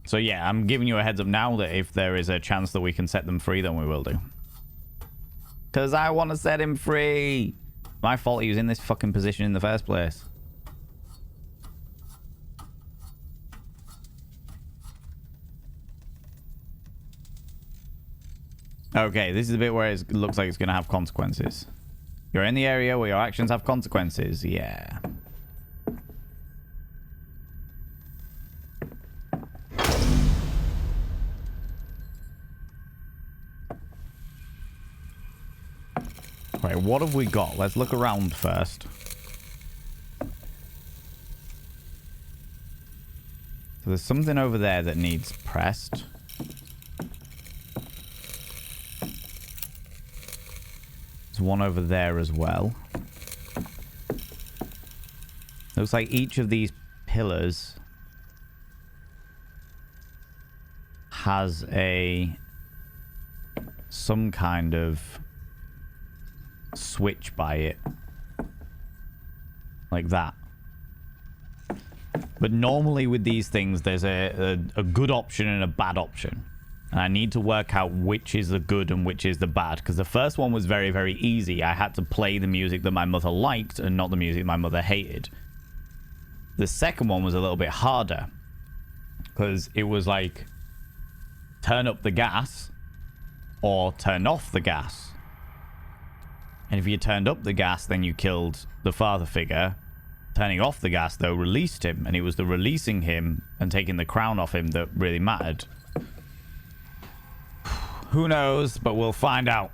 So yeah, I'm giving you a heads up now that if there is a chance that we can set them free, then we will do. Because I want to set him free. My fault he was in this fucking position in the first place. Okay, this is the bit where it looks like it's going to have consequences. You're in the area where your actions have consequences. Yeah. Right, what have we got? Let's look around first. So there's something over there that needs pressed. There's one over there as well. Looks like each of these pillars has some kind of switch by it. Like that. But normally with these things, there's a good option and a bad option. And I need to work out which is the good and which is the bad. Because the first one was very, very easy. I had to play the music that my mother liked and not the music my mother hated. The second one was a little bit harder. Because it was like, turn up the gas or turn off the gas. And if you turned up the gas, then you killed the father figure. Turning off the gas, though, released him. And it was the releasing him and taking the crown off him that really mattered. Who knows, but we'll find out.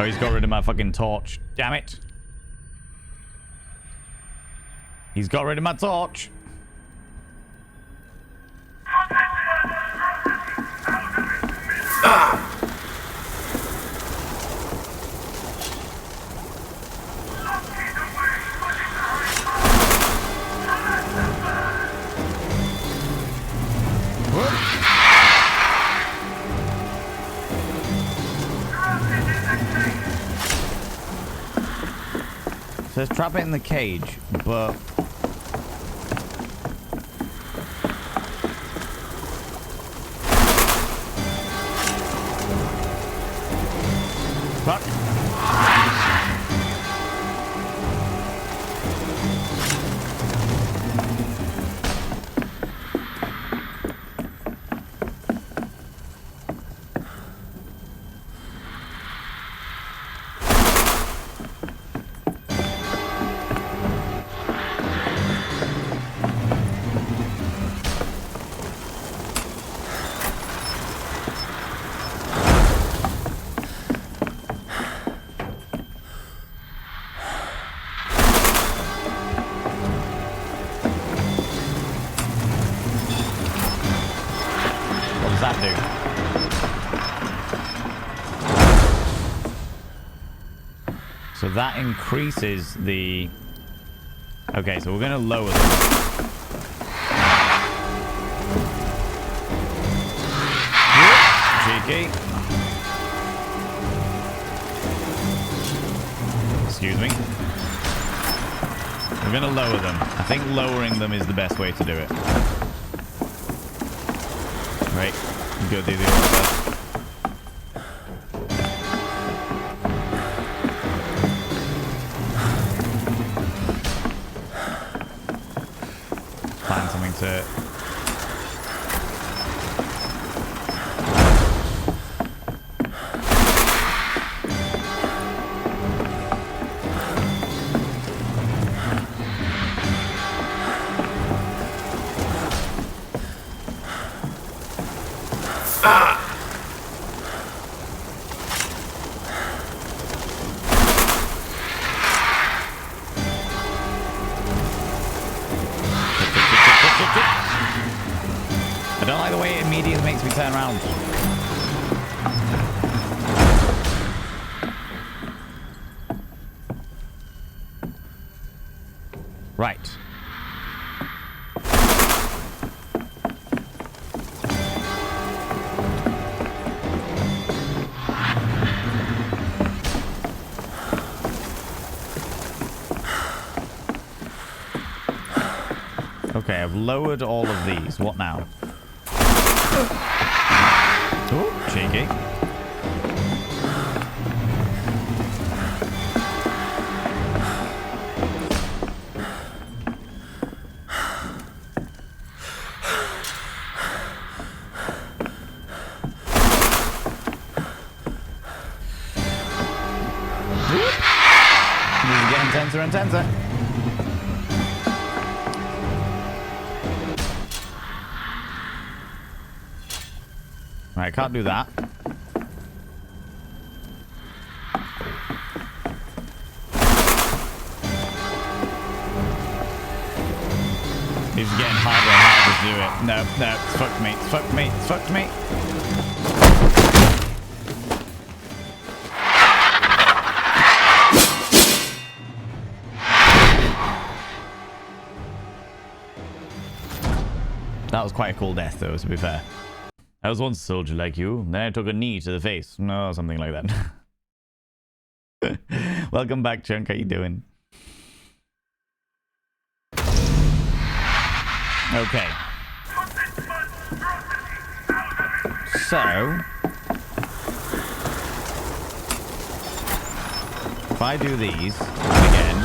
Oh, he's got rid of my fucking torch. Damn it. He's got rid of my torch. Says trap it in the cage, but fuck. does that do? So that increases the... Okay, so we're going to lower them. Cheeky. Excuse me. We're going to lower them. I think lowering them is the best way to do it. Right. Go do the order. Find something to... I don't like the way it immediately makes me turn around. Right. Okay, I've lowered all of these. What now? Oh, cheeky. This is getting tenser and tenser. Right, can't do that. It's getting harder and harder to do it. No, no, it's fucked me, it's fucked me, it's fucked me. That was quite a cool death, though, to be fair. I was once a soldier like you, then I took a knee to the face. No, something like that. Welcome back, Chunk. How you doing? Okay. So... if I do these again...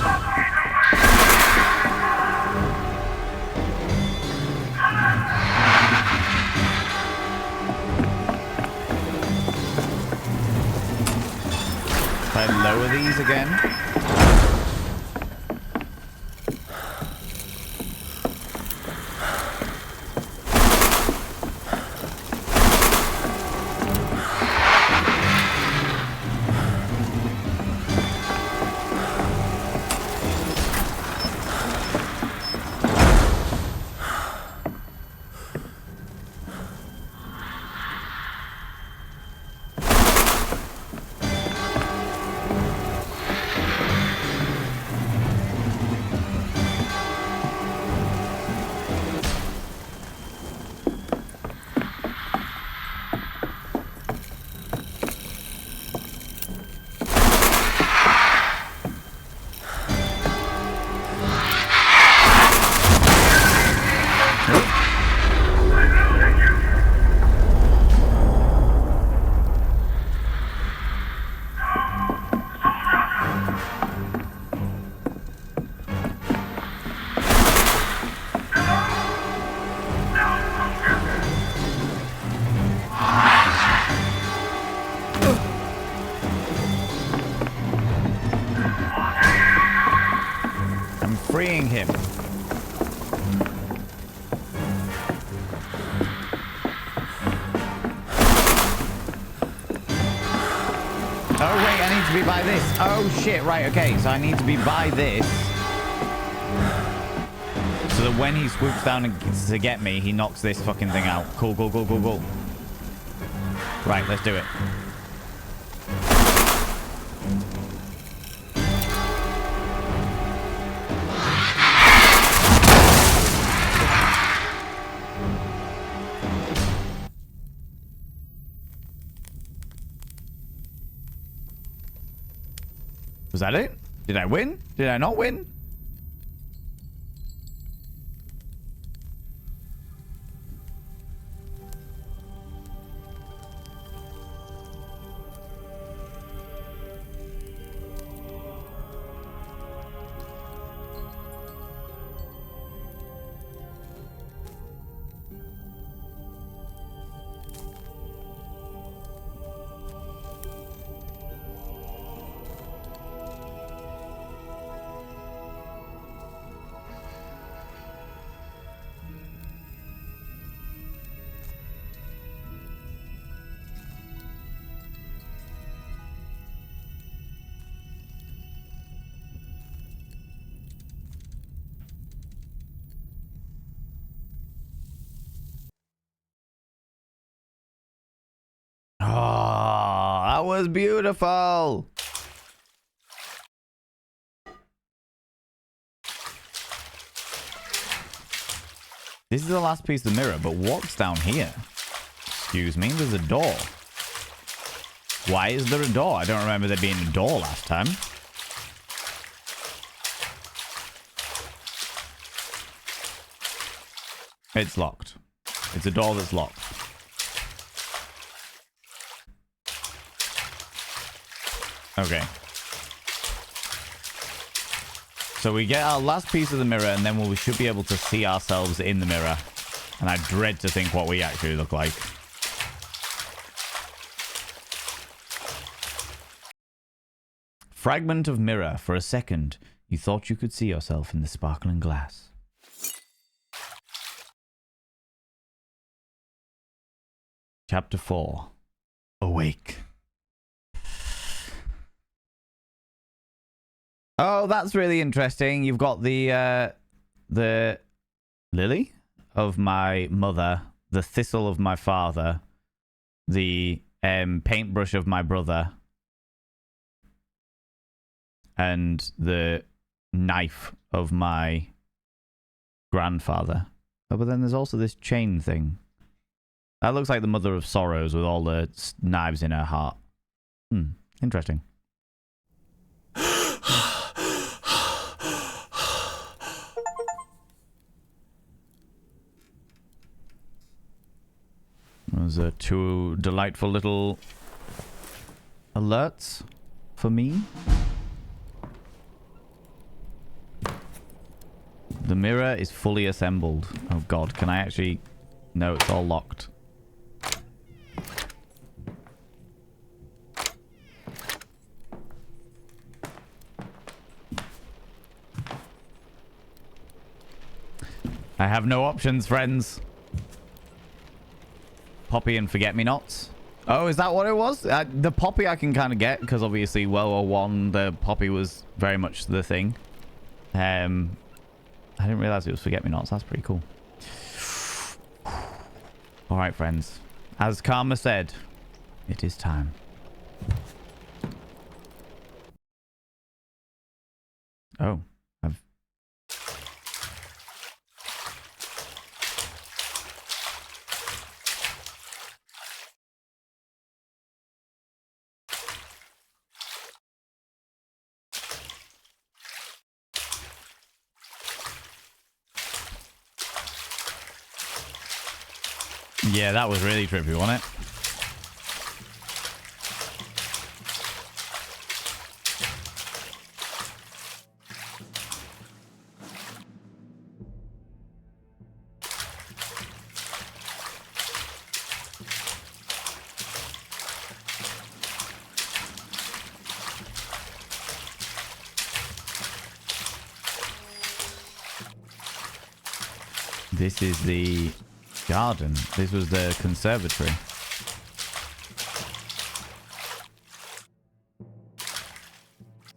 if I lower these again. Freeing him. Oh wait, I need to be by this. Oh shit, right, okay, so I need to be by this. So that when he swoops down to get me, he knocks this fucking thing out. Cool, cool, cool, cool, cool. Right, let's do it. Was that it? Did I win? Did I not win? Oh, that was beautiful. This is the last piece of the mirror, but what's down here? Excuse me, there's a door. Why is there a door? I don't remember there being a door last time. It's locked. It's a door that's locked. Okay. So we get our last piece of the mirror, and then we should be able to see ourselves in the mirror. And I dread to think what we actually look like. Fragment of mirror. For a second, you thought you could see yourself in the sparkling glass. Chapter 4. Awake. Oh, that's really interesting. You've got the lily of my mother, the thistle of my father, the paintbrush of my brother, and the knife of my grandfather. Oh, but then there's also this chain thing. That looks like the Mother of Sorrows with all the knives in her heart. Interesting. Those are two delightful little alerts for me. The mirror is fully assembled. Oh god, can I actually... No, it's all locked. I have no options, friends. Poppy and Forget-Me-Nots. Oh, is that what it was? The Poppy I can kind of get, because obviously World War One, the Poppy was very much the thing. I didn't realize it was Forget-Me-Nots. That's pretty cool. Alright, friends. As Karma said, it is time. Oh. Yeah, that was really trippy, wasn't it? This is the garden. This was the conservatory.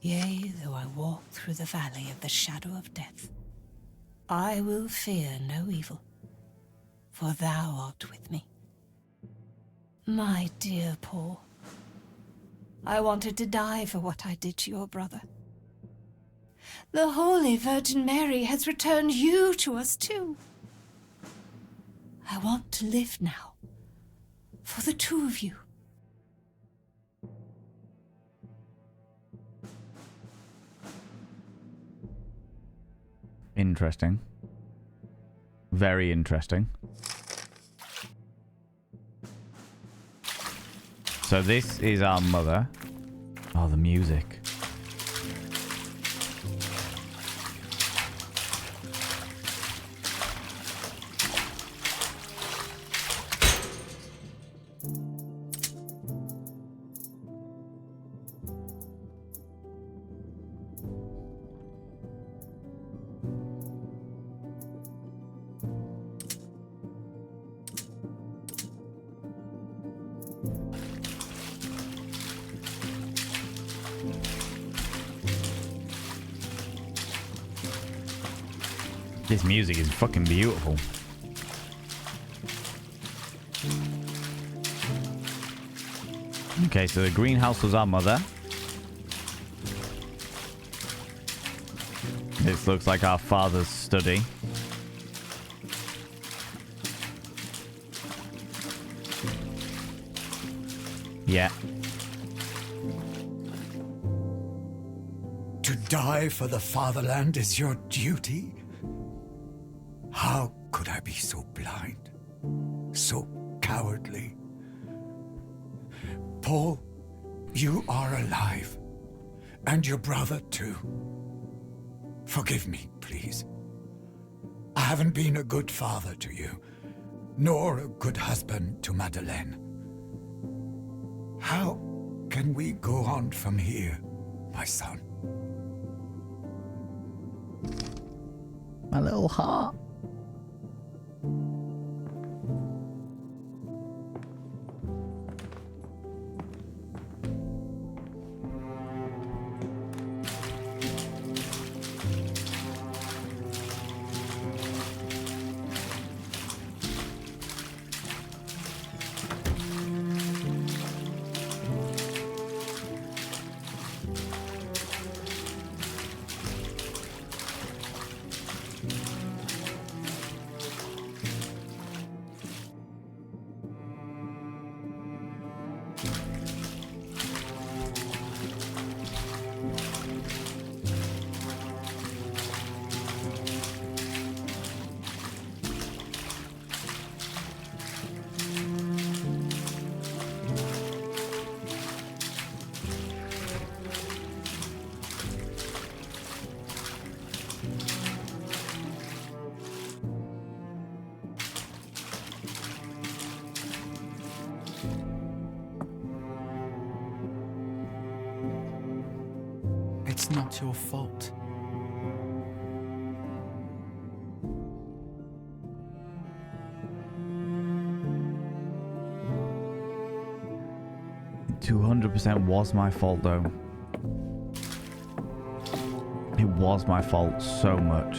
Yea, though I walk through the valley of the shadow of death, I will fear no evil, for thou art with me. My dear Paul, I wanted to die for what I did to your brother. The Holy Virgin Mary has returned you to us too. I want to live now, for the two of you. Interesting. Very interesting. So this is our mother. Oh, the music. This music is fucking beautiful. Okay, so the greenhouse was our mother. This looks like our father's study. Yeah. To die for the fatherland is your duty? How could I be so blind? So cowardly? Paul, you are alive. And your brother, too. Forgive me, please. I haven't been a good father to you, nor a good husband to Madeleine. How can we go on from here, my son? My little heart. It's not your fault. It 200% was my fault, though. It was my fault so much.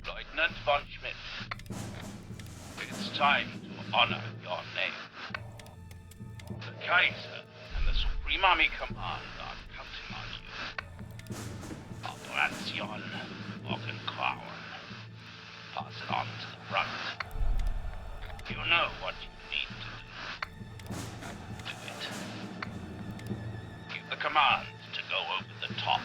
Lieutenant von Schmidt, it's time to honor your name. The Kaiser and the Supreme Army Command are counting on you. Operation Morgengrauen. Pass it on to the front. You know what you need to do. Do it. Give the command to go over the top.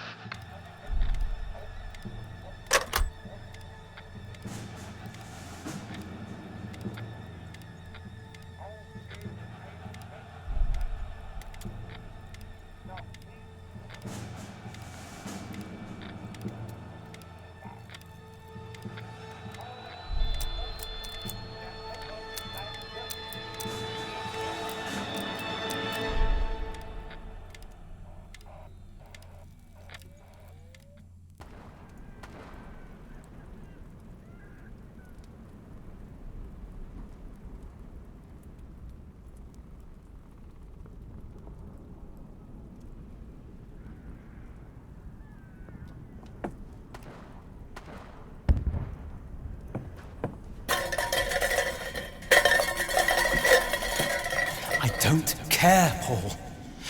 don't care, Paul.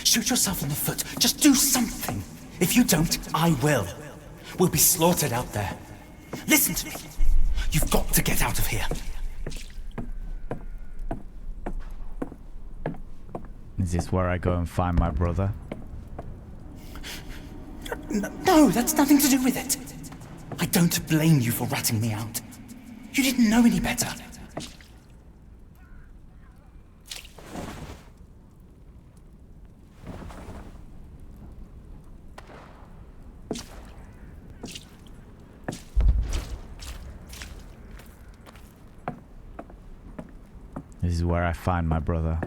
Shoot yourself in the foot. Just do something. If you don't, I will. We'll be slaughtered out there. Listen to me. You've got to get out of here. Is this where I go and find my brother? No, that's nothing to do with it. I don't blame you for ratting me out. You didn't know any better. This is where I find my brother.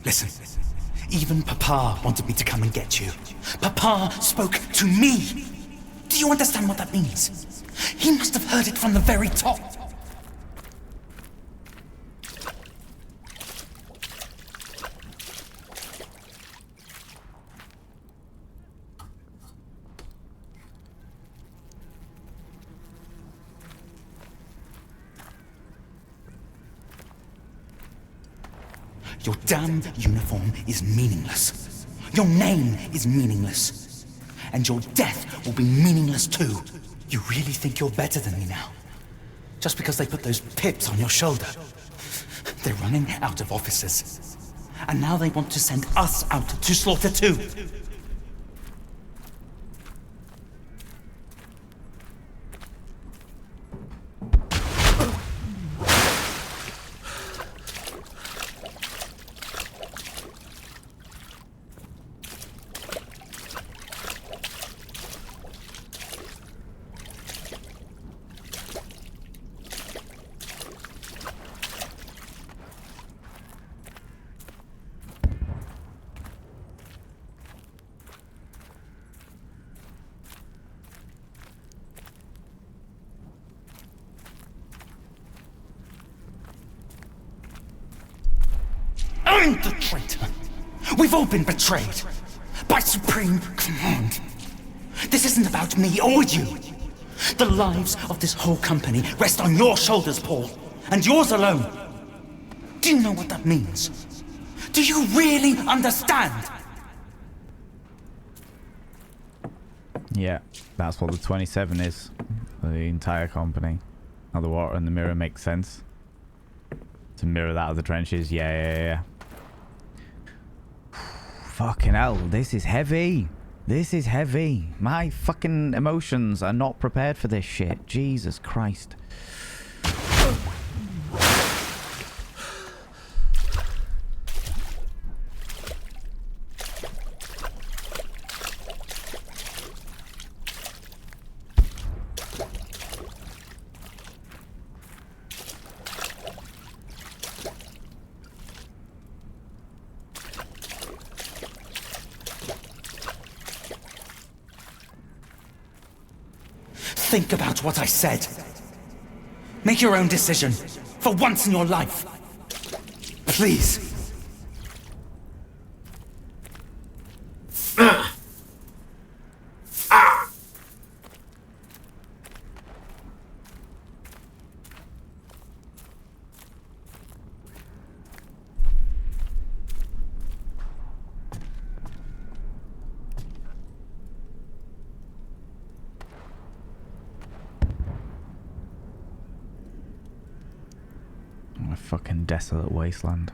Listen, even Papa wanted me to come and get you. Papa spoke to me. Do you understand what that means? He must have heard it from the very top. Your damn uniform is meaningless. Your name is meaningless. And your death will be meaningless too. You really think you're better than me now? Just because they put those pips on your shoulder? They're running out of officers. And now they want to send us out to slaughter too. I'm the traitor. We've all been betrayed. By supreme command. This isn't about me or you. The lives of this whole company rest on your shoulders, Paul. And yours alone. Do you know what that means? Do you really understand? Yeah, that's what the 27 is. The entire company. Now the water and the mirror makes sense. To mirror that of the trenches. Yeah. Fucking hell, this is heavy. This is heavy. My fucking emotions are not prepared for this shit. Jesus Christ. Think about what I said. Make your own decision, for once in your life. Please. A fucking desolate wasteland.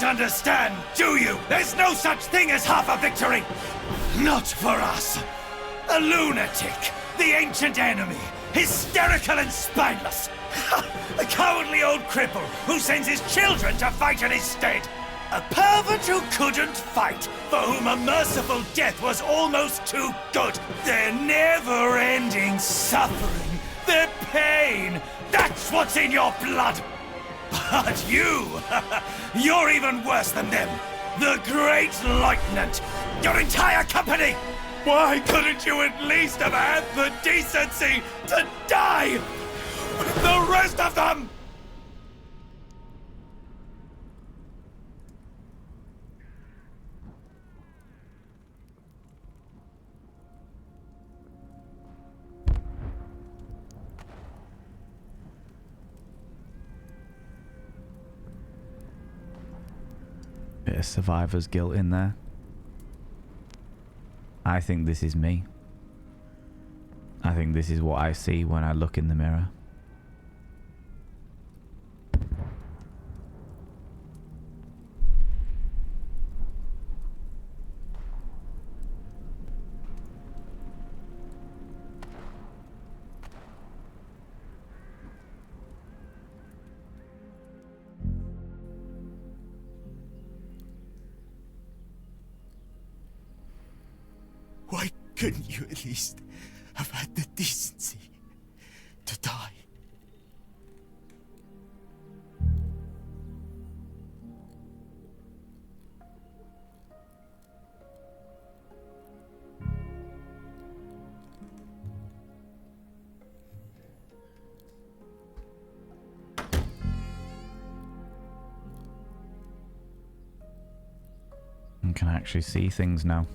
Understand, do you? There's no such thing as half a victory! Not for us! A lunatic! The ancient enemy! Hysterical and spineless! A cowardly old cripple who sends his children to fight in his stead! A pervert who couldn't fight, for whom a merciful death was almost too good! Their never-ending suffering! Their pain! That's what's in your blood! But you're even worse than them. The Great Lieutenant, your entire company. Why couldn't you at least have had the decency to die with the rest of them? Bit of survivor's guilt in there. I think this is me. I think this is what I see when I look in the mirror. Why couldn't you at least have had the decency to die? I can actually see things now.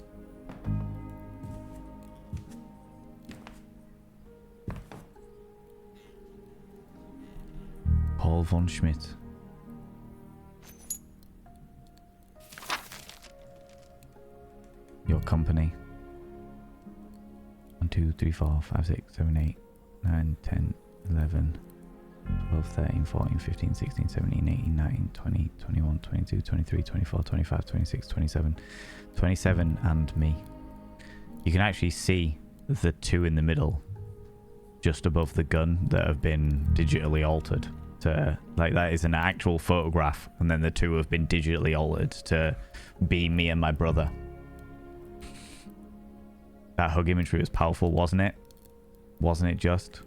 Paul von Schmidt. Your company. 1, 2, 3, 4, 5, 6, 7, 8, 9, 10, 11, 12, 13, 14, 15, 16, 17, 18, 19, 20, 21, 22, 23, 24, 25, 26, 27, 27, and me. You can actually see the two in the middle, just above the gun, that have been digitally altered. Like, that is an actual photograph, and then the two have been digitally altered to be me and my brother. That hug imagery was powerful, wasn't it? Wasn't it just?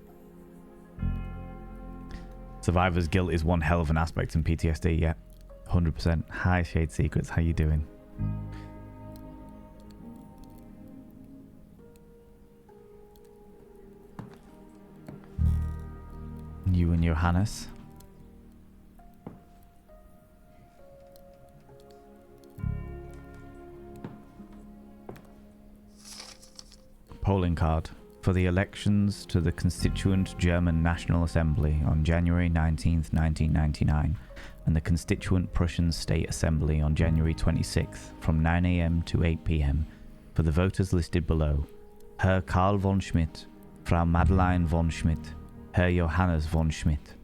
Survivor's guilt is one hell of an aspect in PTSD, yeah. 100%. Hi, Shade Secrets, how you doing? You and Johannes. Polling card for the elections to the Constituent German National Assembly on January 19th, 1999, and the Constituent Prussian State Assembly on January 26th from 9 AM to 8 PM. For the voters listed below: Herr Karl von Schmidt, Frau Madeleine von Schmidt, Herr Johannes von Schmidt.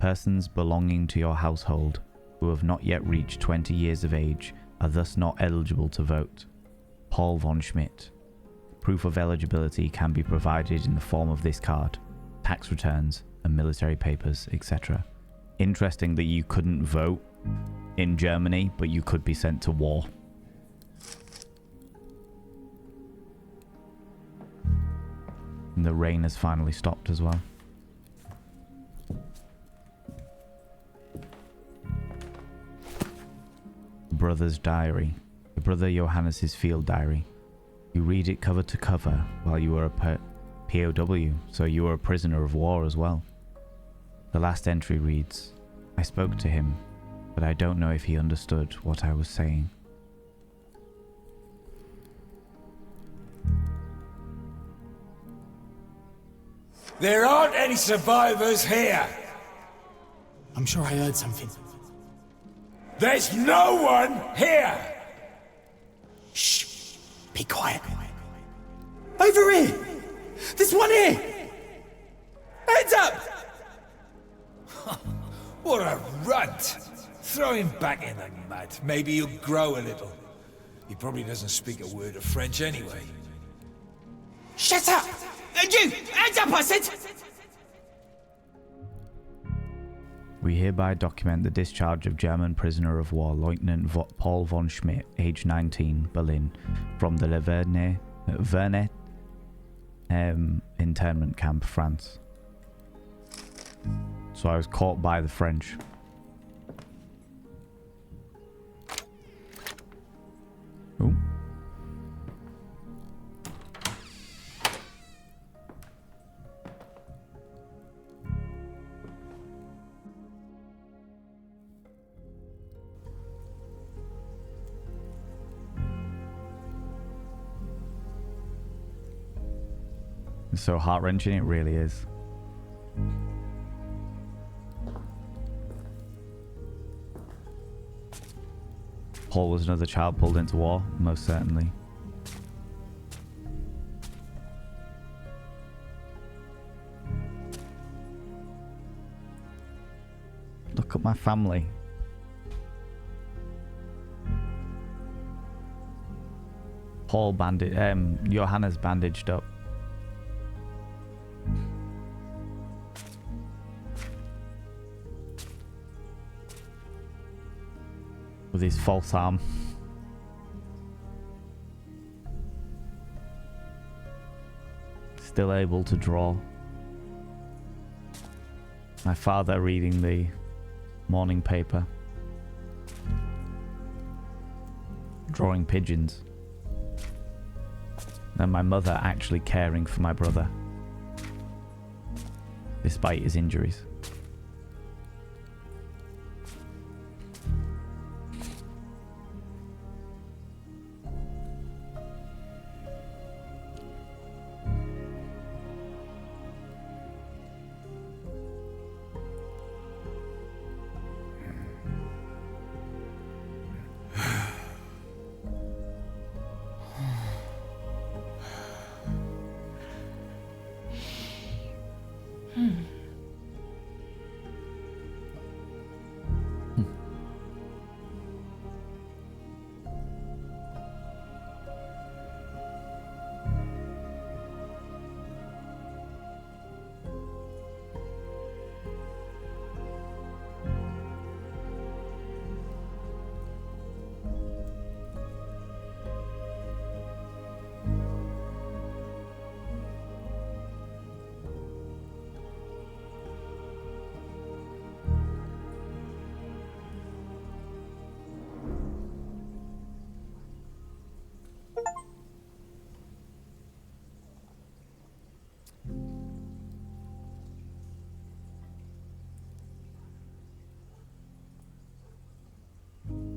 Persons belonging to your household who have not yet reached 20 years of age are thus not eligible to vote. Paul von Schmidt. Proof of eligibility can be provided in the form of this card, tax returns and military papers, etc. Interesting that you couldn't vote in Germany, but you could be sent to war. And the rain has finally stopped as well. Brother's diary. Your brother Johannes's field diary. You read it cover to cover while you were a POW, so you were a prisoner of war as well. The last entry reads, I spoke to him, but I don't know if he understood what I was saying. There aren't any survivors here. I'm sure I heard something. There's no one here. Be quiet. Over here! This one here! Heads up! What a runt! Throw him back in the mud. Maybe he'll grow a little. He probably doesn't speak a word of French anyway. Shut up! And you! Hands up, I said! We hereby document the discharge of German prisoner of war Lieutenant Paul von Schmidt, age 19, Berlin, from the Le Vernet internment camp, France. So I was caught by the French. Ooh. It's so heart-wrenching, it really is. Paul was another child pulled into war, most certainly. Look at my family. Paul Johanna's bandaged up. With his false arm. Still able to draw. My father reading the morning paper. Drawing pigeons. And my mother actually caring for my brother. Despite his injuries.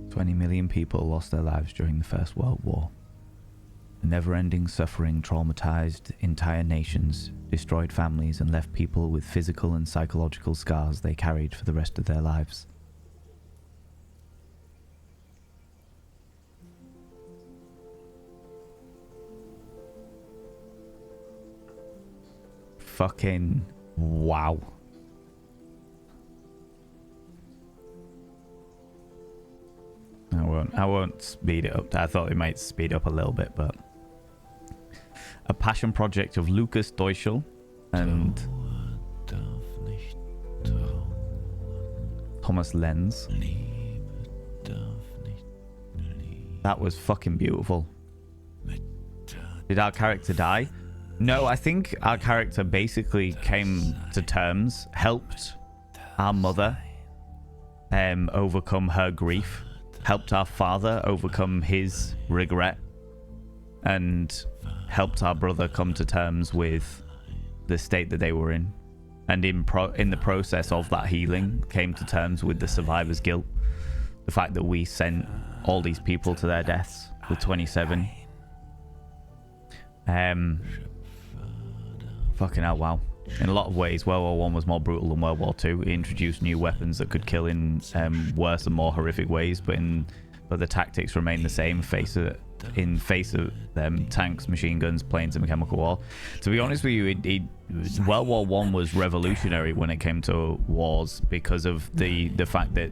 $20 million people lost their lives during the First World War. The never-ending suffering traumatized entire nations, destroyed families, and left people with physical and psychological scars they carried for the rest of their lives. Fucking wow. I won't speed it up. I thought it might speed up a little bit, but a passion project of Lucas Deutschel and Thomas Lenz. That was fucking beautiful. Did our character die? No, I think our character basically came to terms, helped our mother overcome her grief, helped our father overcome his regret, and helped our brother come to terms with the state that they were in. And in the process of that healing, came to terms with the survivor's guilt. The fact that we sent all these people to their deaths with 27. Fucking hell, wow. In a lot of ways, World War I was more brutal than World War II. It introduced new weapons that could kill in worse and more horrific ways, but but the tactics remain the same in face of them tanks, machine guns, planes, and chemical war. To be honest with you, World War One was revolutionary when it came to wars because of the fact that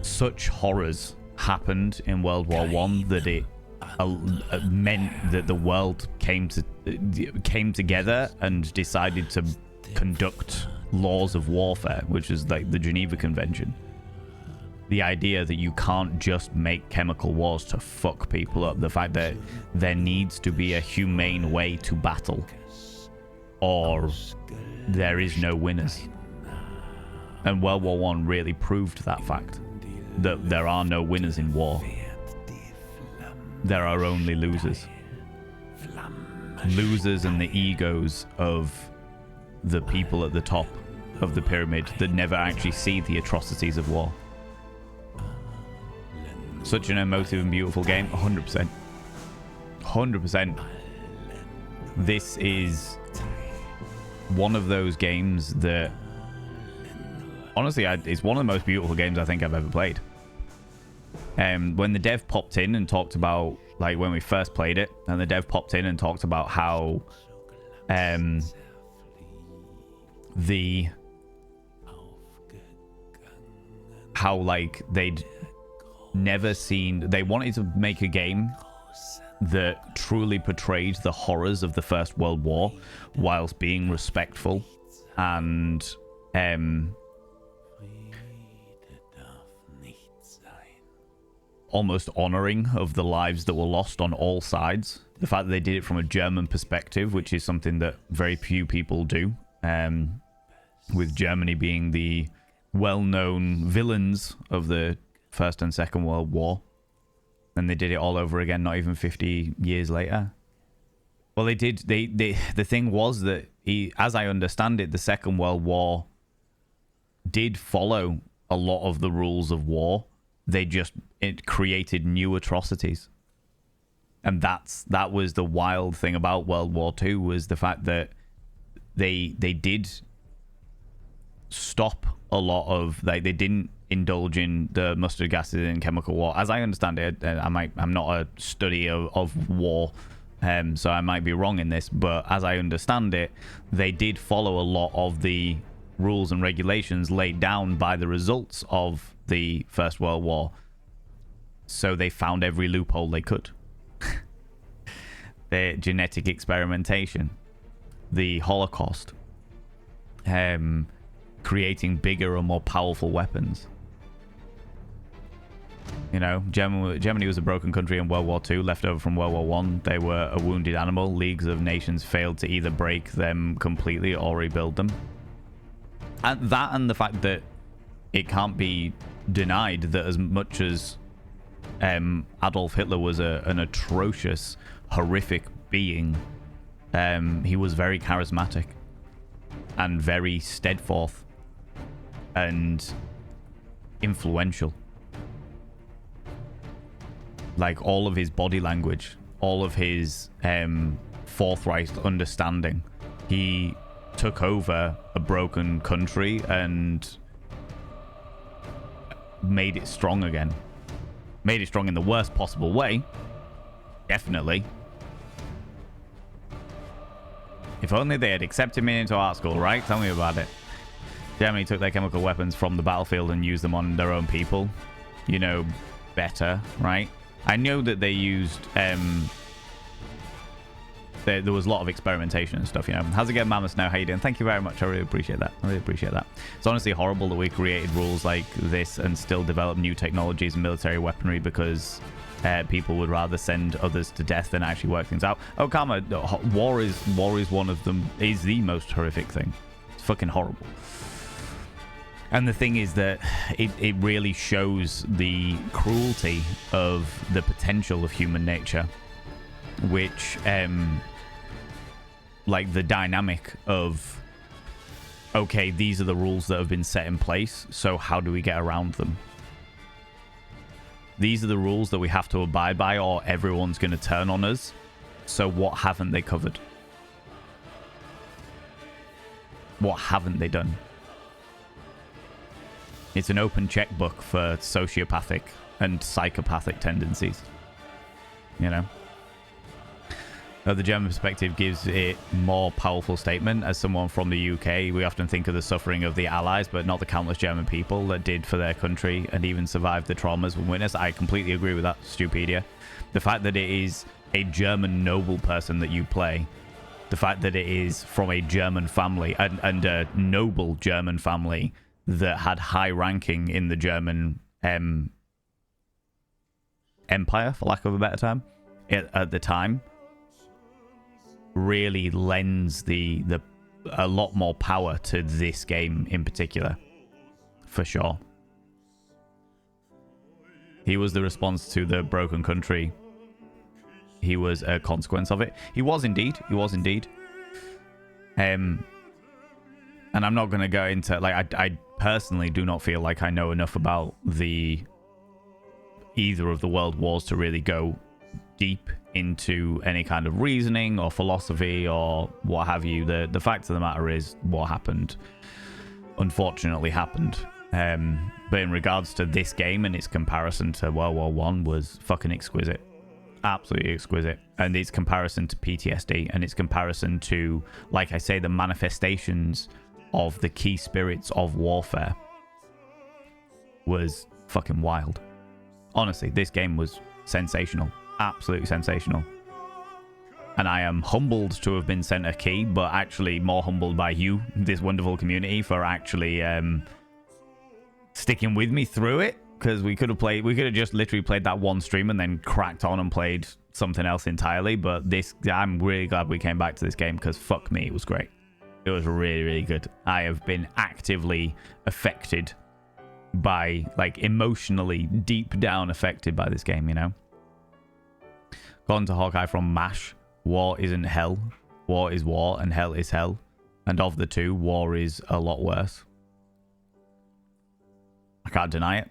such horrors happened in World War One that it meant that the world came together and decided to conduct laws of warfare, which is like the Geneva Convention. The idea that you can't just make chemical wars to fuck people up. The fact that there needs to be a humane way to battle, or there is no winners. And World War One really proved that fact, that there are no winners in war. There are only losers. Losers and the egos of the people at the top of the pyramid that never actually see the atrocities of war. Such an emotive and beautiful game. 100%. 100%. This is one of those games that, honestly, it's one of the most beautiful games I think I've ever played. When the dev popped in and talked about, like, when we first played it, and the dev popped in and talked about how like they'd never seen, they wanted to make a game that truly portrayed the horrors of the First World War whilst being respectful and almost honoring of the lives that were lost on all sides. The fact that they did it from a German perspective, which is something that very few people do, with Germany being the well-known villains of the First and Second World War, and they did it all over again not even 50 years later. Well, they did. The thing was that as I understand it, the Second World War did follow a lot of the rules of war. It created new atrocities, and that was the wild thing about World War II, was the fact that they did stop a lot of, like, they didn't indulge in the mustard gases and chemical war. As I understand it, I'm not a study of war, so I might be wrong in this, but as I understand it, they did follow a lot of the rules and regulations laid down by the results of the First World War. So they found every loophole they could. The genetic experimentation, the Holocaust, creating bigger and more powerful weapons. You know, Germany was a broken country in World War II, left over from World War One. They were a wounded animal. Leagues of nations failed to either break them completely or rebuild them. And the fact that it can't be denied that as much as Adolf Hitler was an atrocious, horrific being, he was very charismatic and very steadfast and influential. Like, all of his body language, all of his forthright understanding. He took over a broken country and made it strong again. Made it strong in the worst possible way. Definitely. If only they had accepted me into art school, right? Tell me about it. Germany took their chemical weapons from the battlefield and used them on their own people. You know better, right? I know that they used there was a lot of experimentation and stuff, you know. How's it going, Mammoth Now? How you doing? Thank you very much. I really appreciate that. I really appreciate that. It's honestly horrible that we created rules like this and still develop new technologies and military weaponry because people would rather send others to death than actually work things out. Oh, Karma, war is one of them, is the most horrific thing. It's fucking horrible. And the thing is that it really shows the cruelty of the potential of human nature, which, like, the dynamic of, okay, these are the rules that have been set in place, so how do we get around them? These are the rules that we have to abide by, or everyone's going to turn on us. So what haven't they covered? What haven't they done? It's an open checkbook for sociopathic and psychopathic tendencies. You know? The German perspective gives it more powerful statement. As someone from the UK, we often think of the suffering of the Allies, but not the countless German people that did for their country and even survived the traumas we witnessed. I completely agree with that, Stupedia. The fact that it is a German noble person that you play, the fact that it is from a German family and a noble German family that had high ranking in the German empire, for lack of a better term, at the time, really lends a lot more power to this game in particular, for sure. He was the response to the broken country. He was a consequence of it. He was indeed. And I'm not going to go into, like, I personally do not feel like I know enough about either of the world wars to really go deep into any kind of reasoning or philosophy or what have you. The fact of the matter is what happened unfortunately happened. But in regards to this game and its comparison to World War One was fucking exquisite. Absolutely exquisite. And its comparison to PTSD and its comparison to, like I say, the manifestations of the key spirits of warfare was fucking wild. Honestly, this game was sensational. Absolutely sensational. And I am humbled to have been sent a key, but actually more humbled by you, this wonderful community, for actually sticking with me through it. Because we could have just literally played that one stream and then cracked on and played something else entirely. But I'm really glad we came back to this game, because fuck me, it was great. It was really, really good. I have been actively affected by, like, emotionally deep down affected by this game, you know? Gone to Hawkeye from MASH. War isn't hell. War is war, and hell is hell. And of the two, war is a lot worse. I can't deny it.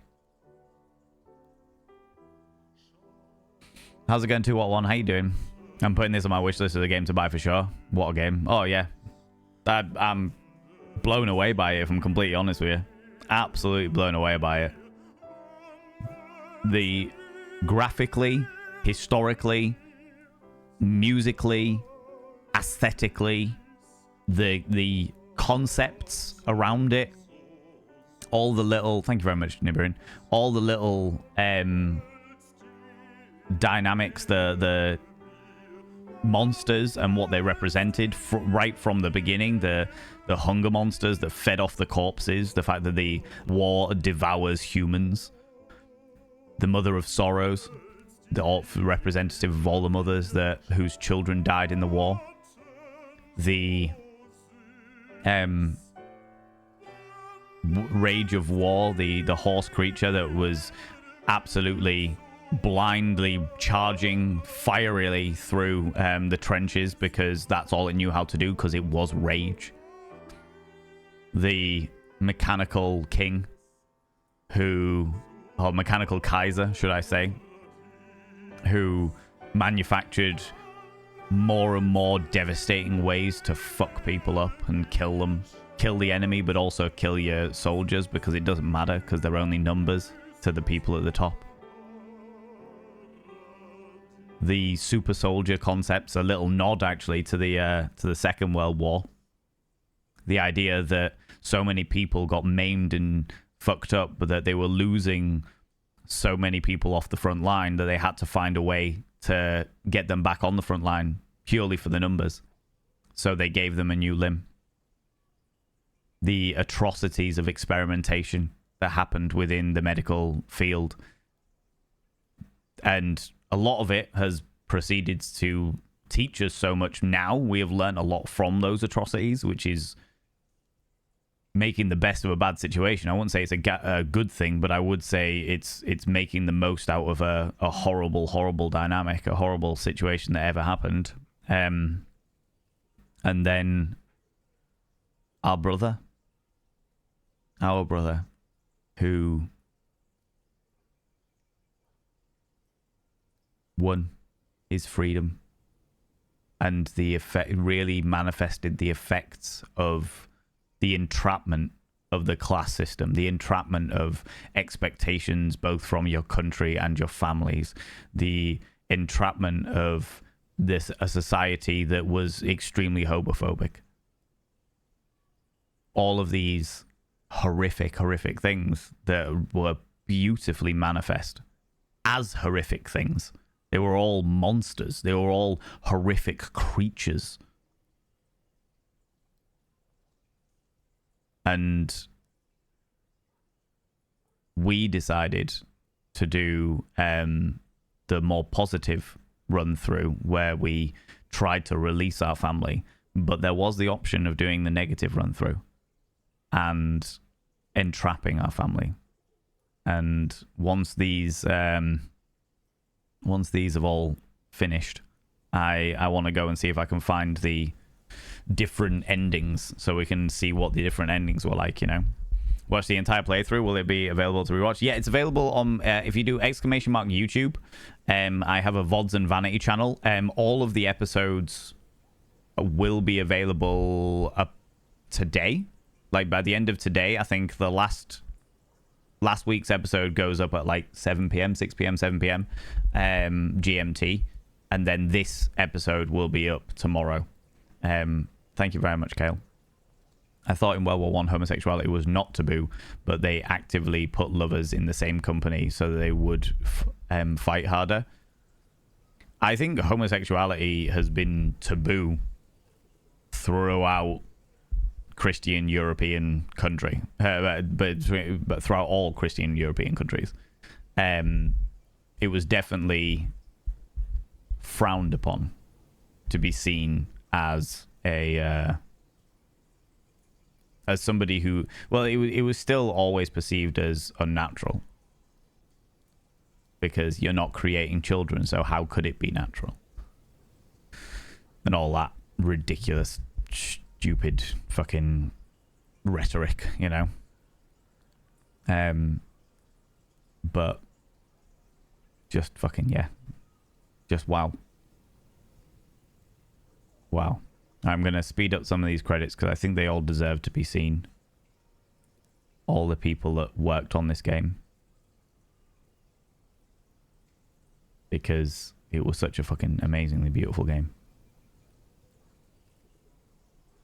How's it going, 2-1? How you doing? I'm putting this on my wish list as a game to buy for sure. What a game. Oh, yeah. I'm blown away by it, if I'm completely honest with you. Absolutely blown away by it. The graphically, historically, musically, aesthetically, the concepts around it, all the little, thank you very much, Nibirin, all the little dynamics, the monsters and what they represented right from the beginning, the hunger monsters that fed off the corpses, the fact that the war devours humans, the mother of sorrows, the representative of all the mothers whose children died in the war, the rage of war, the horse creature that was absolutely blindly charging fierily through the trenches because that's all it knew how to do, because it was rage. The mechanical king or mechanical Kaiser, should I say, who manufactured more and more devastating ways to fuck people up and kill them. Kill the enemy, but also kill your soldiers, because it doesn't matter, because they're only numbers to the people at the top. The super soldier concept's a little nod, actually, to the Second World War. The idea that so many people got maimed and fucked up, but that they were losing so many people off the front line that they had to find a way to get them back on the front line purely for the numbers. So they gave them a new limb. The atrocities of experimentation that happened within the medical field. And a lot of it has proceeded to teach us so much now. We have learned a lot from those atrocities, which is making the best of a bad situation. I wouldn't say it's a good thing, but I would say it's making the most out of a horrible, horrible dynamic, a horrible situation that ever happened. And then our brother, who won his freedom, and the effect really manifested the effects of the entrapment of the class system, the entrapment of expectations both from your country and your families, the entrapment of a society that was extremely homophobic. All of these horrific things that were beautifully manifest as horrific things. They were all monsters. They were all horrific creatures. And we decided to do the more positive run through where we tried to release our family, but there was the option of doing the negative run through and entrapping our family. And once these have all finished, I want to go and see if I can find the different endings so we can see what the different endings were like, you know. Watch the entire playthrough. Will it be available to rewatch? Yeah, it's available on if you do !YouTube. I have a VODs and Vanity channel. All of the episodes will be available up today. Like by the end of today, I think the last week's episode goes up at like 7 p.m., 6 p.m., 7 p.m. GMT. And then this episode will be up tomorrow. Thank you very much, Kale. I thought in World War I homosexuality was not taboo, but they actively put lovers in the same company so that they would fight harder. I think homosexuality has been taboo throughout Christian European country, but throughout all Christian European countries. It was definitely frowned upon to be seen as as somebody who, well, it was still always perceived as unnatural because you're not creating children, so how could it be natural? And all that ridiculous, stupid fucking rhetoric, you know. But just fucking, yeah. Just wow. Wow. I'm going to speed up some of these credits because I think they all deserve to be seen. All the people that worked on this game. Because it was such a fucking amazingly beautiful game.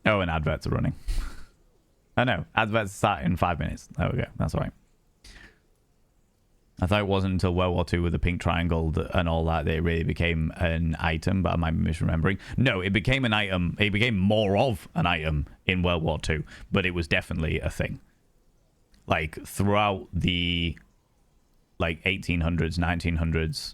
Oh, and adverts are running. I know. Adverts start in 5 minutes. There we go. That's all right. I thought it wasn't until World War II with the pink triangle and all that it really became an item, but I might be misremembering. No, it became an item. It became more of an item in World War II, but it was definitely a thing. Like, throughout the, like, 1800s, 1900s,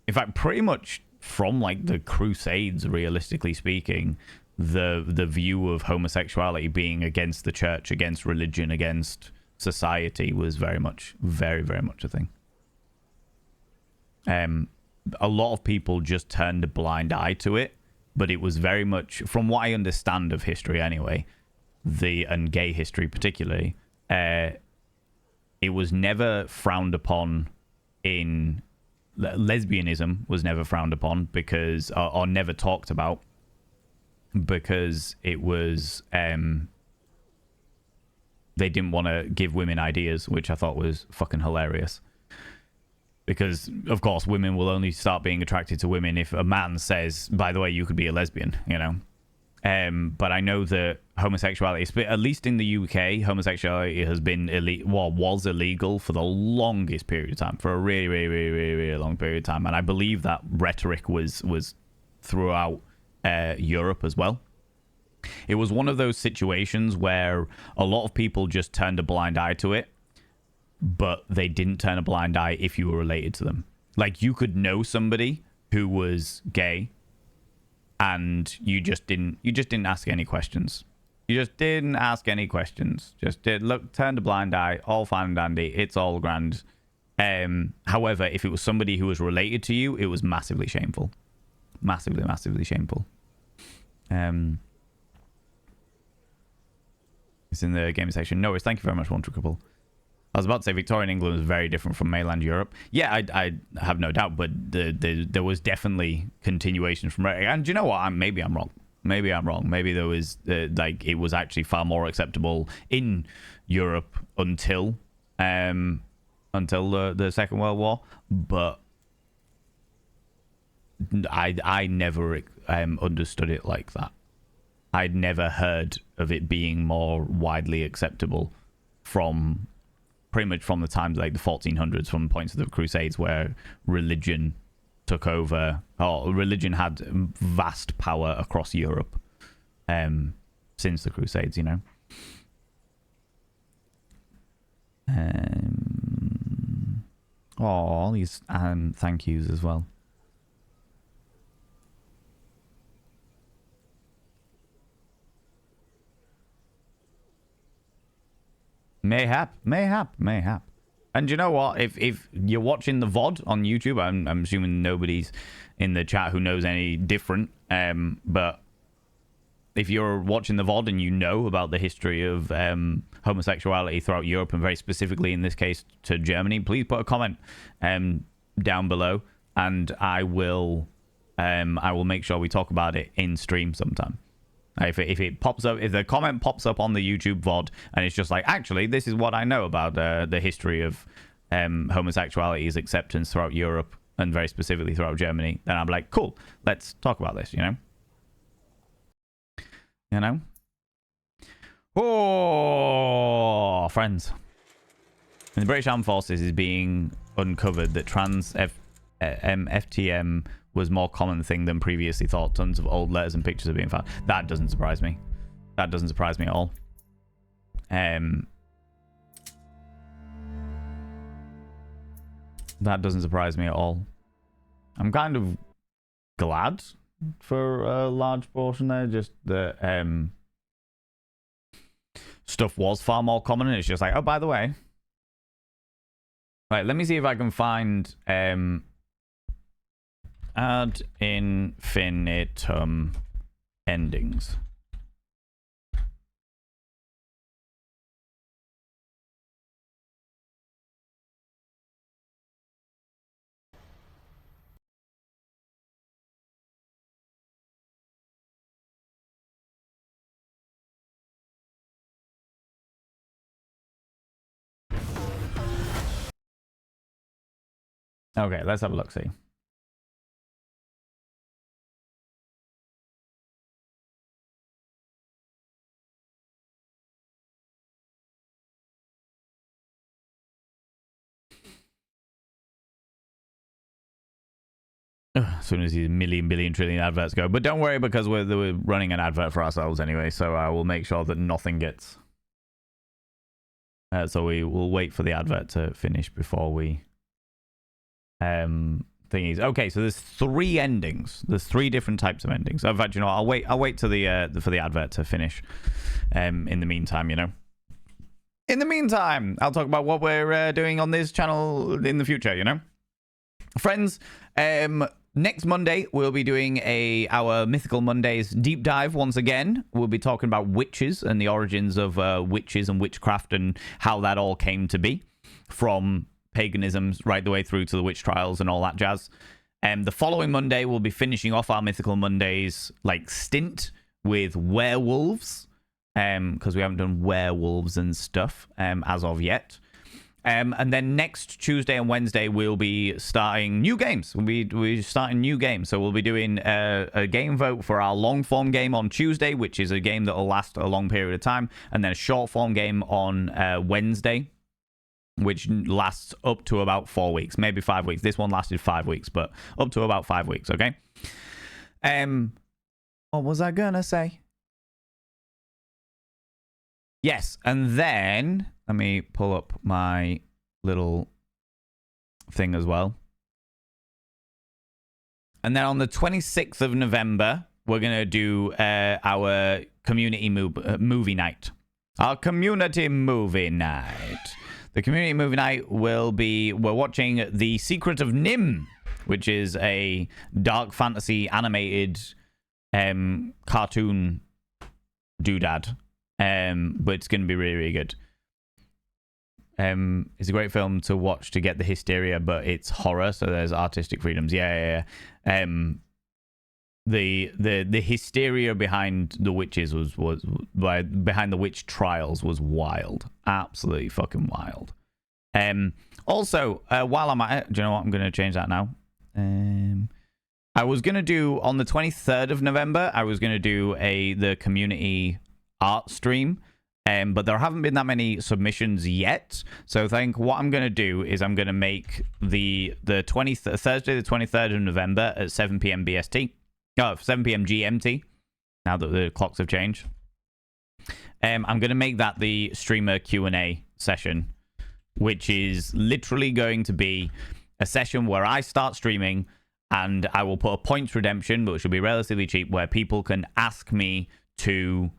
in fact, pretty much from, like, the Crusades, realistically speaking, the view of homosexuality being against the church, against religion, against society was very much a thing. A lot of people just turned a blind eye to it, but it was very much, from what I understand of history anyway, and gay history particularly, it was never frowned upon in lesbianism was never frowned upon because or never talked about because it was they didn't want to give women ideas, which I thought was fucking hilarious. Because, of course, women will only start being attracted to women if a man says, by the way, you could be a lesbian, you know? But I know that homosexuality, at least in the UK, homosexuality has been was illegal for the longest period of time, for a really, really, really, really, really long period of time. And I believe that rhetoric was throughout Europe as well. It was one of those situations where a lot of people just turned a blind eye to it, but they didn't turn a blind eye if you were related to them. Like, you could know somebody who was gay, and you just didn't ask any questions. You just didn't ask any questions. Just turned a blind eye, all fine and dandy, it's all grand. However, if it was somebody who was related to you, it was massively shameful. Massively, massively shameful. It's in the gaming section. No worries. Thank you very much, Wonderful Couple. I was about to say Victorian England was very different from mainland Europe. Yeah, I have no doubt, but there was definitely continuation from... And do you know what? Maybe I'm wrong. Maybe I'm wrong. Maybe there was like it was actually far more acceptable in Europe until the Second World War, but I never understood it like that. I'd never heard of it being more widely acceptable from pretty much from the times like the 1400s, from points of the Crusades where religion took over, or religion had vast power across Europe since the Crusades, you know. All these thank yous as well. Mayhap. And you know what? If you're watching the VOD on YouTube, I'm assuming nobody's in the chat who knows any different. But if you're watching the VOD and you know about the history of homosexuality throughout Europe, and very specifically in this case to Germany, please put a comment down below, and I will make sure we talk about it in stream sometime. If it pops up, if the comment pops up on the YouTube VOD and it's just like, actually, this is what I know about the history of homosexuality's acceptance throughout Europe and very specifically throughout Germany, then I'm like, cool, let's talk about this, you know? You know? Oh, friends. In the British Armed Forces is being uncovered that trans FTM was more common thing than previously thought. Tons of old letters and pictures are being found. That doesn't surprise me. That doesn't surprise me at all. That doesn't surprise me at all. I'm kind of glad for a large portion there. Just that stuff was far more common, and it's just like, oh, by the way. Right, let me see if I can find ad infinitum endings. Okay, let's have a look, see. As soon as these million, billion, trillion adverts go. But don't worry, because we're running an advert for ourselves anyway, so I will make sure that nothing gets... so we will wait for the advert to finish before we... thingies. Okay, so there's 3 endings. There's 3 different types of endings. In fact, you know, I'll wait to for the advert to finish. In the meantime, you know. In the meantime, I'll talk about what we're doing on this channel in the future, you know. Friends, next Monday we'll be doing our Mythical Mondays deep dive once again. We'll be talking about witches and the origins of witches and witchcraft and how that all came to be, from paganism right the way through to the witch trials and all that jazz. The following Monday we'll be finishing off our Mythical Mondays like stint with werewolves, because we haven't done werewolves and stuff as of yet. And then next Tuesday and Wednesday we'll be starting new games. We're starting new games. So we'll be doing a game vote for our long form game on Tuesday, which is a game that will last a long period of time, and then a short form game on Wednesday, which lasts up to about 4 weeks, maybe 5 weeks. This one lasted 5 weeks, but up to about 5 weeks, okay? What was I gonna say? Yes, and then let me pull up my little thing as well. And then on the 26th of November, we're going to do our community movie night. Our community movie night. The community movie night will be, we're watching The Secret of Nim, which is a dark fantasy animated cartoon doodad. But it's going to be really, really good. It's a great film to watch to get the hysteria, but it's horror, so there's artistic freedoms. Yeah. the hysteria behind the witches was behind the witch trials was wild, absolutely fucking wild. Also, while I'm at it, do you know what? I'm going to change that now. I was going to do on the 23rd of November. I was going to do the community art stream. But there haven't been that many submissions yet. So I think what I'm going to do is I'm going to make the Thursday the 23rd of November at 7 p.m. BST. Oh, 7 p.m. GMT. Now that the clocks have changed. I'm going to make that the streamer Q&A session, which is literally going to be a session where I start streaming and I will put a points redemption, which will be relatively cheap, where people can ask me to...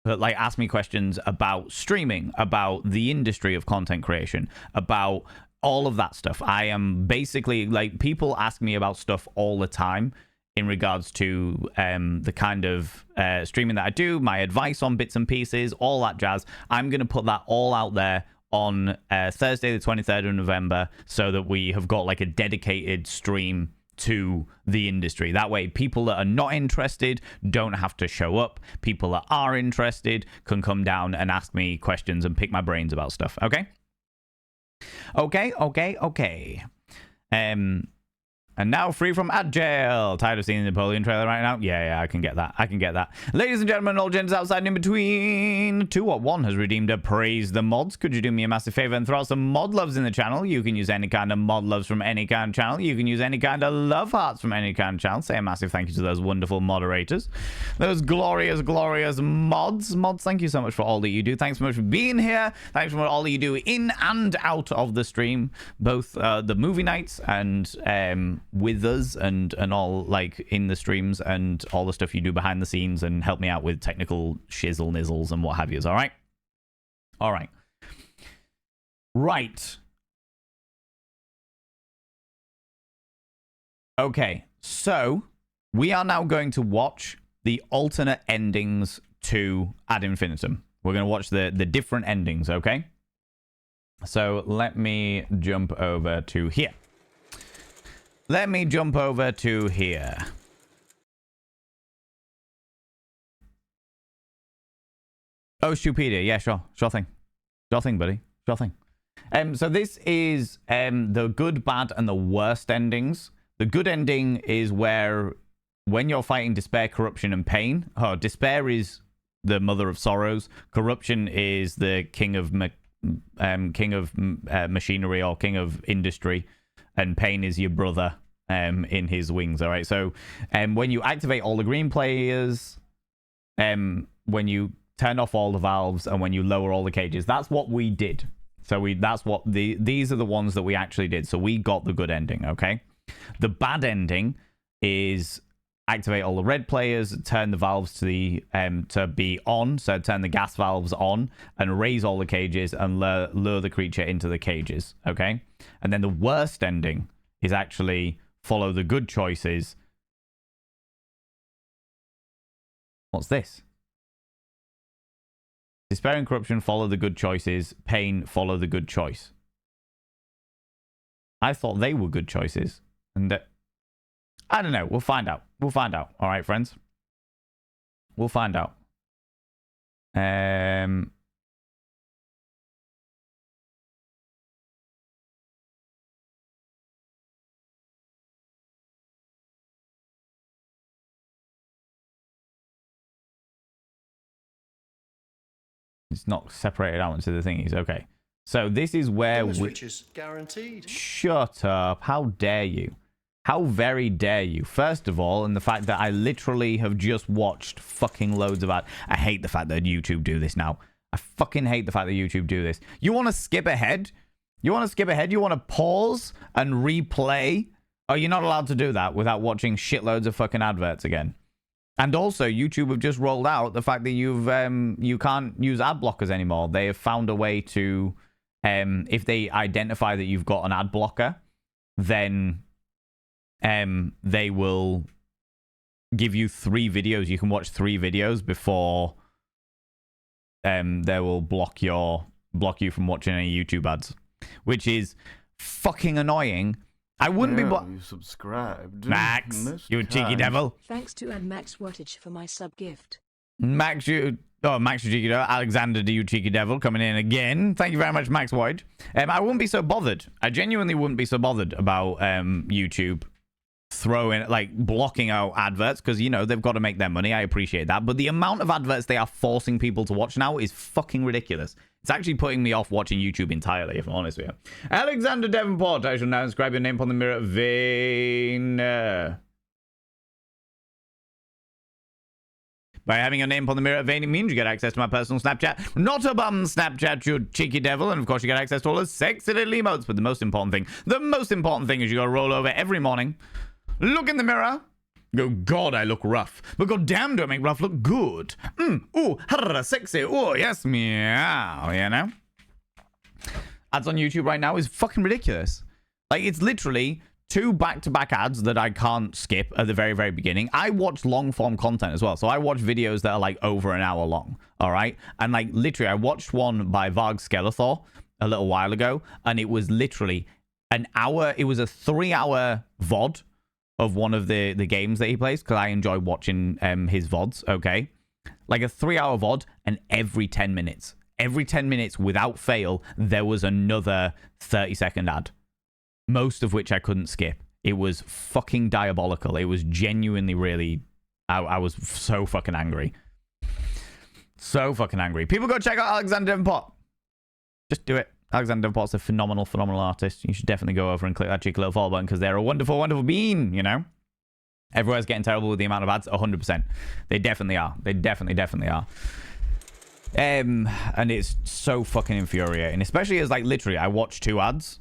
ask me questions about streaming, about the industry of content creation, about all of that stuff. I am basically, people ask me about stuff all the time in regards to the kind of streaming that I do, my advice on bits and pieces, all that jazz. I'm going to put that all out there on Thursday, the 23rd of November, so that we have got a dedicated stream to the industry. That way, people that are not interested don't have to show up. People that are interested can come down and ask me questions and pick my brains about stuff. Okay? Okay. And now free from ad jail. Tired of seeing the Napoleon trailer right now? Yeah, I can get that. Ladies and gentlemen, all gents outside and in between. 2 has redeemed a praise the mods. Could you do me a massive favor and throw out some mod loves in the channel? You can use any kind of mod loves from any kind of channel. You can use any kind of love hearts from any kind of channel. Say a massive thank you to those wonderful moderators. Those glorious mods. Mods, thank you so much for all that you do. Thanks so much for being here. Thanks for all that you do in and out of the stream. Both the movie nights and with us and all in the streams and all the stuff you do behind the scenes and help me out with technical shizzle nizzles and what have yous. All right. Okay, so we are now going to watch the alternate endings to Ad Infinitum. We're going to watch the different endings, okay? So let me jump over to here. Oh, Stupedia. Yeah, sure thing, buddy. Sure thing. So this is the good, bad, and the worst endings. The good ending is when you're fighting despair, corruption, and pain. Oh, despair is the mother of sorrows. Corruption is the king of machinery or king of industry. And pain is your brother in his wings. All right. So when you activate all the green players, when you turn off all the valves, and when you lower all the cages, that's what we did. So these are the ones that we actually did. So we got the good ending. Okay. The bad ending is activate all the red players, turn the valves to be on, so turn the gas valves on, and raise all the cages and lure the creature into the cages, okay? And then the worst ending is actually follow the good choices. What's this? Despair and corruption, follow the good choices. Pain, follow the good choice. I thought they were good choices. And I don't know. We'll find out. All right, friends. We'll find out. It's not separated out into the thingies. Okay. So this is where riches guaranteed. Shut up. How dare you? How very dare you? First of all, and the fact that I literally have just watched fucking loads of ads. I hate the fact that YouTube do this now. I fucking hate the fact that YouTube do this. You want to skip ahead? You want to pause and replay? Oh, you're not allowed to do that without watching shitloads of fucking adverts again. And also, YouTube have just rolled out the fact that you can't use ad blockers anymore. They have found a way to, if they identify that you've got an ad blocker, then they will give you 3 videos. You can watch 3 videos before they will block you from watching any YouTube ads, which is fucking annoying I wouldn't be... You subscribed. Max, Most you cheeky kind. devil. Thanks to Max Wattage for my sub gift. Max, you cheeky devil. Alexander, you cheeky devil, coming in again. Thank you very much, Max White. I wouldn't be so bothered. I genuinely wouldn't be so bothered about YouTube blocking out adverts, because, you know, they've got to make their money. I appreciate that. But the amount of adverts they are forcing people to watch now is fucking ridiculous. It's actually putting me off watching YouTube entirely, if I'm honest with you. Alexander Davenport, I shall now inscribe your name upon the mirror vein. By having your name upon the mirror vein, it means you get access to my personal Snapchat. Not a bum Snapchat, you cheeky devil. And of course, you get access to all the sexy little emotes. But the most important thing is you gotta roll over every morning, look in the mirror, go, God, I look rough. But god damn, do I make rough look good. Ooh, harra, sexy. Oh, yes, meow, you know? Ads on YouTube right now is fucking ridiculous. Like, it's literally 2 back-to-back ads that I can't skip at the very, very beginning. I watch long-form content as well. So I watch videos that are, like, over an hour long, all right? And, like, literally, I watched one by Varg Skeletor a little while ago, and it was literally an hour. It was a 3-hour VOD of one of the games that he plays, because I enjoy watching his VODs, okay? Like a 3-hour VOD, and every 10 minutes without fail, there was another 30-second ad. Most of which I couldn't skip. It was fucking diabolical. It was genuinely really... I was so fucking angry. So fucking angry. People go check out Alexander Davenport. Just do it. Alexander Davenport's a phenomenal artist. You should definitely go over and click that cheeky little follow button, because they're a wonderful, wonderful bean, you know? Everywhere's getting terrible with the amount of ads. 100%. They definitely are. They definitely are. And it's so fucking infuriating. Especially as, like, literally, I watched 2 ads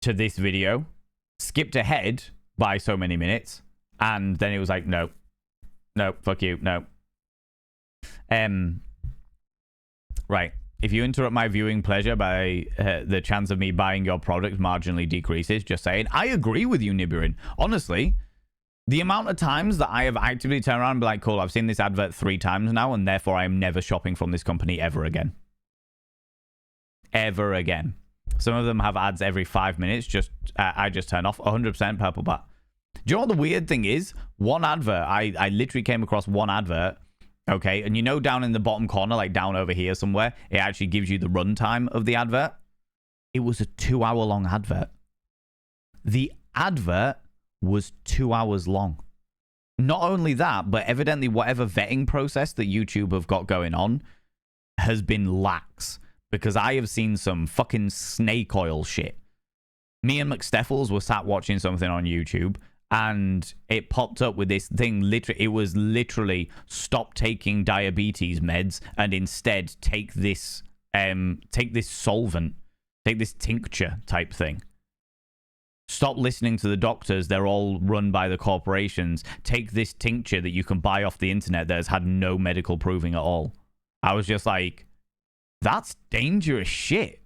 to this video, skipped ahead by so many minutes, and then it was like, no, fuck you, no. Right. If you interrupt my viewing pleasure by the chance of me buying your product marginally decreases, just saying. I agree with you, Nibirin. Honestly, the amount of times that I have actively turned around and be like, cool, I've seen this advert 3 times now, and therefore I am never shopping from this company ever again. Ever again. Some of them have ads every 5 minutes. I just turn off. 100% purple bat. Do you know what the weird thing is? One advert, I literally came across one advert. Okay, and you know down in the bottom corner, like down over here somewhere, it actually gives you the runtime of the advert. It was a 2-hour-long advert. The advert was 2 hours long. Not only that, but evidently whatever vetting process that YouTube have got going on has been lax. Because I have seen some fucking snake oil shit. Me and McSteffels were sat watching something on YouTube, and it popped up with this thing. It was literally stop taking diabetes meds and instead take this solvent, take this tincture type thing. Stop listening to the doctors. They're all run by the corporations. Take this tincture that you can buy off the internet that has had no medical proving at all. I was just like, that's dangerous shit.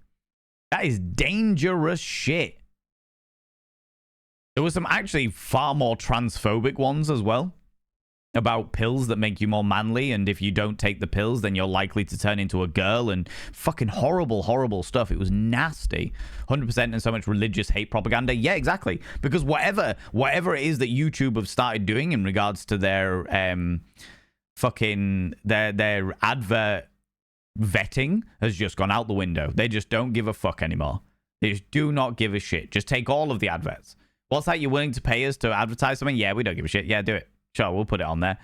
That is dangerous shit. There were some actually far more transphobic ones as well. About pills that make you more manly, and if you don't take the pills, then you're likely to turn into a girl, and fucking horrible, horrible stuff. It was nasty. 100% and so much religious hate propaganda. Yeah, exactly. Because whatever it is that YouTube have started doing in regards to their their advert vetting has just gone out the window. They just don't give a fuck anymore. They just do not give a shit. Just take all of the adverts. What's that? You're willing to pay us to advertise something? Yeah, we don't give a shit. Yeah, do it. Sure, we'll put it on there.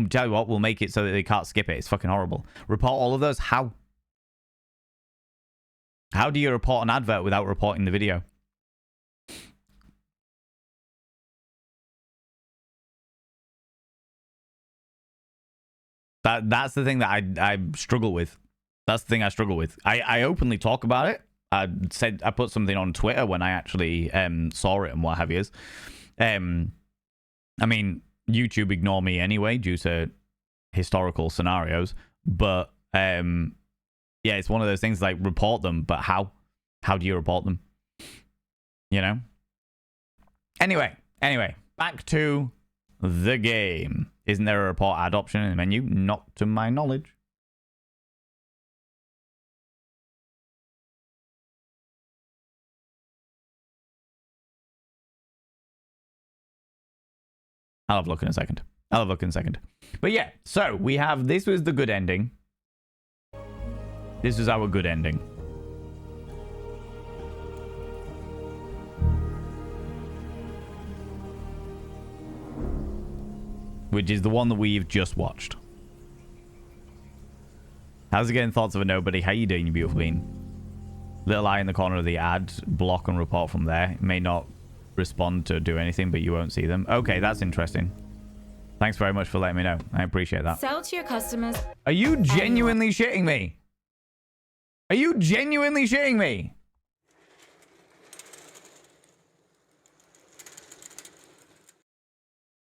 Tell you what, we'll make it so that they can't skip it. It's fucking horrible. Report all of those? How? How do you report an advert without reporting the video? That's the thing that I struggle with. That's the thing I struggle with. I openly talk about it. I put something on Twitter when I actually saw it and what have you. I mean, YouTube ignore me anyway due to historical scenarios. But yeah, it's one of those things like report them, but how? How do you report them? You know? Anyway, back to the game. Isn't there a report ad option in the menu? Not to my knowledge. I'll have a look in a second. I'll have a look in a second. But yeah, so we have... This was the good ending. This was our good ending. Which is the one that we've just watched. How's it going? Thoughts of a nobody. How you doing, you beautiful bean? Little eye in the corner of the ad. Block and report from there. It may not respond to do anything, but you won't see them. Okay, that's interesting. Thanks very much for letting me know. I appreciate that. Sell to your customers. Are you genuinely shitting me? Are you genuinely shitting me?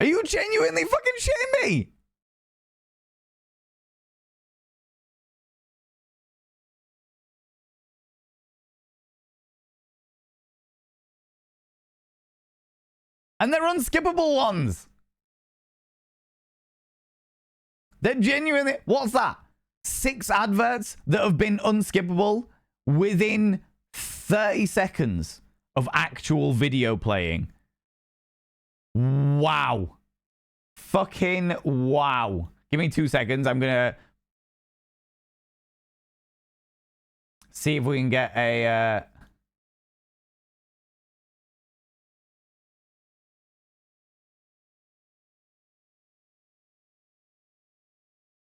Are you genuinely fucking shitting me? And they're unskippable ones. They're genuinely... What's that? 6 adverts that have been unskippable within 30 seconds of actual video playing. Wow. Fucking wow. Give me 2 seconds. I'm going to see if we can get a...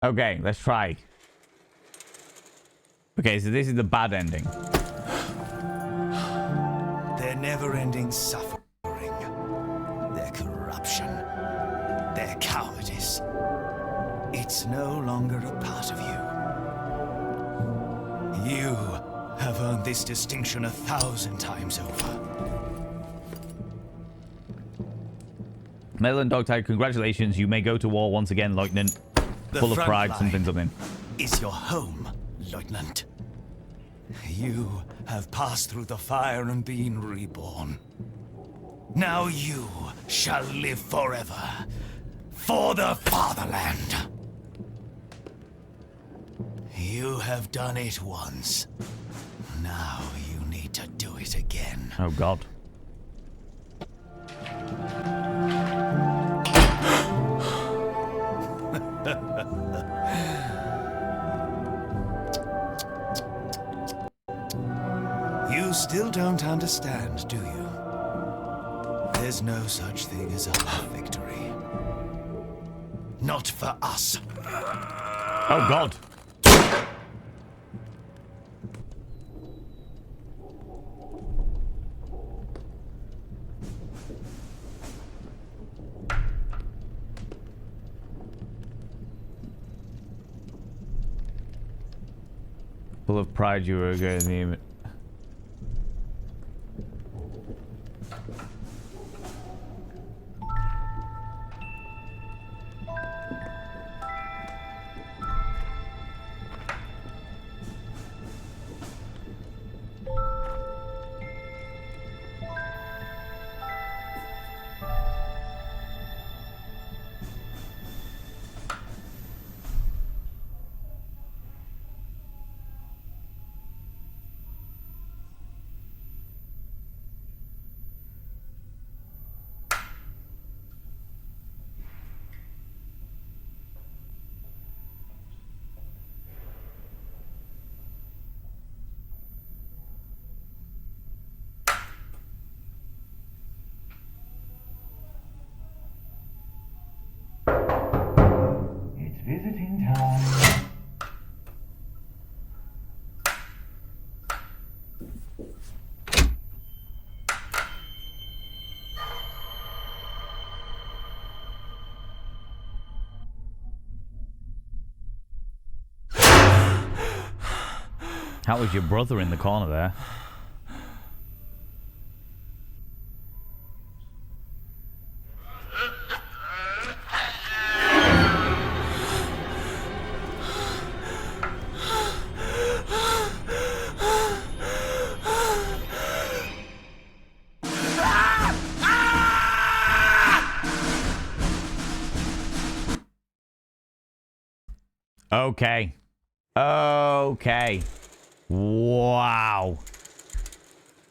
Okay, let's try. Okay, so this is the bad ending. Their never-ending suffering, their corruption, their cowardice. It's no longer a part of you. You have earned this distinction 1,000 times over. Melon Dogtag, congratulations. You may go to war once again, Lieutenant. Full of pride, something. Is your home, Lieutenant. You have passed through the fire and been reborn. Now you shall live forever for the fatherland. You have done it once. Now you need to do it again. Oh, God. You still don't understand, do you? There's no such thing as a victory. Not for us. Oh, God. Full of pride, you were going to name it. Visiting time. How was your brother in the corner there? Okay. Okay. Wow.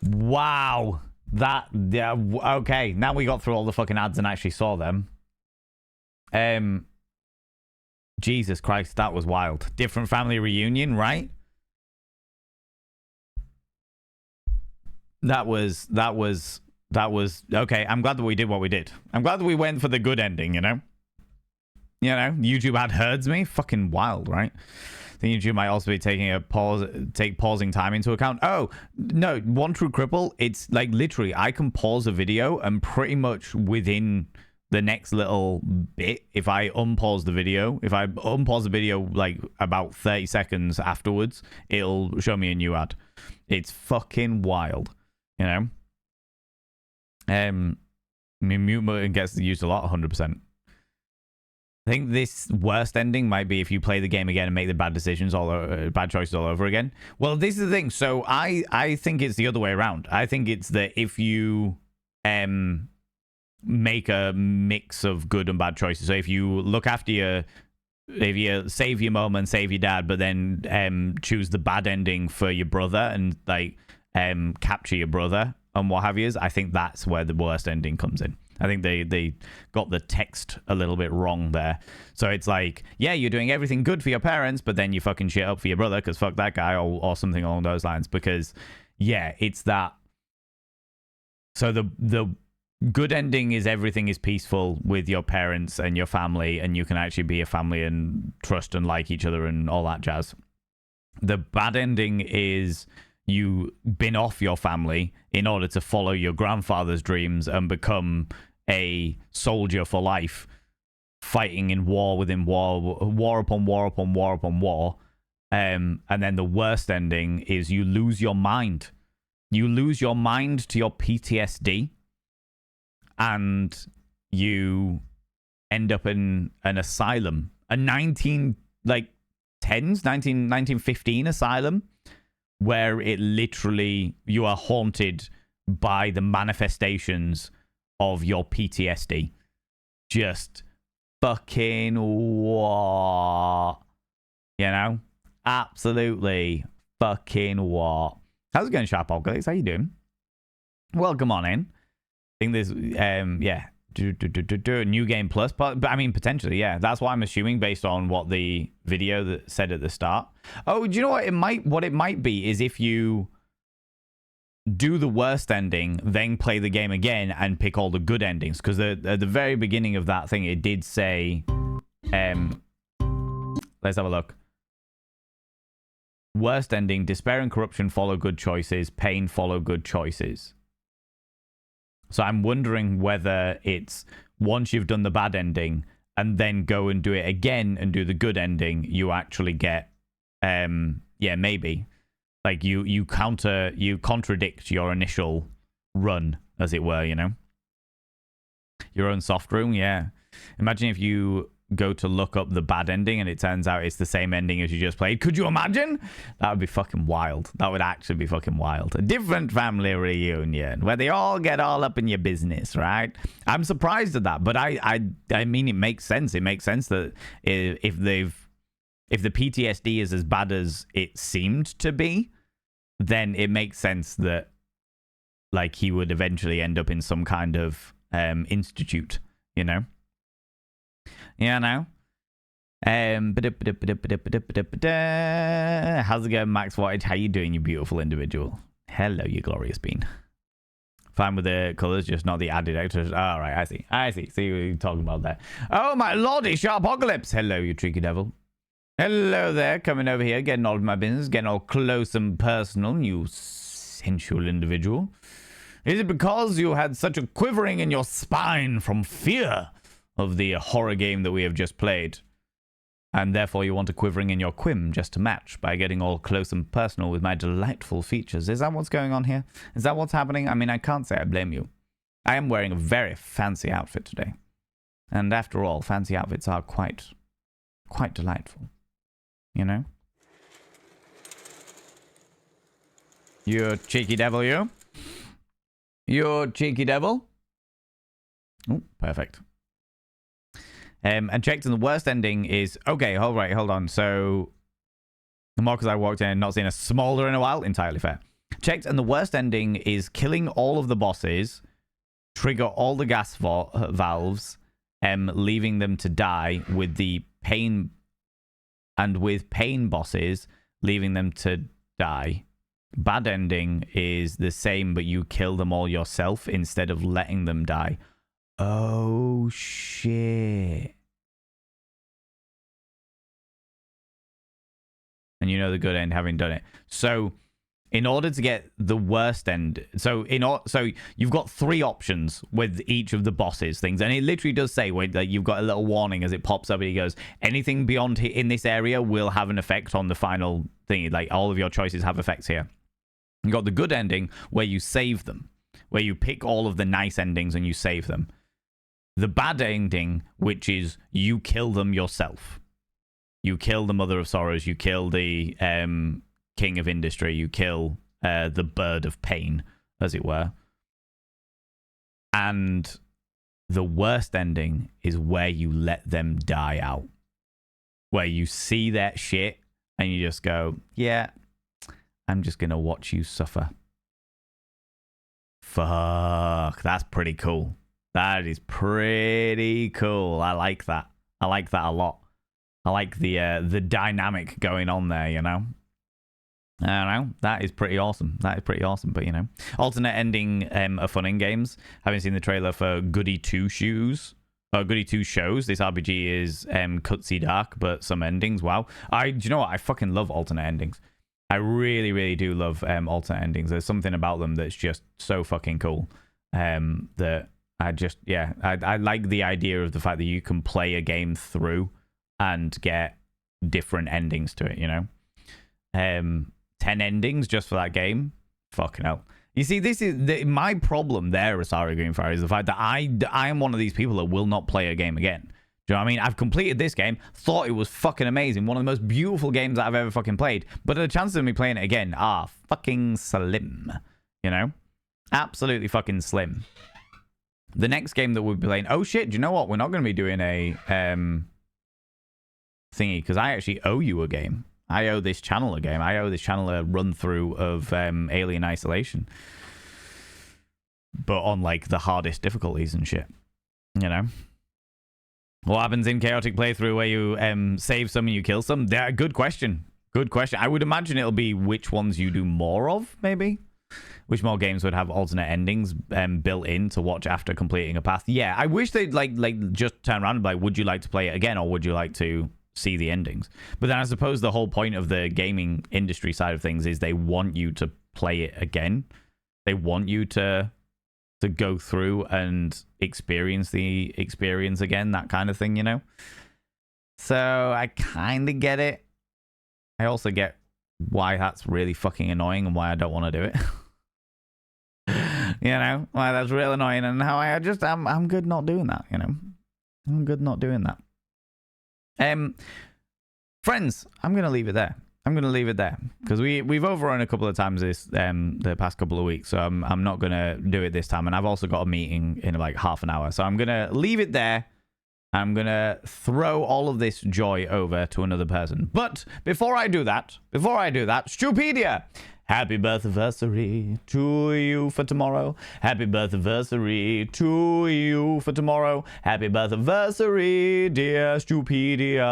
Wow. That, yeah, okay. Now we got through all the fucking ads and actually saw them. Jesus Christ, that was wild. Different family reunion, right? That was okay. I'm glad that we did what we did. I'm glad that we went for the good ending, you know? YouTube ad herds me. Fucking wild, right? I think YouTube might also be taking pausing time into account. Oh, no, One True Cripple, it's like literally I can pause a video and pretty much within the next little bit, if I unpause the video like about 30 seconds afterwards, it'll show me a new ad. It's fucking wild, you know? Mute button gets used a lot, 100%. I think this worst ending might be if you play the game again and make the bad choices all over again. Well, this is the thing. So I think it's the other way around. I think it's that if you make a mix of good and bad choices. So if you look after if you save your mom and save your dad, but then choose the bad ending for your brother and like capture your brother and what have you, I think that's where the worst ending comes in. I think they got the text a little bit wrong there. So it's like, yeah, you're doing everything good for your parents, but then you fucking shit up for your brother because fuck that guy or something along those lines. Because, yeah, it's that. So the good ending is everything is peaceful with your parents and your family, and you can actually be a family and trust and like each other and all that jazz. The bad ending is you bin off your family in order to follow your grandfather's dreams and become a soldier for life, fighting in war within war, war upon war upon war upon war. And then the worst ending is you lose your mind. You lose your mind to your PTSD and you end up in an asylum, a 1915 asylum, where it literally, you are haunted by the manifestations of your PTSD. Just fucking what? You know? Absolutely fucking what? How's it going, Sharp Apocalypse? How you doing? Welcome on in. I think there's, yeah. New Game Plus, but I mean, potentially, yeah. That's what I'm assuming based on what the video that said at the start. Oh, do you know what it might be is if you do the worst ending, then play the game again and pick all the good endings. Because at the very beginning of that thing, it did say, let's have a look. Worst ending, despair and corruption follow good choices, pain follow good choices. So I'm wondering whether it's once you've done the bad ending and then go and do it again and do the good ending, you actually get, yeah, maybe. Like you contradict your initial run, as it were, you know? Your own soft room, yeah. Imagine if you go to look up the bad ending and it turns out it's the same ending as you just played. Could you imagine? That would be fucking wild. That would actually be fucking wild. A different family reunion where they all get all up in your business, right? I'm surprised at that, but I mean, it makes sense. It makes sense that if the PTSD is as bad as it seemed to be, then it makes sense that like he would eventually end up in some kind of institute, you know? Yeah, no. How's it going, Max Wattage? How you doing, you beautiful individual? Hello, you glorious bean. Fine with the colours, just not the added extras. All right, I see. See what you're talking about there. Oh, my lordy, Sharpocalypse. Hello, you tricky devil. Hello there, coming over here, getting all of my business, getting all close and personal, you sensual individual. Is it because you had such a quivering in your spine from fear of the horror game that we have just played, and therefore you want a quivering in your quim just to match by getting all close and personal with my delightful features? Is that what's going on here? Is that what's happening? I mean, I can't say I blame you. I am wearing a very fancy outfit today, and after all, fancy outfits are quite delightful, you know? You cheeky devil, you cheeky devil. Oh, perfect. And checked, and the worst ending is... Okay, all right, hold on. So, the more because I walked in and not seen a smolder in a while. Entirely fair. Checked, and the worst ending is killing all of the bosses, trigger all the gas valves, leaving them to die with the pain, and with pain bosses, leaving them to die. Bad ending is the same, but you kill them all yourself instead of letting them die. Oh, shit. And you know the good end having done it. So in order to get the worst end, so you've got 3 options with each of the bosses things, and it literally does say like you've got a little warning as it pops up, and he goes, anything beyond in this area will have an effect on the final thing. Like all of your choices have effects here. You got the good ending where you save them, where you pick all of the nice endings and you save them. The bad ending, which is you kill them yourself. You kill the Mother of Sorrows. You kill the King of Industry. You kill the Bird of Pain, as it were. And the worst ending is where you let them die out. Where you see that shit and you just go, yeah, I'm just going to watch you suffer. Fuck, that's pretty cool. That is pretty cool. I like that. I like that a lot. I like the dynamic going on there, you know? I don't know. That is pretty awesome. That is pretty awesome. But, you know, alternate ending are fun in games. Having seen the trailer for Goody 2 Shows. Goody 2 Shows. This RPG is cutsy dark, but some endings. Wow. Do you know what? I fucking love alternate endings. I really, really do love alternate endings. There's something about them that's just so fucking cool. That I just, yeah. I like the idea of the fact that you can play a game through and get different endings to it, you know? 10 endings just for that game? Fucking hell. You see, this is my problem there, Asari Greenfire, is the fact that I am one of these people that will not play a game again. Do you know what I mean? I've completed this game, thought it was fucking amazing, one of the most beautiful games that I've ever fucking played, but the chances of me playing it again are fucking slim, you know? Absolutely fucking slim. The next game that we'll be playing... Oh, shit, do you know what? We're not going to be doing a... thingy, because I actually owe you a game. I owe this channel a game. I owe this channel a run through of Alien Isolation, but on like the hardest difficulties and shit, you know. What happens in chaotic playthrough where you save some and you kill some? Good question. Good question. I would imagine it'll be which ones you do more of, maybe. Which more games would have alternate endings built in to watch after completing a path? Yeah, I wish they'd like just turn around and be like, would you like to play it again, or would you like to see the endings? But then I suppose the whole point of the gaming industry side of things is they want you to play it again. They want you to go through and experience the experience again, that kind of thing, you know? So I kind of get it. I also get why that's really fucking annoying and why I don't want to do it. You know, why that's real annoying, and how I'm good not doing that, you know? I'm good not doing that. Friends, I'm gonna leave it there. Because we've overrun a couple of times this the past couple of weeks, so I'm not gonna do it this time, and I've also got a meeting in like half an hour, so I'm gonna leave it there. I'm gonna throw all of this joy over to another person. But before I do that, Stupedia, happy birthday to you for tomorrow. Happy birthday to you for tomorrow. Happy birthday, dear Stupedia.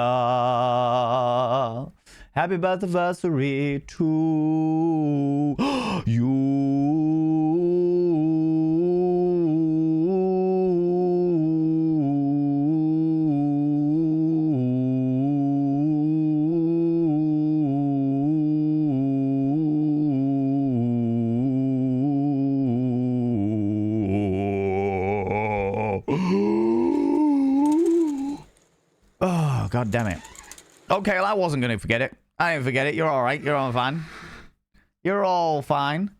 Happy birthday to Oh, god damn it. Okay, well, I wasn't going to forget it. I didn't forget it. You're all right. You're all fine. You're all fine.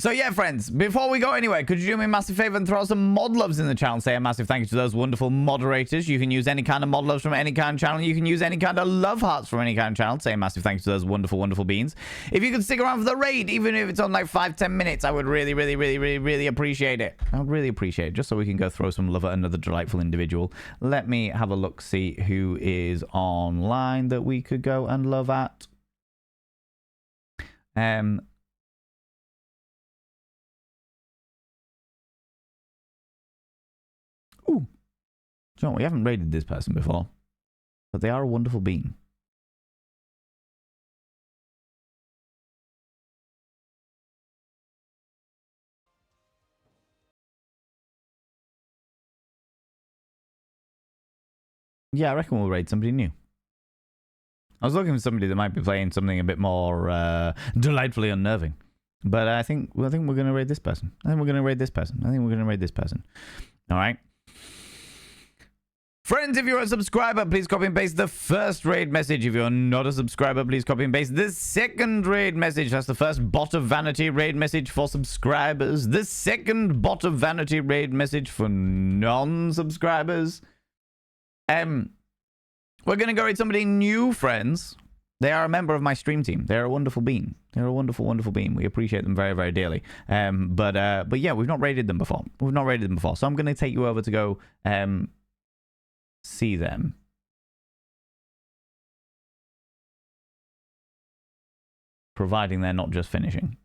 So yeah, friends, before we go anywhere, could you do me a massive favor and throw some mod loves in the channel? Say a massive thank you to those wonderful moderators. You can use any kind of mod loves from any kind of channel. You can use any kind of love hearts from any kind of channel. Say a massive thank you to those wonderful, wonderful beans. If you could stick around for the raid, even if it's on like 5-10 minutes, I would really, really, really, really, really appreciate it. I would really appreciate it, just so we can go throw some love at another delightful individual. Let me have a look, see who is online that we could go and love at. Ooh. John, we haven't raided this person before, but they are a wonderful being. Yeah, I reckon we'll raid somebody new. I was looking for somebody that might be playing something a bit more delightfully unnerving. But I think we're going to raid this person. I think we're going to raid this person. All right. Friends, if you're a subscriber, please copy and paste the first raid message. If you're not a subscriber, please copy and paste the second raid message. That's the first bot of vanity raid message for subscribers. The second bot of vanity raid message for non-subscribers. We're going to go raid somebody new, friends. They are a member of my stream team. They're a wonderful being. They're a wonderful, wonderful being. We appreciate them very, very dearly. But yeah, we've not raided them before. So I'm going to take you over to go see them. Providing they're not just finishing.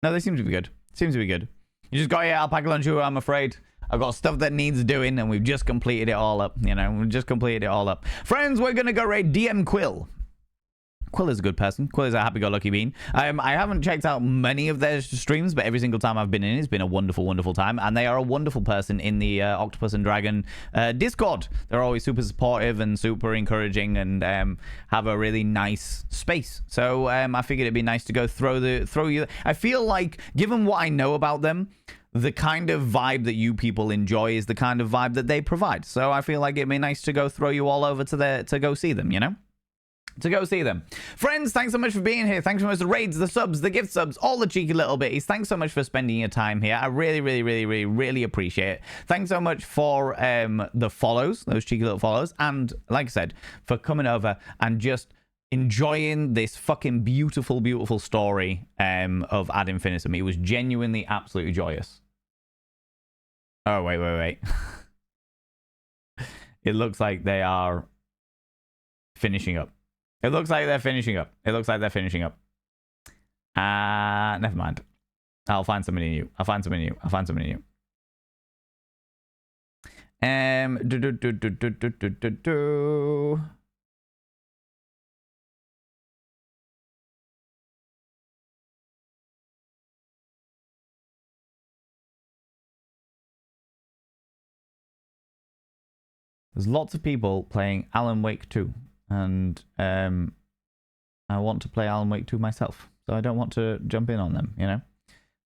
No, they seem to be good. You just got your alpaca lunch, I'm afraid. I've got stuff that needs doing, and we've just completed it all up. Friends, we're going to go raid DM Quill. Quill is a good person. Quill is a happy-go-lucky bean. I haven't checked out many of their streams, but every single time I've been in, it's been a wonderful, wonderful time. And they are a wonderful person in the Octopus and Dragon Discord. They're always super supportive and super encouraging, and have a really nice space. So I figured it'd be nice to go throw you. I feel like, given what I know about them, the kind of vibe that you people enjoy is the kind of vibe that they provide. So I feel like it'd be nice to go throw you all over to go see them, you know? To go see them. Friends, thanks so much for being here. Thanks so much for the raids, the subs, the gift subs, all the cheeky little bitties. Thanks so much for spending your time here. I really, really, really, really, really appreciate it. Thanks so much for the follows, those cheeky little follows. And like I said, for coming over and just enjoying this fucking beautiful, beautiful story of Ad Infinitum. It was genuinely absolutely joyous. Oh, wait. It looks like they are finishing up. It looks like they're finishing up. Never mind. I'll find somebody new. There's lots of people playing Alan Wake 2, and I want to play Alan Wake 2 myself, so I don't want to jump in on them, you know?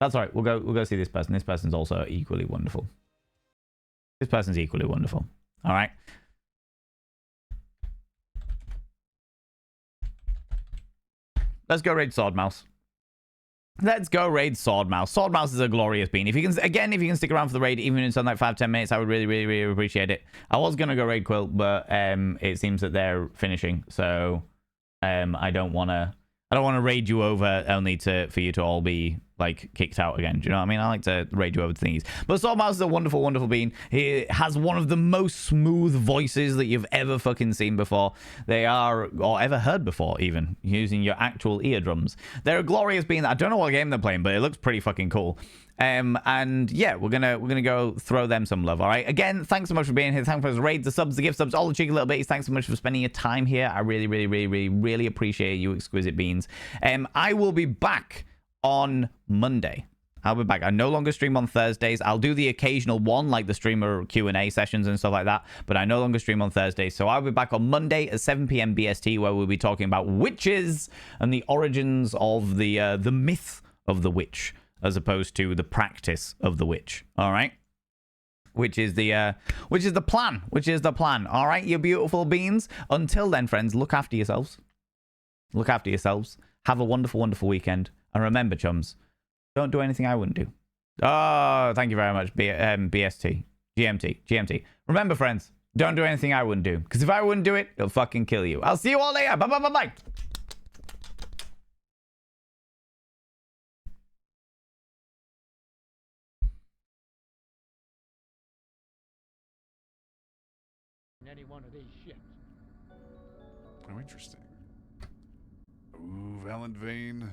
That's all right. We'll go see this person. This person's also equally wonderful. All right. Let's go raid Swordmouse. Swordmouse is a glorious bean. If you can stick around for the raid, even in something like 5-10 minutes, I would really, really, really appreciate it. I was gonna go raid Quill, but it seems that they're finishing, so I don't wanna raid you over only for you to all be like kicked out again. Do you know what I mean? I like to raid you over to thingies. But Swordmouse is a wonderful, wonderful bean. He has one of the most smooth voices that you've ever fucking seen before. They are, or ever heard before, even using your actual eardrums. They're a glorious bean. I don't know what game they're playing, but it looks pretty fucking cool. And yeah, we're gonna go throw them some love. All right. Again, thanks so much for being here. Thanks for the raids, the subs, the gift subs, all the cheeky little bits. Thanks so much for spending your time here. I really, really, really, really, really appreciate you, exquisite beans. I will be back on Monday. I'll be back. I no longer stream on Thursdays. I'll do the occasional one, like the streamer Q&A sessions and stuff like that, but I no longer stream on Thursdays. So I'll be back on Monday at 7 p.m. BST, where we'll be talking about witches and the origins of the myth of the witch, as opposed to the practice of the witch. All right. Which is the plan. All right, you beautiful beans. Until then, friends, look after yourselves. Have a wonderful, wonderful weekend. And remember, chums, don't do anything I wouldn't do. Oh, thank you very much, BST. GMT. Remember, friends, don't do anything I wouldn't do. Because if I wouldn't do it, it'll fucking kill you. I'll see you all later. Bye. Any one of these ships. Oh, interesting. Ooh, Valent Vein.